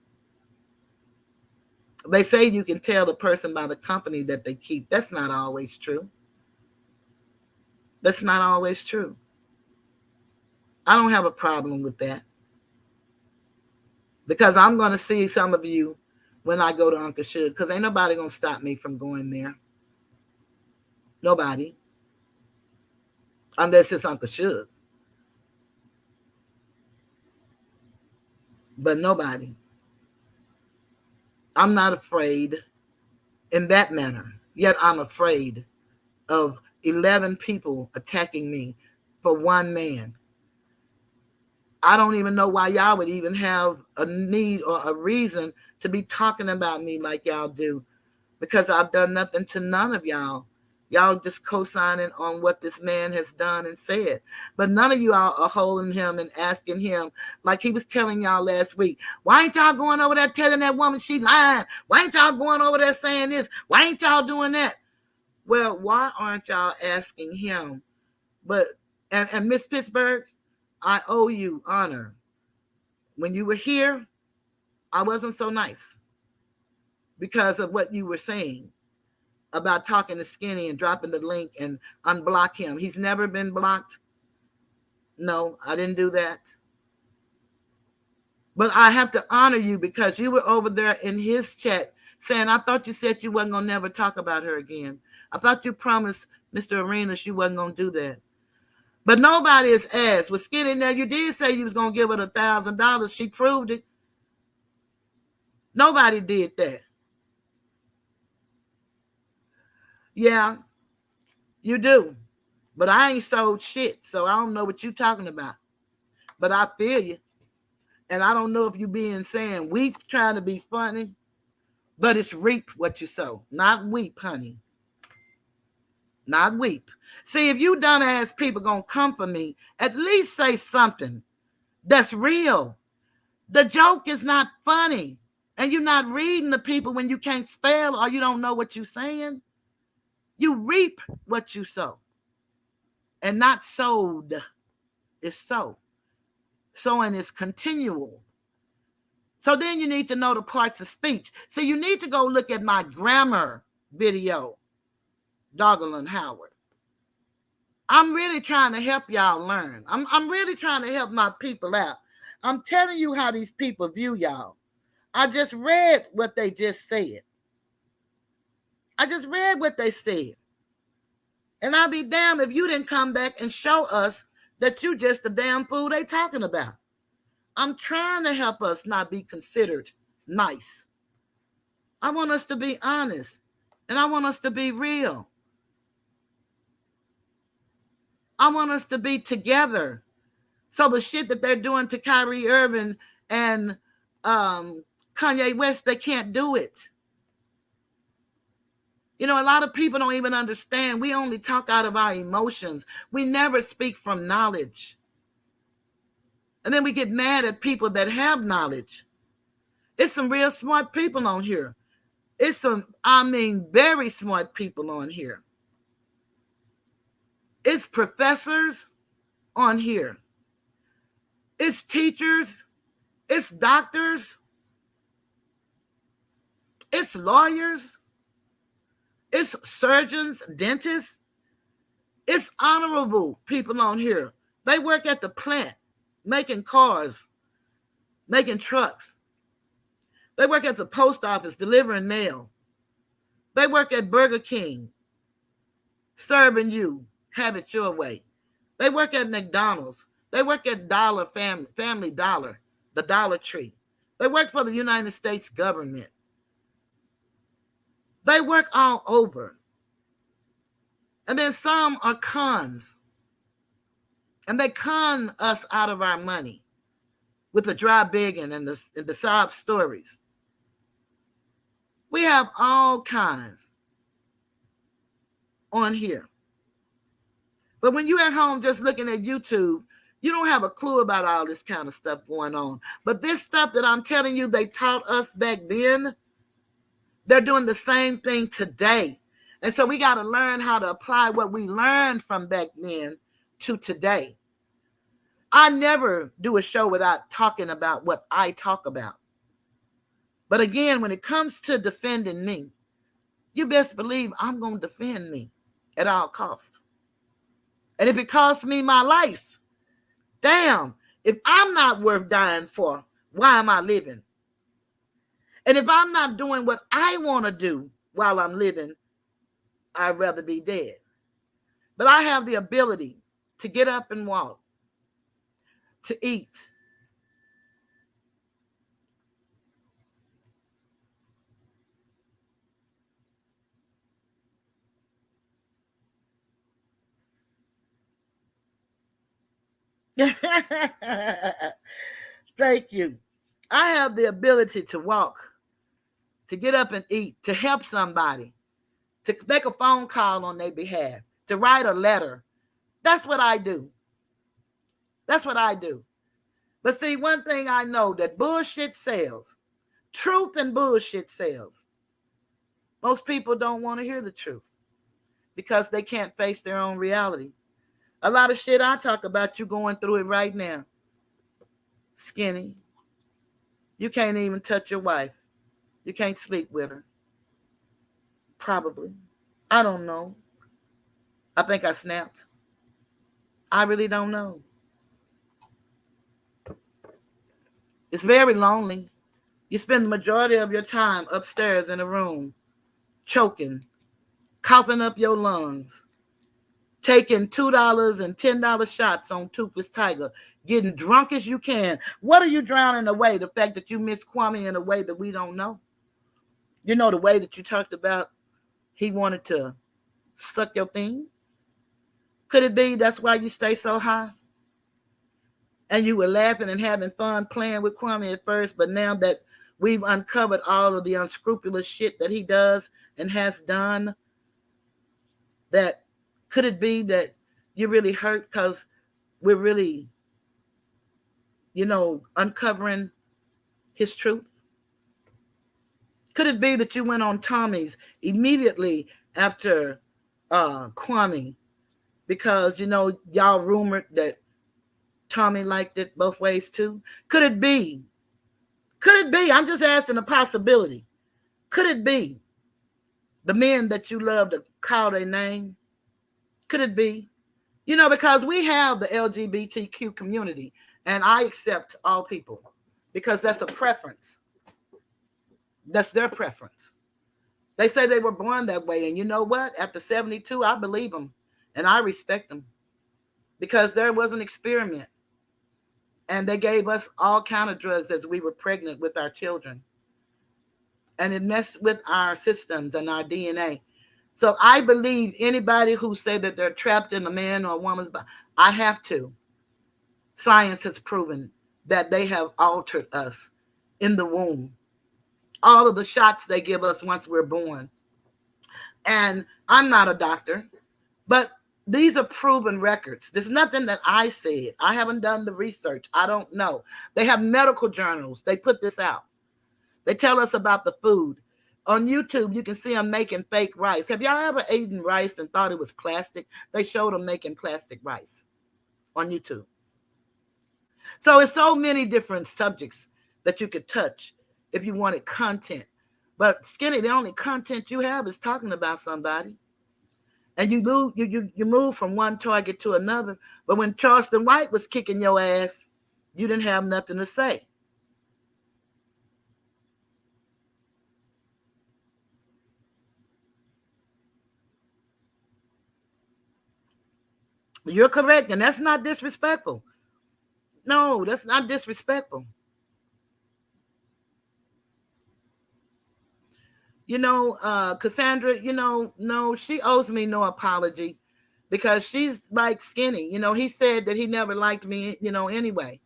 They say you can tell the person by the company that they keep. That's not always true. That's not always true. I don't have a problem with that. Because I'm going to see some of you when I go to Uncle Shug, because ain't nobody going to stop me from going there. Nobody. Unless it's Uncle Shug. But nobody. I'm not afraid in that manner. Yet I'm afraid of 11 people attacking me for one man. I don't even know why y'all would even have a need or a reason to be talking about me like y'all do, because I've done nothing to none of y'all. Y'all just co-signing on what this man has done and said. But none of y'all are holding him and asking him, like he was telling y'all last week, why ain't y'all going over there telling that woman she lying? Why ain't y'all going over there saying this? Why ain't y'all doing that? Well, why aren't y'all asking him? But and Miss Pittsburgh, I owe you honor. When you were here, I wasn't so nice because of what you were saying about talking to Skinny and dropping the link and unblock him. He's never been blocked. No, I didn't do that. But I have to honor you because you were over there in his chat saying, I thought you said you wasn't going to never talk about her again. I thought you promised Mr. Arenas you wasn't going to do that. But nobody has asked. With Skinny now, you did say you was going to give her $1,000. She proved it. Nobody did that. Yeah, you do. But I ain't sold shit, so I don't know what you're talking about. But I feel you. And I don't know if you being saying weep trying to be funny, but it's reap what you sow, not weep, honey. Not weep. See, if you dumbass people gonna come for me, at least say something that's real. The joke is not funny. And you're not reading the people when you can't spell or you don't know what you're saying. You reap what you sow. And not sowed. It's sow. Sowing is continual. So then you need to know the parts of speech. So you need to go look at my grammar video, Doggerland Howard. I'm really trying to help y'all learn. I'm really trying to help my people out. I'm telling you how these people view y'all. I just read what they just said. I just read what they said. And I'll be damned if you didn't come back and show us that you just the damn fool they talking about. I'm trying to help us not be considered nice. I want us to be honest. And I want us to be real. I want us to be together. So the shit that they're doing to Kyrie Irving and Kanye West, they can't do it. You know, a lot of people don't even understand. We only talk out of our emotions. We never speak from knowledge. And then we get mad at people that have knowledge. It's some real smart people on here. It's some, very smart people on here. It's professors on here. It's teachers. It's doctors. It's lawyers. It's surgeons, dentists. It's honorable people on here. They work at the plant, making cars, making trucks. They work at the post office, delivering mail. They work at Burger King, serving you, have it your way. They work at McDonald's. They work at Family Dollar, the Dollar Tree. They work for the United States government. They work all over. And then some are cons. And they con us out of our money with the dry begging and the sob stories. We have all kinds on here. But when you're at home just looking at YouTube, you don't have a clue about all this kind of stuff going on. But this stuff that I'm telling you they taught us back then, they're doing the same thing today. And so we got to learn how to apply what we learned from back then to today. I never do a show without talking about what I talk about. But again, when it comes to defending me, you best believe I'm going to defend me at all costs. And if it costs me my life, damn, if I'm not worth dying for, why am I living? And if I'm not doing what I want to do while I'm living, I'd rather be dead. But I have the ability to get up and walk, to eat. Thank you. I have the ability to walk, to get up and eat, to help somebody, to make a phone call on their behalf, to write a letter. That's what I do. That's what I do. But see, one thing I know, that bullshit sells. Truth and bullshit sells. Most people don't want to hear the truth because they can't face their own reality. A lot of shit I talk about, you going through it right now. Skinny. You can't even touch your wife. You can't sleep with her. Probably. I don't know. I think I snapped. I really don't know. It's very lonely. You spend the majority of your time upstairs in a room, choking, coughing up your lungs, taking $2 and $10 shots on Toothless Tiger, getting drunk as you can. What are you drowning away? The fact that you miss Kwame in a way that we don't know. You know, the way that you talked about he wanted to suck your thing? Could it be that's why you stay so high? And you were laughing and having fun playing with Kwame at first, but now that we've uncovered all of the unscrupulous shit that he does and has done, that could it be that you're really hurt because we're really, uncovering his truth? Could it be that you went on Tommy's immediately after Kwame because, y'all rumored that Tommy liked it both ways too? Could it be? Could it be? I'm just asking a possibility. Could it be the men that you love to call their name? Could it be? Because we have the LGBTQ community, and I accept all people because that's a preference. That's their preference. They say they were born that way. And you know what? After 72, I believe them. And I respect them. Because there was an experiment. And they gave us all kind of drugs as we were pregnant with our children. And it messed with our systems and our DNA. So I believe anybody who say that they're trapped in a man or a woman's body, I have to. Science has proven that they have altered us in the womb. All of the shots they give us once we're born. And I'm not a doctor, but these are proven records. There's nothing that I said. I haven't done the research. I don't know. They have medical journals. They put this out. They tell us about the food. On YouTube, you can see them making fake rice. Have y'all ever eaten rice and thought it was plastic? They showed them making plastic rice on YouTube. So it's so many different subjects that you could touch if you wanted content. But Skinny, the only content you have is talking about somebody. And you move from one target to another. But when Charleston White was kicking your ass, you didn't have nothing to say. You're correct, and that's not disrespectful. No, that's not disrespectful. Cassandra, no, she owes me no apology because she's like Skinny. He said that he never liked me, anyway.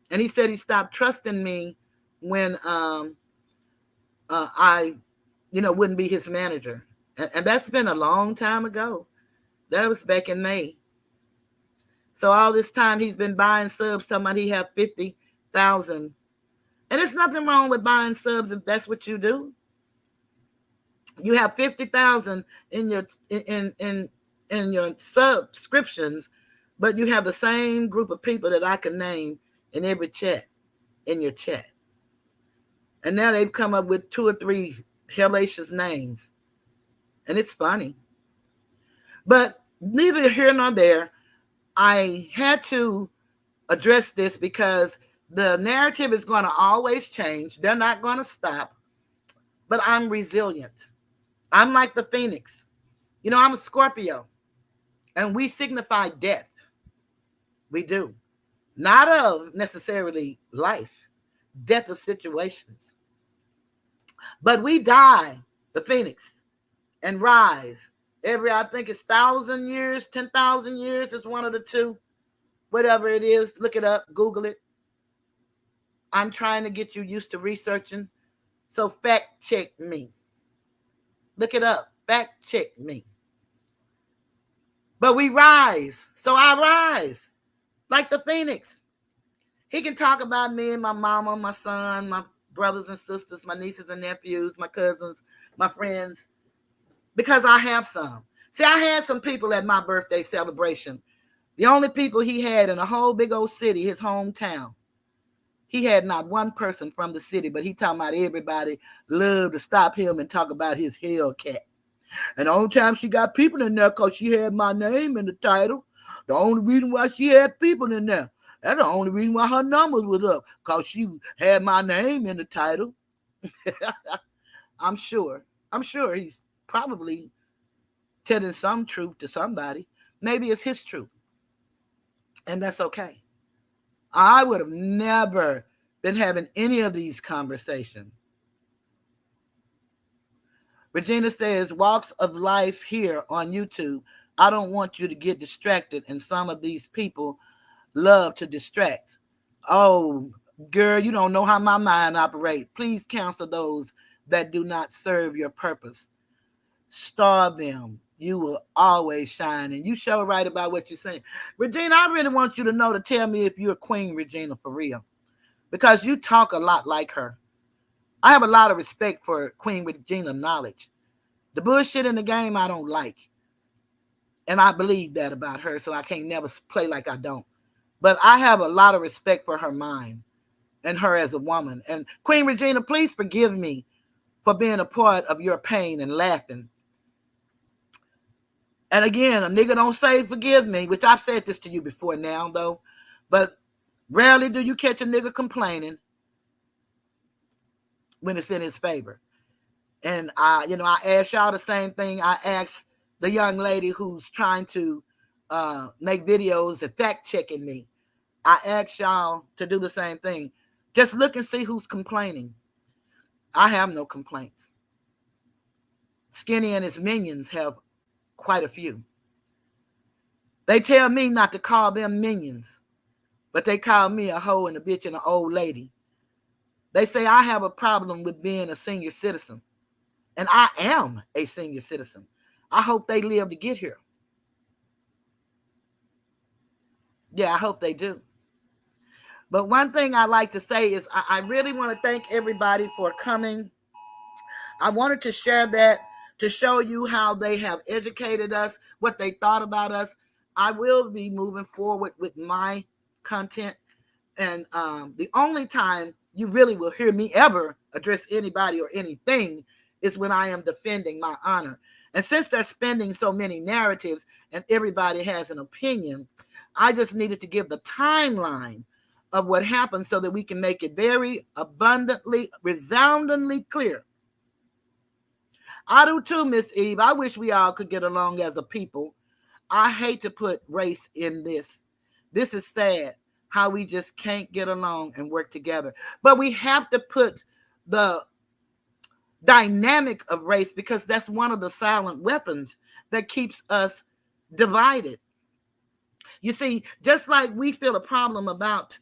And he said he stopped trusting me when I, wouldn't be his manager. And that's been a long time ago. That was back in May. So all this time he's been buying subs, talking about he have 50,000. And there's nothing wrong with buying subs if that's what you do. You have 50,000 in your subscriptions, but you have the same group of people that I can name in every chat, in your chat. And now they've come up with 2 or 3 hellacious names. And it's funny. But neither here nor there. I had to address this because the narrative is going to always change. They're not going to stop. But I'm resilient. I'm like the phoenix. I'm a Scorpio. And we signify death. We do. Not of necessarily life. Death of situations. But we die, the phoenix, and rise. I think it's 1,000 years, 10,000 years. It's one of the two. Whatever it is, look it up, Google it. I'm trying to get you used to researching. So fact check me. Look it up. Fact check me. But we rise. So I rise. Like the phoenix. He can talk about me and my mama, my son, my brothers and sisters, my nieces and nephews, my cousins, my friends. Because I have some. See, I had some people at my birthday celebration. The only people he had in a whole big old city, his hometown. He had not one person from the city, but he talking about everybody loved to stop him and talk about his Hellcat. And the only time she got people in there because she had my name in the title. The only reason why she had people in there. That's the only reason why her numbers was up. Because she had my name in the title. I'm sure he's probably telling some truth to somebody. Maybe it's his truth. And that's okay. I would have never been having any of these conversations. Regina says, walks of life here on YouTube. I don't want you to get distracted, and some of these people love to distract. Oh, girl, you don't know how my mind operates. Please counsel those that do not serve your purpose. Starve them. You will always shine. And you show right about what you're saying. Regina, I really want you to tell me if you're Queen Regina for real. Because you talk a lot like her. I have a lot of respect for Queen Regina knowledge. The bullshit in the game I don't like. And I believe that about her, so I can't never play like I don't. But I have a lot of respect for her mind and her as a woman. And Queen Regina, please forgive me for being a part of your pain and laughing. And again, a nigga don't say forgive me, which I've said this to you before now, though. But rarely do you catch a nigga complaining when it's in his favor. And I asked y'all the same thing I asked the young lady who's trying to make videos and fact checking me. I asked y'all to do the same thing. Just look and see who's complaining. I have no complaints. Skinny and his minions have quite a few. They tell me not to call them minions, but they call me a hoe and a bitch and an old lady. They say I have a problem with being a senior citizen, and I am a senior citizen. I hope they live to get here. Yeah, I hope they do. But one thing I like to say is I really want to thank everybody for coming. I wanted to share that to show you how they have educated us, what they thought about us. I will be moving forward with my content. And the only time you really will hear me ever address anybody or anything is when I am defending my honor. And since they're spending so many narratives and everybody has an opinion, I just needed to give the timeline of what happened so that we can make it very abundantly, resoundingly clear. I do too, Miss Eve. I wish we all could get along as a people. I hate to put race in this. This is sad, how we just can't get along and work together. But we have to put the dynamic of race, because that's one of the silent weapons that keeps us divided. You see, just like we feel a problem about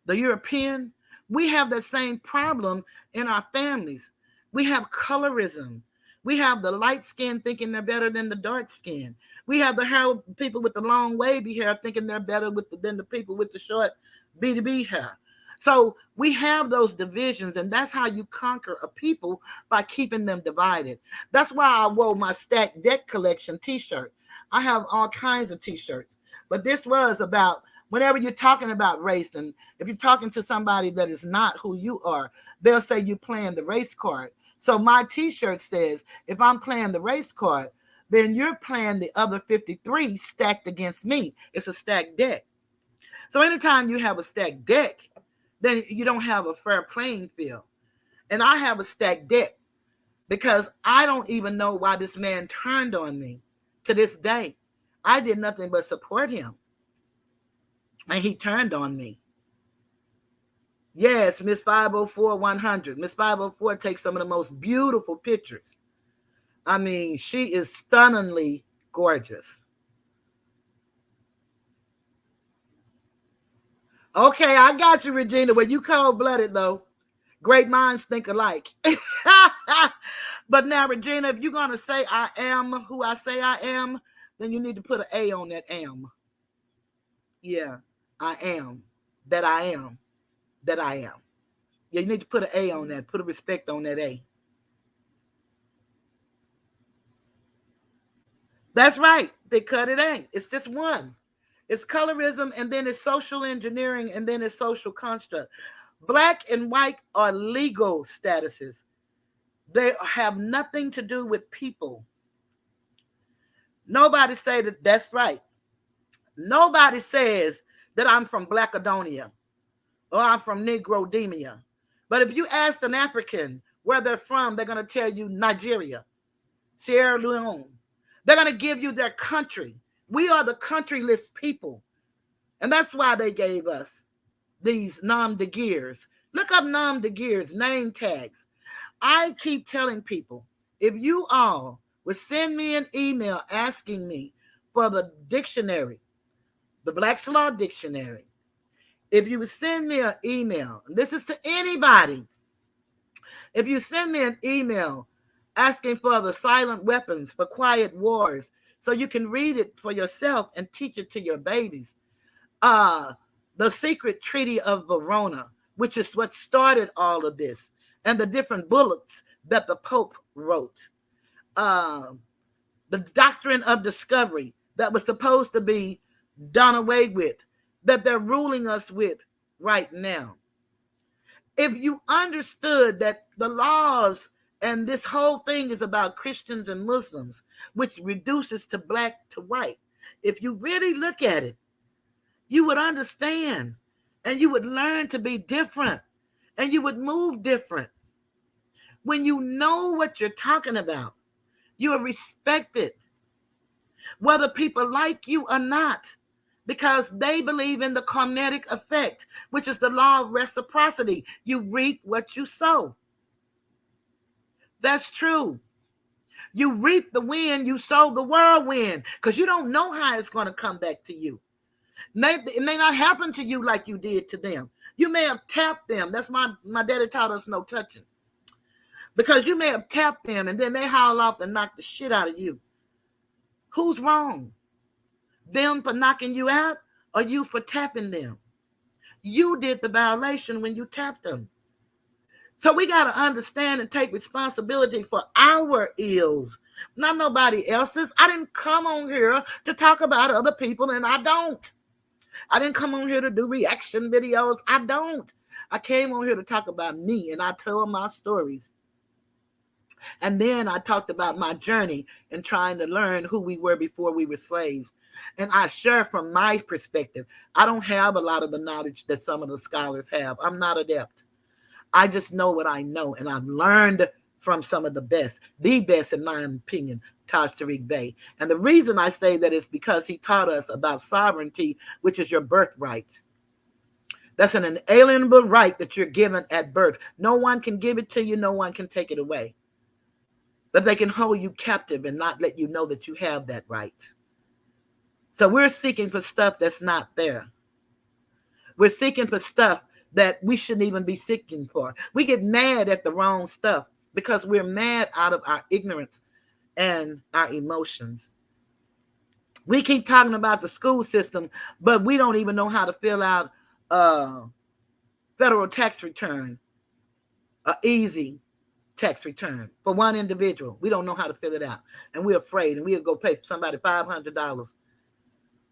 the European, we have the same problem in our families. We have colorism. We have the light skin thinking they're better than the dark skin. We have the hair, people with the long wavy hair thinking they're better than the people with the short B2B hair. So we have those divisions, and that's how you conquer a people, by keeping them divided. That's why I wore my Stacked Deck collection t-shirt. I have all kinds of t-shirts, but this was about whenever you're talking about race, and if you're talking to somebody that is not who you are, they'll say you're playing the race card. So my t-shirt says, if I'm playing the race card, then you're playing the other 53 stacked against me. It's a stacked deck. So anytime you have a stacked deck, then you don't have a fair playing field. And I have a stacked deck because I don't even know why this man turned on me to this day. I did nothing but support him, and he turned on me. Yes, Miss 504 100. Miss 504 takes some of the most beautiful pictures. I mean, she is stunningly gorgeous. Okay, I got you, Regina. Well, you cold-blooded, though. Great minds think alike. But now, Regina, if you're going to say I am who I say I am, then you need to put an A on that am. Yeah, I am. That I am. That I am. Yeah, you need to put an A on that. Put a respect on that A. That's right. They cut it ain't. It's just one. It's colorism, and then it's social engineering, and then it's social construct. Black and white are legal statuses. They have nothing to do with people. Nobody say that. That's right. Nobody says that I'm from Blackadonia or I'm from Negrodemia. But if you ask an African where they're from, they're going to tell you Nigeria, Sierra Leone. They're going to give you their country. We are the countryless people. And that's why they gave us these nom de guerres. Look up nom de guerres, name tags. I keep telling people, if you all would send me an email asking me for the dictionary, the Black's Law Dictionary, if you would send me an email, and this is to anybody, if you send me an email asking for the silent weapons for quiet wars, so you can read it for yourself and teach it to your babies. The Secret Treaty of Verona, which is what started all of this, and the different bullets that the Pope wrote. The Doctrine of Discovery that was supposed to be done away with, that they're ruling us with right now. If you understood that the laws and this whole thing is about Christians and Muslims, which reduces to black to white, if you really look at it, you would understand, and you would learn to be different, and you would move different. When you know what you're talking about, you are respected, whether people like you or not, because they believe in the karmic effect, which is the law of reciprocity. You reap what you sow. That's true. You reap the wind, you sow the whirlwind, because you don't know how it's going to come back to you. It may not happen to you like you did to them. You may have tapped them. That's my daddy taught us no touching. Because you may have tapped them and then they howl off and knock the shit out of you. Who's wrong? Them for knocking you out or you for tapping them? You did the violation when you tapped them. So we got to understand and take responsibility for our ills, not nobody else's. I didn't come on here to talk about other people, and I don't. I didn't come on here to do reaction videos. I don't. I came on here to talk about me, and I tell my stories. And then I talked about my journey in trying to learn who we were before we were slaves. And I share from my perspective. I don't have a lot of the knowledge that some of the scholars have. I'm not adept. I just know what I know, and I've learned from some of the best in my opinion, Taj Tariq Bey. And the reason I say that is because he taught us about sovereignty, which is your birthright. That's an inalienable right that you're given at birth. No one can give it to you. No one can take it away. But they can hold you captive and not let you know that you have that right. So we're seeking for stuff that's not there. We're seeking for stuff that we shouldn't even be seeking for. We get mad at the wrong stuff because we're mad out of our ignorance and our emotions. We keep talking about the school system, but we don't even know how to fill out a federal tax return, an easy tax return for one individual. We don't know how to fill it out, and we're afraid, and we'll go pay somebody $500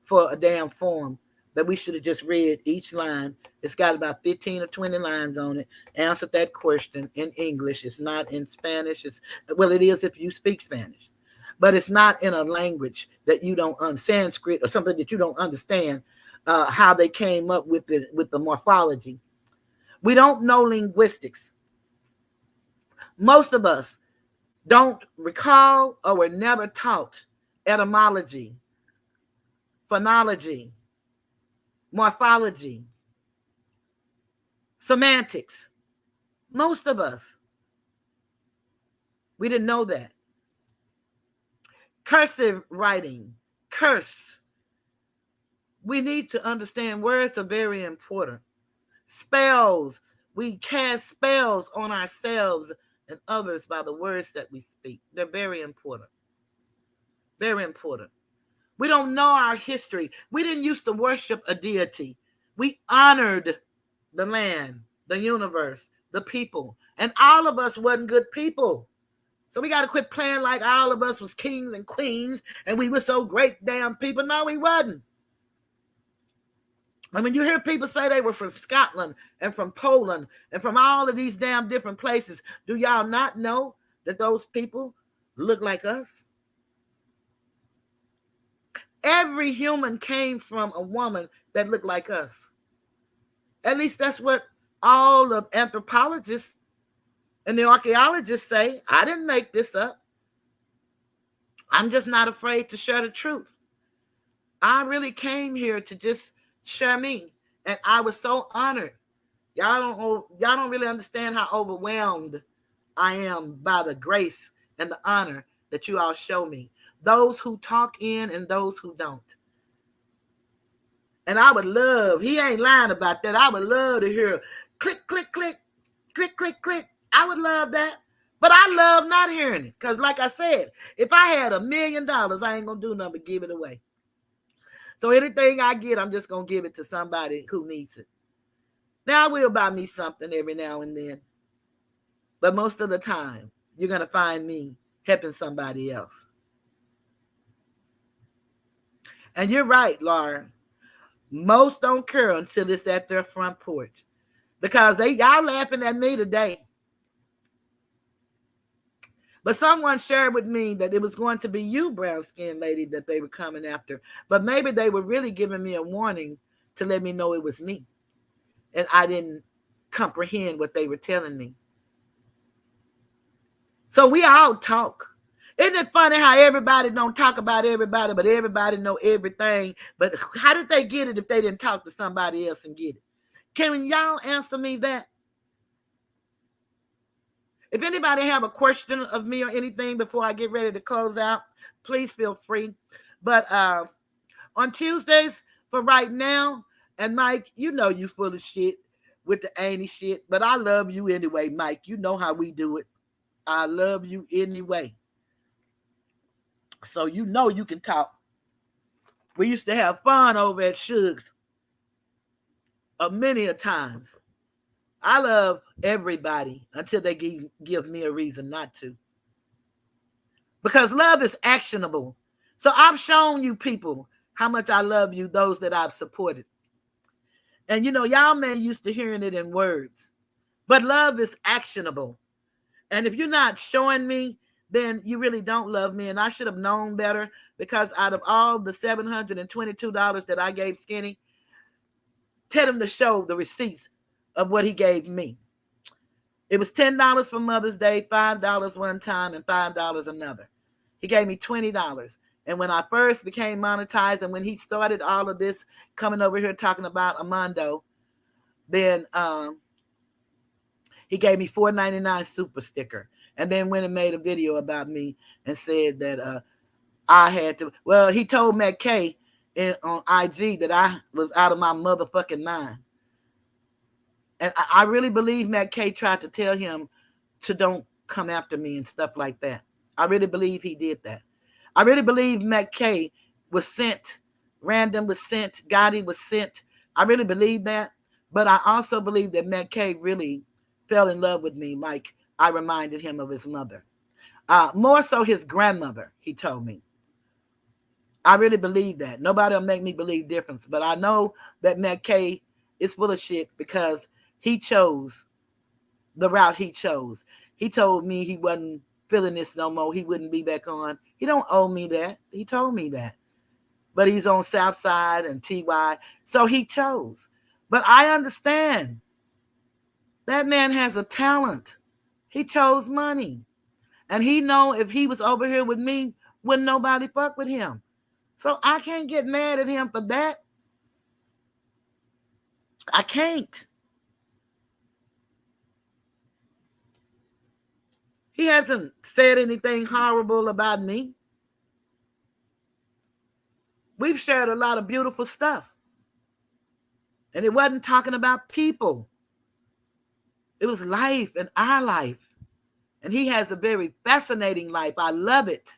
for a damn form that we should have just read each line. It's got about 15 or 20 lines on it. Answer that question in English. It's not in Spanish. Well, it is if you speak Spanish, but it's not in a language that you don't understand, Sanskrit or something that you don't understand how they came up with the morphology. We don't know linguistics. Most of us don't recall or were never taught etymology, phonology, morphology, semantics. Most of us, we didn't know that. Cursive writing, curse. We need to understand words are very important. Spells. We cast spells on ourselves and others by the words that we speak. They're very important. Very important. We don't know our history. We didn't used to worship a deity. We honored the land, the universe, the people. And all of us wasn't good people. So we got to quit playing like all of us was kings and queens and we were so great damn people. No, we wasn't. And when you hear people say they were from Scotland and from Poland and from all of these damn different places, do y'all not know that those people look like us? Every human came from a woman that looked like us. At least that's what all the anthropologists and the archaeologists say. I didn't make this up. I'm just not afraid to share the truth. I really came here to just share me. And I was so honored. Y'all don't really understand how overwhelmed I am by the grace and the honor that you all show me. Those who talk in and those who don't. And I would love, he ain't lying about that. I would love to hear click, click, click, click, click, click. I would love that. But I love not hearing it. Because like I said, if I had $1 million, I ain't going to do nothing but give it away. So anything I get, I'm just going to give it to somebody who needs it. Now I will buy me something every now and then. But most of the time, you're going to find me helping somebody else. And you're right, Laura. Most don't care until it's at their front porch. Because y'all laughing at me today. But someone shared with me that it was going to be you, brown-skinned lady, that they were coming after. But maybe they were really giving me a warning to let me know it was me. And I didn't comprehend what they were telling me. So we all talk. Isn't it funny how everybody don't talk about everybody, but everybody know everything? But how did they get it if they didn't talk to somebody else and get it? Can y'all answer me that? If anybody have a question of me or anything before I get ready to close out, please feel free. But on Tuesdays, for right now, and Mike, you know you full of shit with the ain't shit, but I love you anyway, Mike. You know how we do it. I love you anyway. So you know you can talk. We used to have fun over at Shug's many a times. I love everybody until they give me a reason not to. Because love is actionable. So I've shown you people how much I love you, those that I've supported. And y'all may used to hearing it in words, but love is actionable. And if you're not showing me, then you really don't love me. And I should have known better, because out of all the $722 that I gave Skinny, tell him to show the receipts of what he gave me. It was $10 for Mother's Day, $5 one time, and $5 another. He gave me $20. And when I first became monetized, and when he started all of this coming over here talking about Armando, then he gave me $4.99 super sticker. And then went and made a video about me and said that I had to. Well, he told Matt K on IG that I was out of my motherfucking mind. And I really believe Matt K tried to tell him to don't come after me and stuff like that. I really believe he did that. I really believe Matt K was sent, Random was sent, Gotti was sent. I really believe that. But I also believe that Matt K really fell in love with me, like I reminded him of his mother. More so his grandmother, he told me. I really believe that. Nobody will make me believe difference. But I know that Matt K is full of shit, because he chose the route he chose. He told me he wasn't feeling this no more. He wouldn't be back on. He don't owe me that. He told me that. But he's on Southside and TY. So he chose. But I understand. That man has a talent. He chose money. And he know if he was over here with me, wouldn't nobody fuck with him. So I can't get mad at him for that. I can't. He hasn't said anything horrible about me. We've shared a lot of beautiful stuff. And it wasn't talking about people. It was life and our life. And he has a very fascinating life. I love it.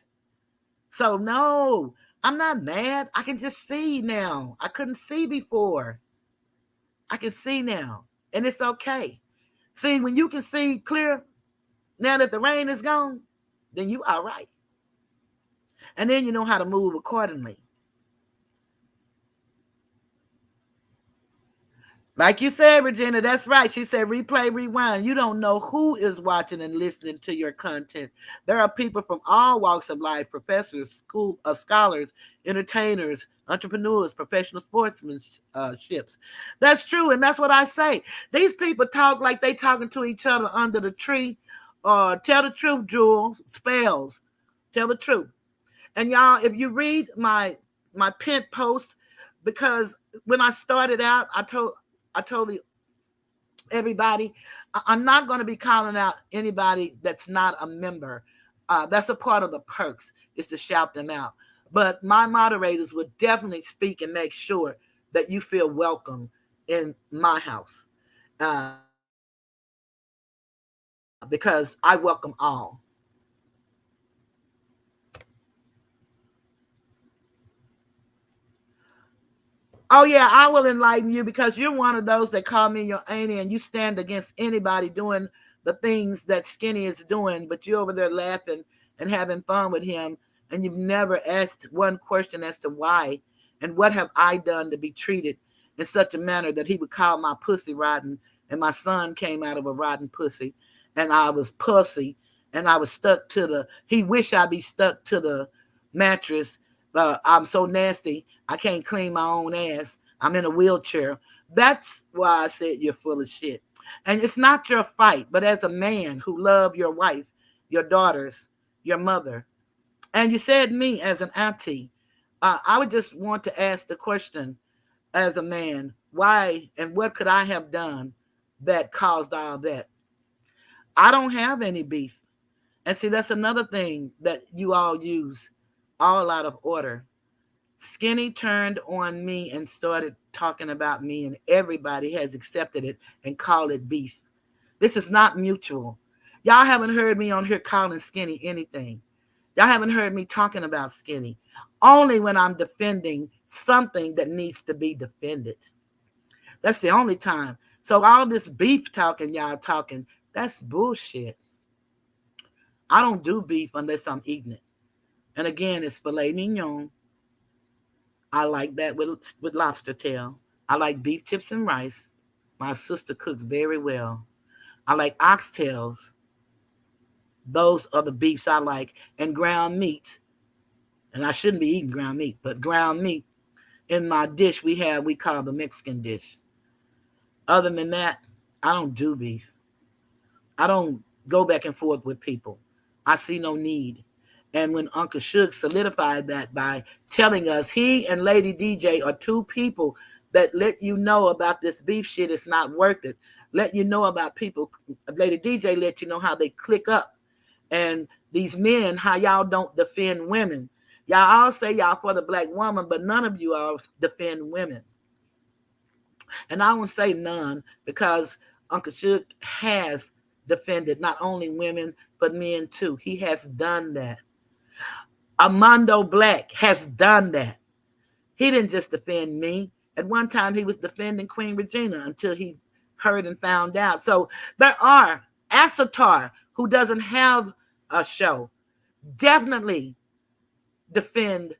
So no, I'm not mad. I can just see now. I couldn't see before. I can see now. And it's okay. See, when you can see clear, now that the rain is gone, then you are right. And then you know how to move accordingly. Like you said, Regina, that's right. She said, replay, rewind. You don't know who is watching and listening to your content. There are people from all walks of life, professors, school scholars, entertainers, entrepreneurs, professional sportsmanships. That's true, and that's what I say. These people talk like they talking to each other under the tree. Tell the truth, Jules. Spells. Tell the truth. And y'all, if you read my pinned post, because when I started out, I told everybody, I'm not going to be calling out anybody that's not a member. That's a part of the perks, is to shout them out. But my moderators would definitely speak and make sure that you feel welcome in my house. Because I welcome all. Oh, yeah, I will enlighten you, because you're one of those that call me your auntie and you stand against anybody doing the things that Skinny is doing, but you're over there laughing and having fun with him, and you've never asked one question as to why, and what have I done to be treated in such a manner that he would call my pussy rotten, and my son came out of a rotten pussy, and I was pussy, and I was stuck to he wished I'd be stuck to the mattress. I'm so nasty, I can't clean my own ass. I'm in a wheelchair. That's why I said you're full of shit. And it's not your fight, but as a man who loved your wife your daughters, your mother. And you said me as an auntie. I would just want to ask the question as a man, why and what could I have done that caused all that? I don't have any beef. And see, that's another thing that you all use all out of order. Skinny turned on me and started talking about me, and everybody has accepted it and called it beef. This is not mutual. Y'all haven't heard me on here calling Skinny anything. Y'all haven't heard me talking about Skinny. Only when I'm defending something that needs to be defended. That's the only time. So all this beef talking y'all talking, that's bullshit. I don't do beef unless I'm eating it. And again, it's filet mignon. I like that with lobster tail. I like beef tips and rice. My sister cooks very well. I like oxtails. Those are the beefs I like. And ground meat. And I shouldn't be eating ground meat, but ground meat in my dish we call the Mexican dish. Other than that, I don't do beef. I don't go back and forth with people. I see no need. And when Uncle Shug solidified that by telling us he and Lady DJ are two people that let you know about this beef shit, it's not worth it. Let you know about people. Lady DJ let you know how they click up. And these men, how y'all don't defend women. Y'all all say y'all for the black woman, but none of you all defend women. And I won't say none because Uncle Shug has defended not only women, but men too. He has done that. Armando Black has done that. He didn't just defend me. At one time, he was defending Queen Regina until he heard and found out. So there are Asatar, who doesn't have a show, definitely defend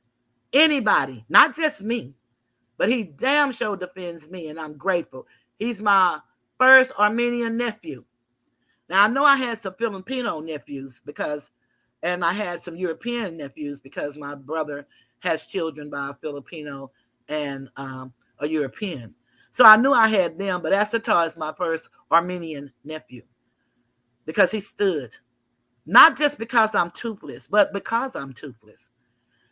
anybody, not just me, but he damn sure defends me, and I'm grateful. He's my first Armenian nephew. Now, I know I had some Filipino nephews and I had some European nephews because my brother has children by a Filipino and a European. So I knew I had them, but Asatar is my first Armenian nephew because he stood. Not just because I'm toothless, but because I'm toothless.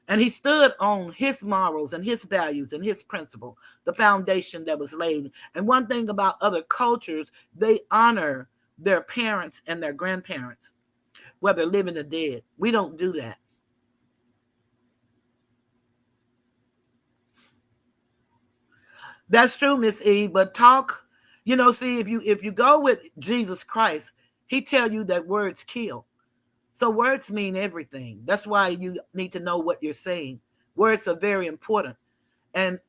And he stood on his morals and his values and his principle, the foundation that was laid. And one thing about other cultures, they honor their parents and their grandparents, whether living or dead. We don't do that. That's true, Miss E. But talk, see, if you go with Jesus Christ, he tell you that words kill. So words mean everything. That's why you need to know what you're saying. Words are very important. And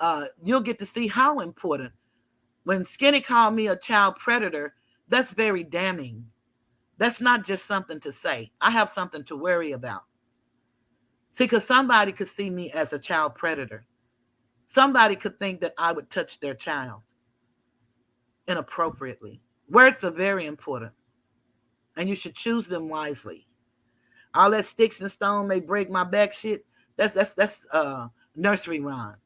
you'll get to see how important. When Skinny called me a child predator, that's very damning. That's not just something to say. I have something to worry about. See, because somebody could see me as a child predator. Somebody could think that I would touch their child inappropriately. Words are very important. And you should choose them wisely. All that sticks and stone may break my back shit. That's nursery rhyme.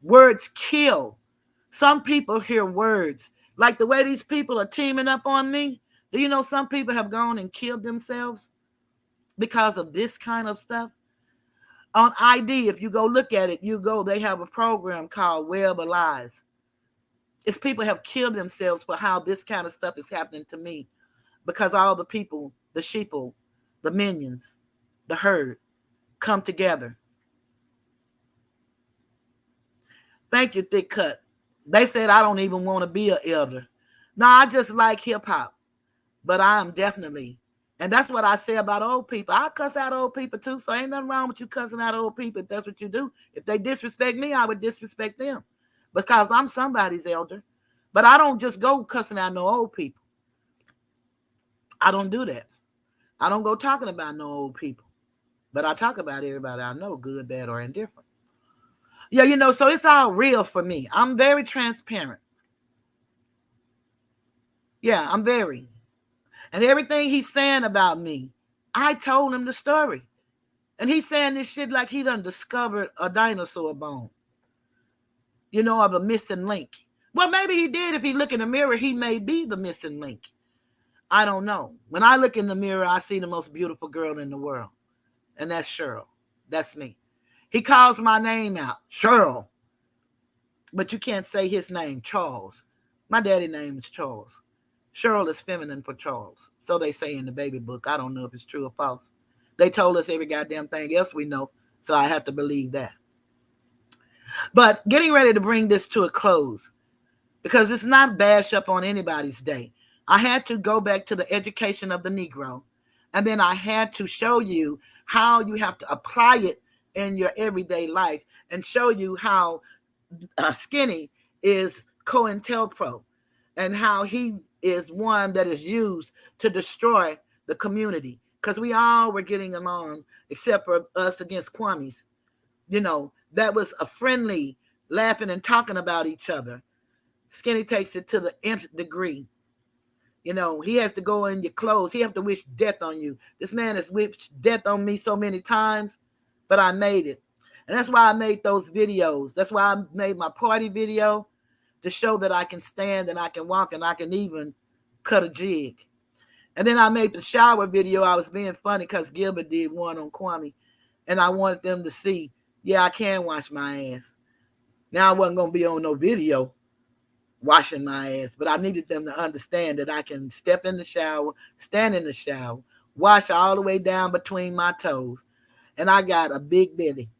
Words kill. Some people hear words. Like the way these people are teaming up on me. Do you know some people have gone and killed themselves because of this kind of stuff? On ID, if you go look at it, they have a program called Web of Lies. It's people have killed themselves for how this kind of stuff is happening to me because all the people, the sheeple, the minions, the herd, come together. Thank you, Thick Cut. They said I don't even want to be an elder. No, I just like hip hop. But I am definitely, and that's what I say about old people. I cuss out old people too, so ain't nothing wrong with you cussing out old people if that's what you do. If they disrespect me, I would disrespect them because I'm somebody's elder. But I don't just go cussing out no old people. I don't do that. I don't go talking about no old people. But I talk about everybody I know, good, bad, or indifferent. Yeah, so it's all real for me. I'm very transparent. Yeah, I'm very. And everything he's saying about me, I told him the story. And he's saying this shit like he done discovered a dinosaur bone, of a missing link. Well, maybe he did. If he look in the mirror, he may be the missing link. I don't know. When I look in the mirror, I see the most beautiful girl in the world, and that's Cheryl. That's me. He calls my name out, Cheryl, but you can't say his name, Charles. My daddy name is Charles. Cheryl is feminine for Charles. So they say in the baby book. I don't know if it's true or false. They told us every goddamn thing else we know, so I have to believe that. But getting ready to bring this to a close, because it's not bash up on anybody's day. I had to go back to the education of the Negro, and then I had to show you how you have to apply it in your everyday life and show you how Skinny is cointelpro and how he is one that is used to destroy the community, because we all were getting along except for us against Kwame's. That was a friendly laughing and talking about each other. Skinny takes it to the nth degree. He has to go in your clothes. He has to wish death on you. This man has wished death on me so many times, but I made it. And that's why I made those videos. That's why I made my party video, to show that I can stand and I can walk and I can even cut a jig. And then I made the shower video. I was being funny because Gilbert did one on Kwame. And I wanted them to see, yeah, I can wash my ass. Now I wasn't going to be on no video washing my ass, but I needed them to understand that I can step in the shower, stand in the shower, wash all the way down between my toes. And I got a big belly.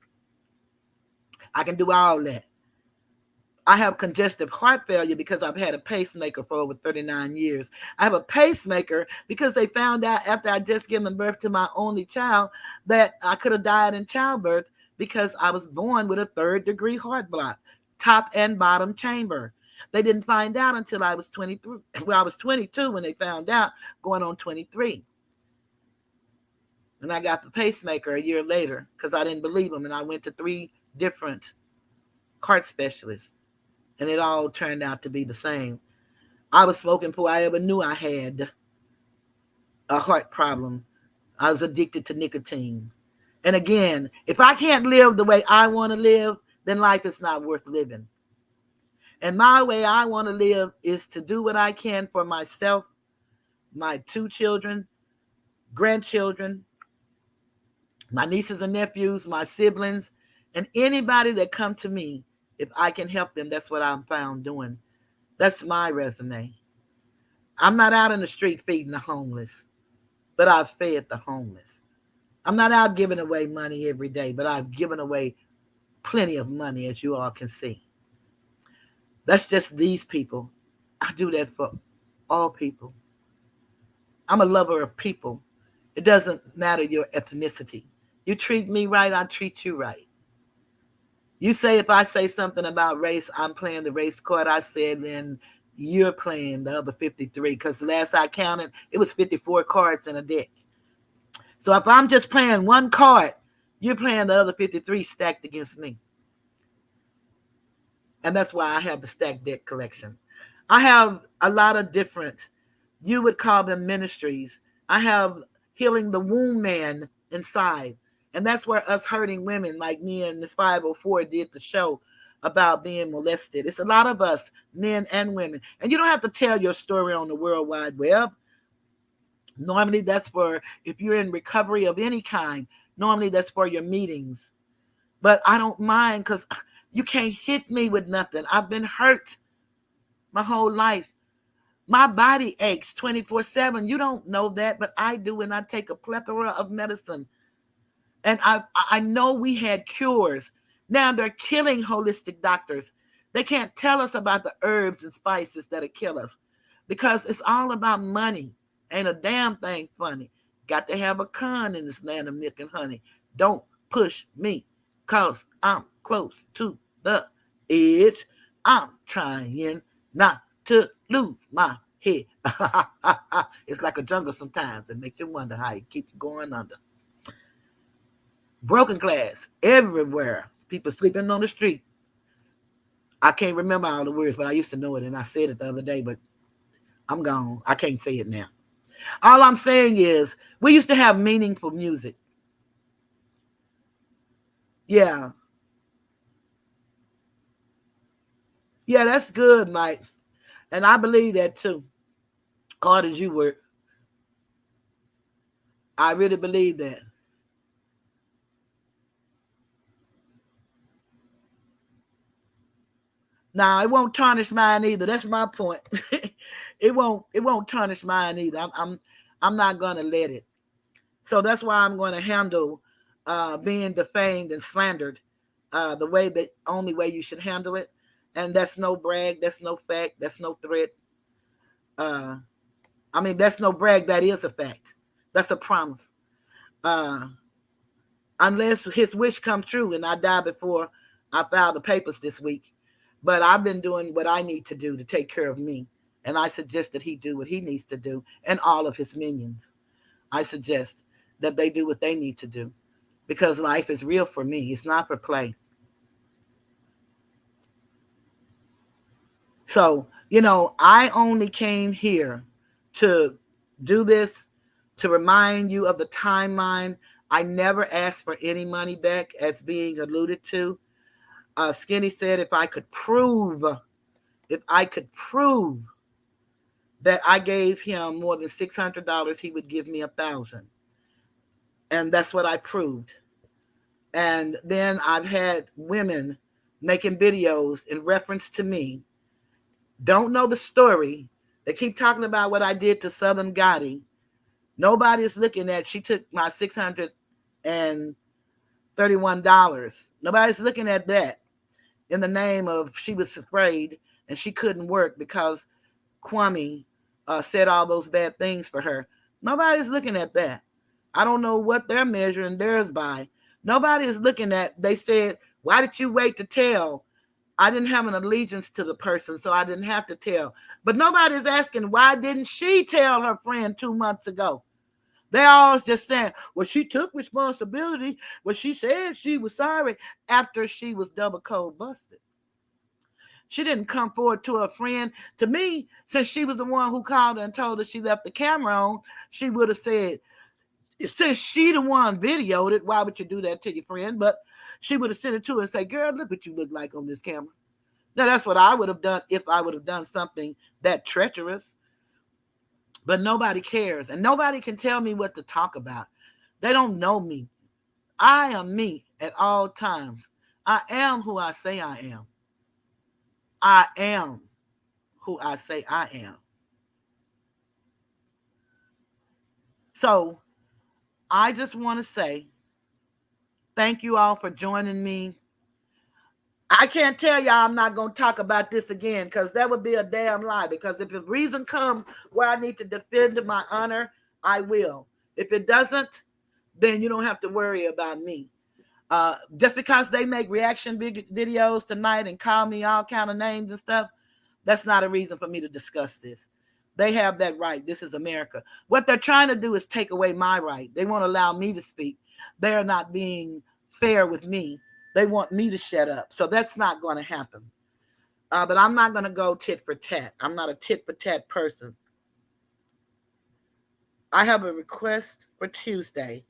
I can do all that. I have congestive heart failure because I've had a pacemaker for over 39 years. I have a pacemaker because they found out after I just given birth to my only child that I could have died in childbirth because I was born with a 3rd-degree heart block, top and bottom chamber. They didn't find out until I was 23. Well, I was 22 when they found out, going on 23. And I got the pacemaker a year later because I didn't believe them. And I went to 3 different heart specialists. And it all turned out to be the same. I was smoking before I ever knew I had a heart problem. I was addicted to nicotine. And again, if I can't live the way I want to live, then life is not worth living. And my way I want to live is to do what I can for myself, my 2 children, grandchildren, my nieces and nephews, my siblings, and anybody that come to me. If I can help them, that's what I'm found doing. That's my resume. I'm not out in the street feeding the homeless, but I've fed the homeless. I'm not out giving away money every day, but I've given away plenty of money, as you all can see. That's just these people. I do that for all people. I'm a lover of people. It doesn't matter your ethnicity. You treat me right, I treat you right. You say if I say something about race, I'm playing the race card. I said, then you're playing the other 53, because last I counted, it was 54 cards in a deck. So if I'm just playing one card, you're playing the other 53 stacked against me. And that's why I have the stacked deck collection. I have a lot of different, you would call them ministries. I have Healing the Womb Man inside. And that's where us hurting women like me and this 504 did the show about being molested. It's a lot of us, men and women. And you don't have to tell your story on the World Wide Web. Normally that's for, if you're in recovery of any kind, normally that's for your meetings. But I don't mind, because you can't hit me with nothing. I've been hurt my whole life. My body aches 24/7. You don't know that, but I do, and I take a plethora of medicine. And I know we had cures. Now they're killing holistic doctors. They can't tell us about the herbs and spices that'll kill us, because it's all about money. Ain't a damn thing funny. Got to have a con in this land of milk and honey. Don't push me, because I'm close to the edge. I'm trying not to lose my head. It's like a jungle sometimes. It makes you wonder how it keeps going under. Broken glass everywhere. People sleeping on the street. I can't remember all the words, but I used to know it, and I said it the other day, but I'm gone. I can't say it now. All I'm saying is, we used to have meaningful music. Yeah. Yeah, that's good, Mike. And I believe that too. Hard as you work. I really believe that. Now it won't tarnish mine either. That's my point. It won't tarnish mine either. I'm not gonna let it. So that's why I'm going to handle being defamed and slandered the way that only way you should handle it. And that's no brag. That's no fact. That's no threat. Uh, I mean, that's no brag. That is a fact. That's a promise. Uh, unless his wish come true and I die before I file the papers this week. But I've been doing what I need to do to take care of me. And I suggest that he do what he needs to do and all of his minions. I suggest that they do what they need to do because life is real for me. It's not for play. So, I only came here to do this, to remind you of the timeline. I never asked for any money back, as being alluded to. Skinny said if I could prove that I gave him more than $600, he would give me $1,000. And that's what I proved. And then I've had women making videos in reference to me, don't know the story. They keep talking about what I did to Southern Gotti. Nobody is looking at, she took my $631. Nobody's looking at that in the name of she was afraid and she couldn't work because Kwame said all those bad things for her. Nobody's looking at that. I don't know what they're measuring theirs by. Nobody is looking at, they said, why did you wait to tell? I didn't have an allegiance to the person, so I didn't have to tell. But nobody's asking, why didn't she tell her friend 2 months ago? They're all just saying, well, she took responsibility. Well, she said she was sorry after she was double cold busted. She didn't come forward to her friend. To me, since she was the one who called her and told her she left the camera on, she would have said, since she the one videoed it, why would you do that to your friend? But she would have sent it to her and say, girl, look what you look like on this camera. Now, that's what I would have done if I would have done something that treacherous. But nobody cares. And nobody can tell me what to talk about. They don't know me. I am me at all times. I am who I say I am. I am who I say I am. So I just want to say thank you all for joining me. I can't tell y'all I'm not going to talk about this again because that would be a damn lie. Because if a reason comes where I need to defend my honor, I will. If it doesn't, then you don't have to worry about me. Just because they make reaction videos tonight and call me all kind of names and stuff, that's not a reason for me to discuss this. They have that right. This is America. What they're trying to do is take away my right. They won't allow me to speak. They are not being fair with me. They want me to shut up. So that's not going to happen. But I'm not going to go tit for tat. I'm not a tit for tat person. I have a request for Tuesday.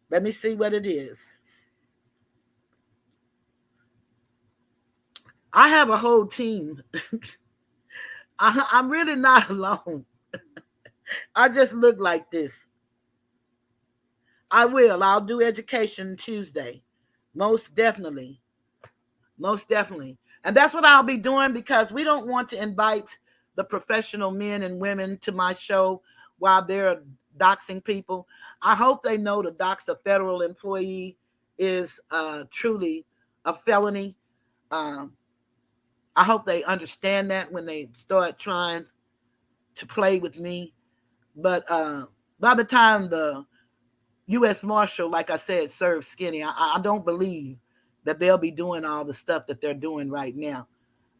Let me see what it is. I have a whole team. I'm really not alone. I just look like this. I will. I'll do education Tuesday. Most definitely. Most definitely. And that's what I'll be doing because we don't want to invite the professional men and women to my show while they're doxing people. I hope they know to dox a federal employee is truly a felony. I hope they understand that when they start trying to play with me. But by the time the U.S. Marshal, like I said, serves Skinny, I don't believe that they'll be doing all the stuff that they're doing right now.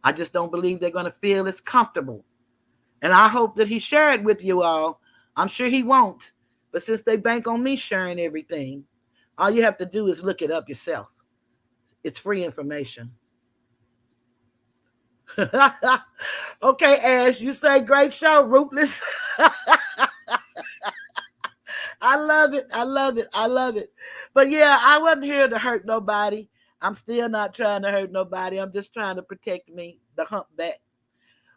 I just don't believe they're going to feel as comfortable. And I hope that he shared with you all. I'm sure he won't. But since they bank on me sharing everything, all you have to do is look it up yourself. It's free information. Okay, Ash, you say great show, Ruthless. I love it. I love it. I love it. But yeah, I wasn't here to hurt nobody. I'm still not trying to hurt nobody. I'm just trying to protect me, the humpback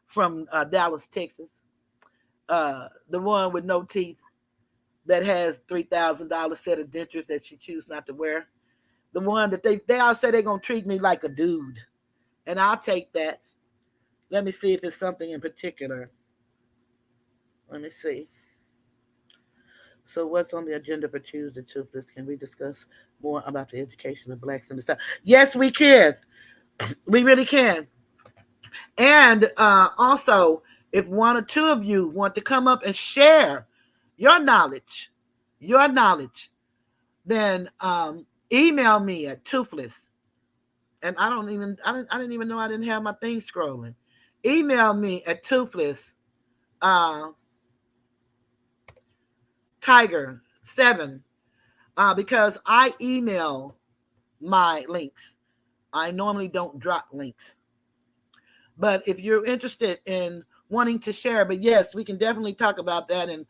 from Dallas, Texas. The one with no teeth. that has $3,000 set of dentures that she chooses not to wear. The one that they all say they're going to treat me like a dude. And I'll take that. Let me see if it's something in particular. Let me see. So what's on the agenda for Tuesday, Toothless? Can we discuss more about the education of blacks in the South? Yes, we can. We really can. And also, if one or two of you want to come up and share your knowledge, then email me at Toothless. And I didn't even know I didn't have my thing scrolling. Email me at Toothless Tiger7 because I email my links. I normally don't drop links. But if you're interested in wanting to share, but yes, we can definitely talk about that and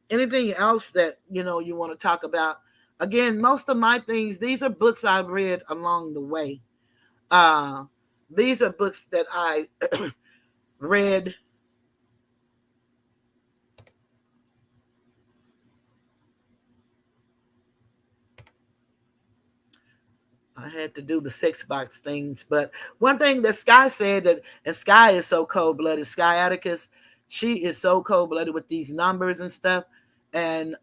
anything else that you want to talk about. Again, most of my things, these are books I've read along the way. These are books that I read. I had to do the sex box things. But one thing that Sky said that, and Sky is so cold blooded, Sky Atticus, she is so cold blooded with these numbers and stuff. And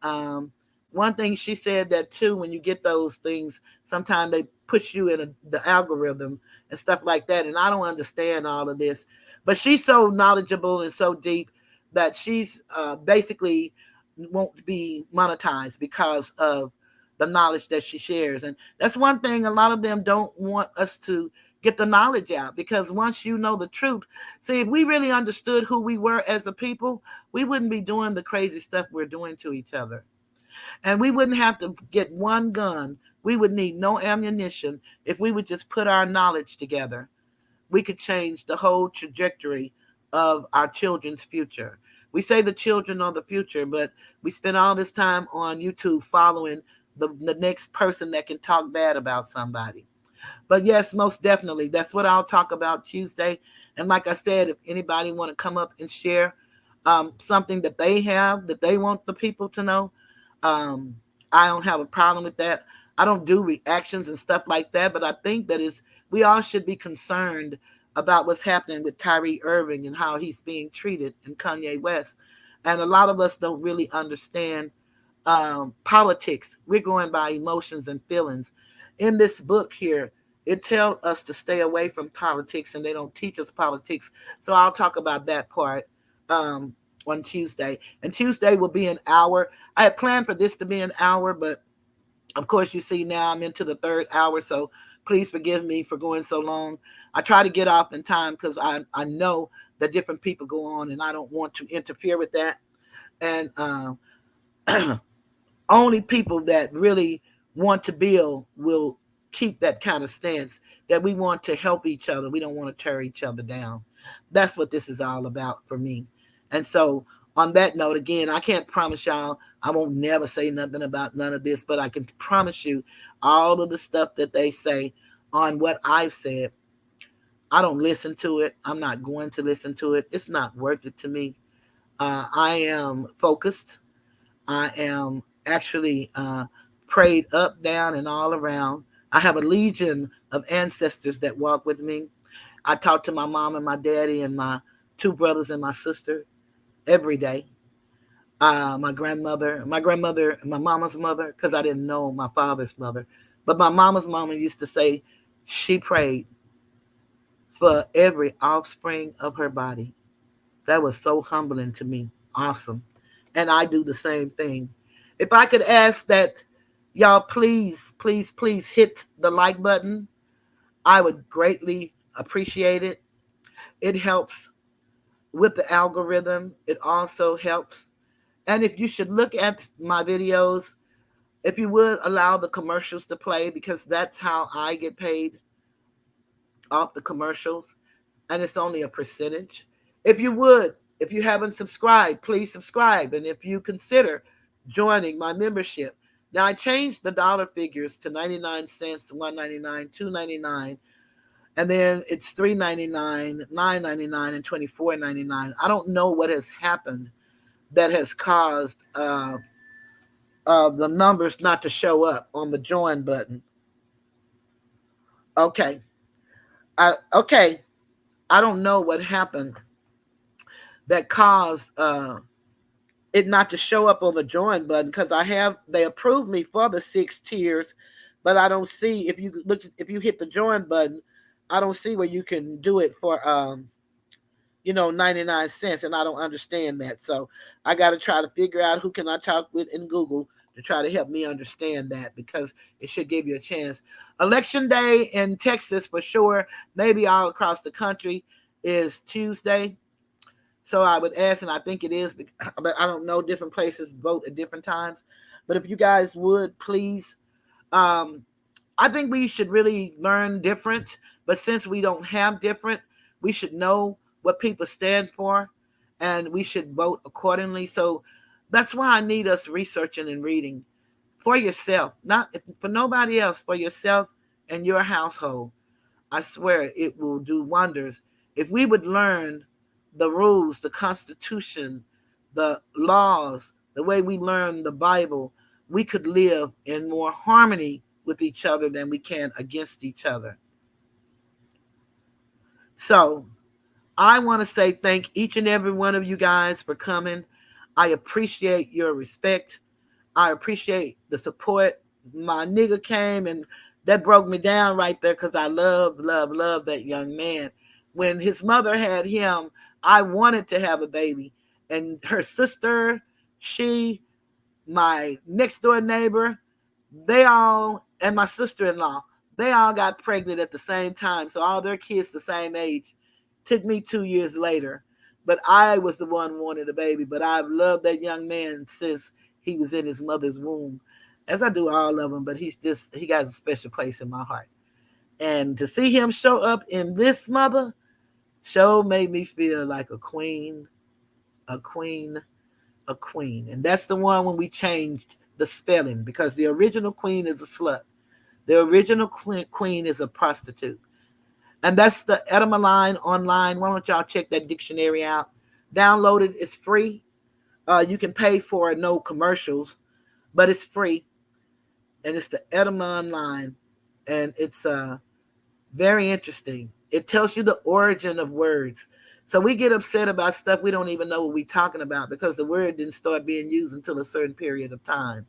one thing she said that too, when you get those things, sometimes they push you in the algorithm and stuff like that. And I don't understand all of this. But she's so knowledgeable and so deep that she's basically won't be monetized because of the knowledge that she shares. And that's one thing a lot of them don't want us to get the knowledge out, because once you know the truth, see, if we really understood who we were as a people, we wouldn't be doing the crazy stuff we're doing to each other. And we wouldn't have to get one gun. We would need no ammunition if we would just put our knowledge together. We could change the whole trajectory of our children's future. We say the children are the future, but we spend all this time on YouTube following the next person that can talk bad about somebody. But yes, most definitely, that's what I'll talk about Tuesday. And like I said, if anybody want to come up and share something that they have that they want the people to know, I don't have a problem with that. I don't do reactions and stuff like that, but I think that we all should be concerned about what's happening with Kyrie Irving and how he's being treated in Kanye West. And a lot of us don't really understand politics. We're going by emotions and feelings. In this book here, it tells us to stay away from politics, and they don't teach us politics. So I'll talk about that part on Tuesday. And Tuesday will be an hour. I had planned for this to be an hour, but of course, you see now I'm into the third hour, so please forgive me for going so long. I try to get off in time because I know that different people go on, and I don't want to interfere with that. And only people that really want to build will keep that kind of stance, that we want to help each other. We don't want to tear each other down. That's what this is all about for me. And so on that note, again, I can't promise y'all I won't never say nothing about none of this, but I can promise you all of the stuff that they say on what I've said, I don't listen to it. I'm not going to listen to it. It's not worth it to me. I am focused. I am actually prayed up, down, and all around. I have a legion of ancestors that walk with me. I talk to my mom and my daddy and my two brothers and my sister every day. My grandmother, my mama's mother, because I didn't know my father's mother, but my mama's mama used to say she prayed for every offspring of her body. That was so humbling to me. Awesome. And I do the same thing. If I could ask that y'all please, please, please hit the like button, I would greatly appreciate it. It helps with the algorithm. It also helps. And if you should look at my videos, if you would allow the commercials to play, because that's how I get paid off the commercials. And it's only a percentage. If you would, if you haven't subscribed, please subscribe. And if you consider joining my membership, now I changed the dollar figures to 99 cents, $1.99, $2.99, and then it's $3.99, $9.99, and $24.99. I don't know what has happened that has caused the numbers not to show up on the join button. Okay. Okay. I don't know what happened that caused it not to show up on the join button, because they approved me for the 6 tiers, but I don't see, if you hit the join button, I don't see where you can do it for 99 cents, and I don't understand that. So I got to try to figure out who can I talk with in Google to try to help me understand that, because it should give you a chance. Election day in Texas for sure, maybe all across the country, is Tuesday. So I would ask, and I think it is, but I don't know, different places vote at different times. But if you guys would, please, I think we should really learn different. But since we don't have different, we should know what people stand for, and we should vote accordingly. So that's why I need us researching and reading for yourself, not for nobody else, for yourself and your household. I swear it will do wonders if we would learn the rules, the Constitution, the laws, the way we learn the Bible. We could live in more harmony with each other than we can against each other. So I want to say thank each and every one of you guys for coming. I appreciate your respect. I appreciate the support. My nigga came, and that broke me down right there, because I love that young man. When his mother had him, I wanted to have a baby. And her sister, my next door neighbor, and my sister-in-law, they all got pregnant at the same time. So all their kids the same age. Took me 2 years later. But I was the one who wanted a baby. But I've loved that young man since he was in his mother's womb, as I do all of them. But he got a special place in my heart. And to see him show up in this mother show made me feel like a queen. And that's the one when we changed the spelling, because the original queen is a slut. The original queen is a prostitute. And that's the etymology online. Why don't y'all check that dictionary out? Download it. It's free. You can pay for it, no commercials, but it's free. And it's the etymology online. And it's very interesting. It tells you the origin of words. So we get upset about stuff we don't even know what we're talking about, because the word didn't start being used until a certain period of time.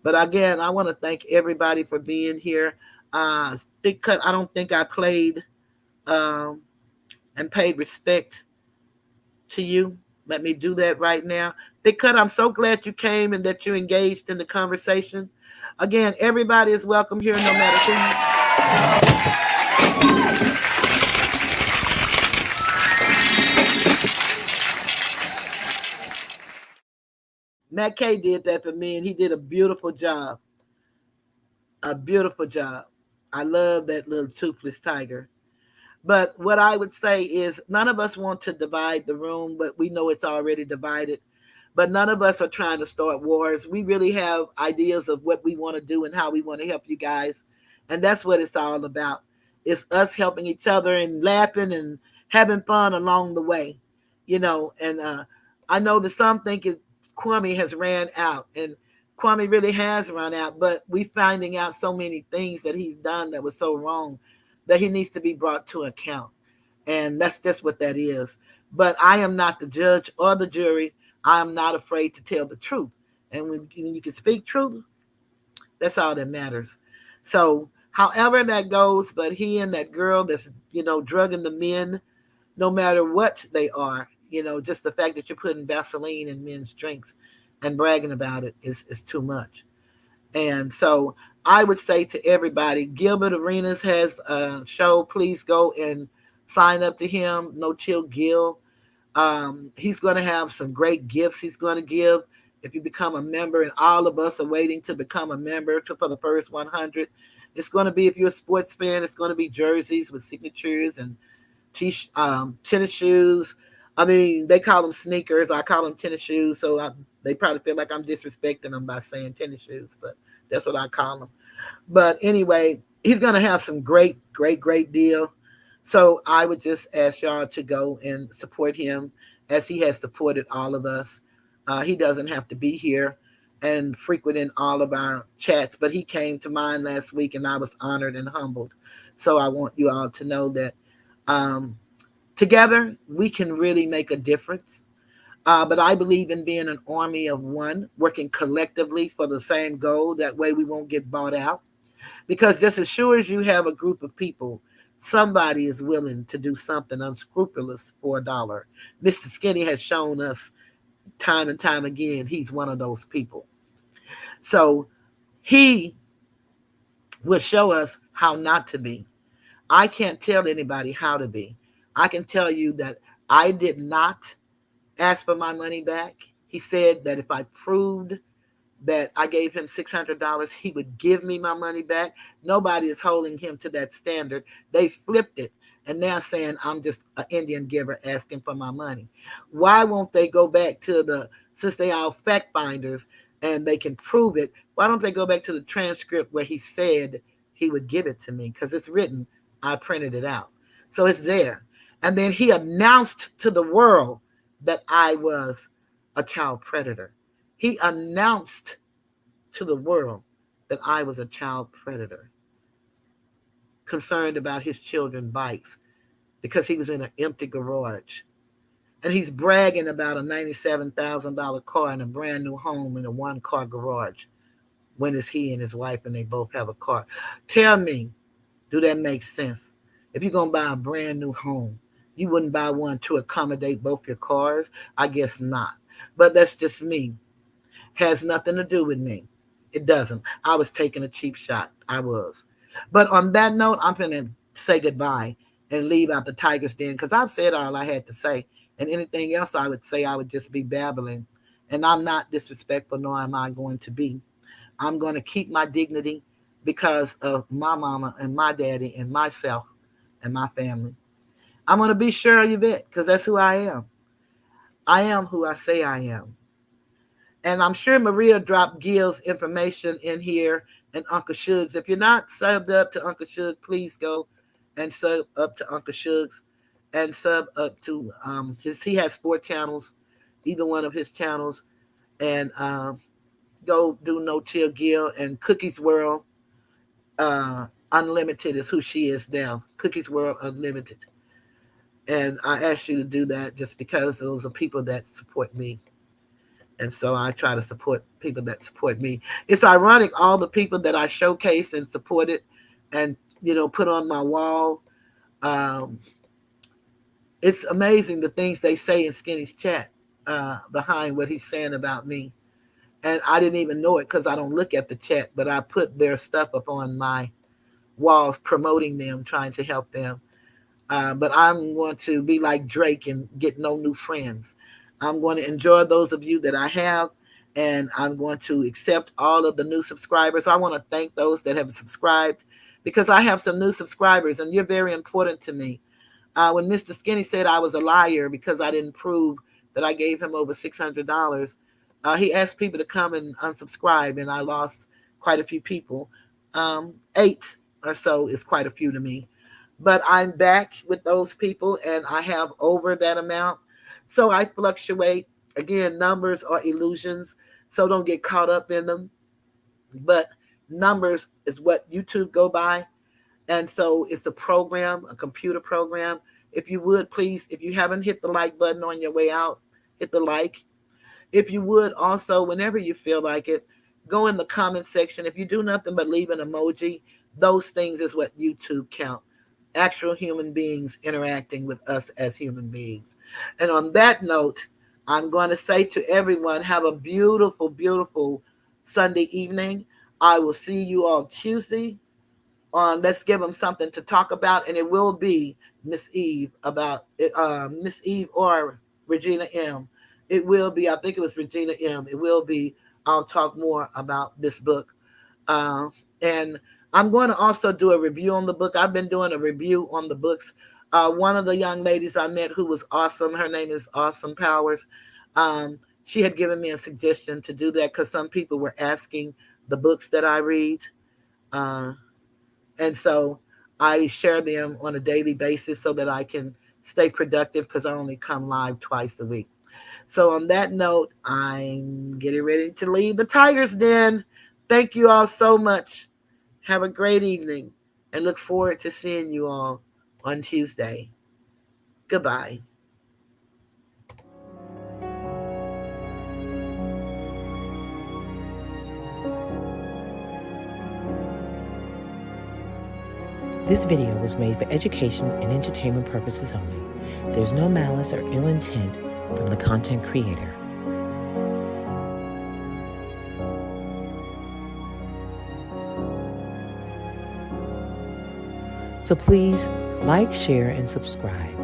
But again, I want to thank everybody for being here. Thick Cut, I don't think I played and paid respect to you. Let me do that right now. Thick Cut, I'm so glad you came and that you engaged in the conversation. Again, everybody is welcome here, no matter who. Matt K did that for me, and he did a beautiful job. A beautiful job. I love that little toothless tiger. But what I would say is, none of us want to divide the room, but we know it's already divided. But none of us are trying to start wars. We really have ideas of what we want to do and how we want to help you guys. And that's what it's all about. It's us helping each other and laughing and having fun along the way. And I know that some think Kwame has ran out, and Kwame really has run out, but we finding out so many things that he's done that was so wrong that he needs to be brought to account. And that's just what that is. But I am not the judge or the jury. I am not afraid to tell the truth. And when you can speak truth, that's all that matters. So however that goes, but he and that girl that's, drugging the men, no matter what they are, just the fact that you're putting Vaseline in men's drinks and bragging about it is too much. And so I would say to everybody, Gilbert Arenas has a show. Please go and sign up to him. No Chill Gil. He's going to have some great gifts he's going to give if you become a member. And all of us are waiting to become a member for the first 100. It's going to be, if you're a sports fan, it's going to be jerseys with signatures and tennis shoes. I mean, they call them sneakers. I call them tennis shoes. So they probably feel like I'm disrespecting them by saying tennis shoes, but that's what I call them. But anyway, he's going to have some great deal. So I would just ask y'all to go and support him as he has supported all of us. He doesn't have to be here. and frequenting all of our chats. But he came to mine last week, and I was honored and humbled. So I want you all to know that um, together we can really make a difference. But I believe in being an army of one, working collectively for the same goal. That way we won't get bought out. Because just as sure as you have a group of people, somebody is willing to do something unscrupulous for $1. Mr. Skinny has shown us time and time again he's one of those people. So he will show us how not to be. I can't tell anybody how to be. I can tell you that I did not ask for my money back. He said that if I proved that I gave him $600, he would give me my money back. Nobody is holding him to that standard. They flipped it and now saying I'm just an Indian giver asking for my money. Why won't they go back to since they are fact finders and they can prove it, why don't they go back to the transcript where he said he would give it to me? Because it's written, I printed it out. So it's there. And then he announced to the world that I was a child predator. He announced to the world that I was a child predator, concerned about his children's bikes because he was in an empty garage. And he's bragging about a $97,000 car and a brand new home in a one-car garage. When is he and his wife and they both have a car? Tell me, do that make sense? If you're going to buy a brand new home, you wouldn't buy one to accommodate both your cars? I guess not. But that's just me. Has nothing to do with me. It doesn't. I was taking a cheap shot. I was. But on that note, I'm going to say goodbye and leave out the Tiger's Den because I've said all I had to say. And anything else I would say, I would just be babbling. And I'm not disrespectful, nor am I going to be. I'm going to keep my dignity because of my mama and my daddy and myself and my family. I'm going to be sure of it because that's who I am. I am who I say I am. And I'm sure Maria dropped Gil's information in here and Uncle Shug's. If you're not subbed up to Uncle Shug, please go and sub up to Uncle Shug's and sub up to he has 4 channels, either one of his channels, and go do No Chill Gil and Cookie's World Unlimited is who she is now. Cookie's World Unlimited. And I ask you to do that just because those are people that support me. And so I try to support people that support me. It's ironic, all the people that I showcase and supported and, put on my wall. Um, it's amazing the things they say in Skinny's chat behind what he's saying about me. And I didn't even know it because I don't look at the chat, but I put their stuff up on my walls promoting them, trying to help them. But I'm going to be like Drake and get no new friends. I'm going to enjoy those of you that I have, and I'm going to accept all of the new subscribers. I want to thank those that have subscribed because I have some new subscribers, and you're very important to me. When Mr. Skinny said I was a liar because I didn't prove that I gave him over $600, he asked people to come and unsubscribe, and I lost quite a few people. 8 or so is quite a few to me. But I'm back with those people, and I have over that amount. So I fluctuate. Again, numbers are illusions, so don't get caught up in them. But numbers is what YouTube go by. And so it's a program, a computer program. If you would, please, if you haven't hit the like button on your way out, hit the like. If you would also, whenever you feel like it, go in the comment section. If you do nothing but leave an emoji, those things is what YouTube count. Actual human beings interacting with us as human beings. And on that note, I'm going to say to everyone, have a beautiful, beautiful Sunday evening. I will see you all Tuesday on Let's Give Them Something to Talk About, and it will be Miss Eve Miss Eve or Regina M. It will be, I think it was Regina M. It will be, I'll talk more about this book. And I'm going to also do a review on the book. I've been doing a review on the books. One of the young ladies I met who was awesome, her name is Awesome Powers. She had given me a suggestion to do that because some people were asking the books that I read. And so I share them on a daily basis so that I can stay productive because I only come live twice a week. So on that note, I'm getting ready to leave the Tiger's Den. Thank you all so much. Have a great evening and look forward to seeing you all on Tuesday. Goodbye. This video was made for education and entertainment purposes only. There's no malice or ill intent from the content creator. So please like, share, and subscribe,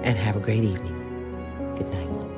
and have a great evening. Good night.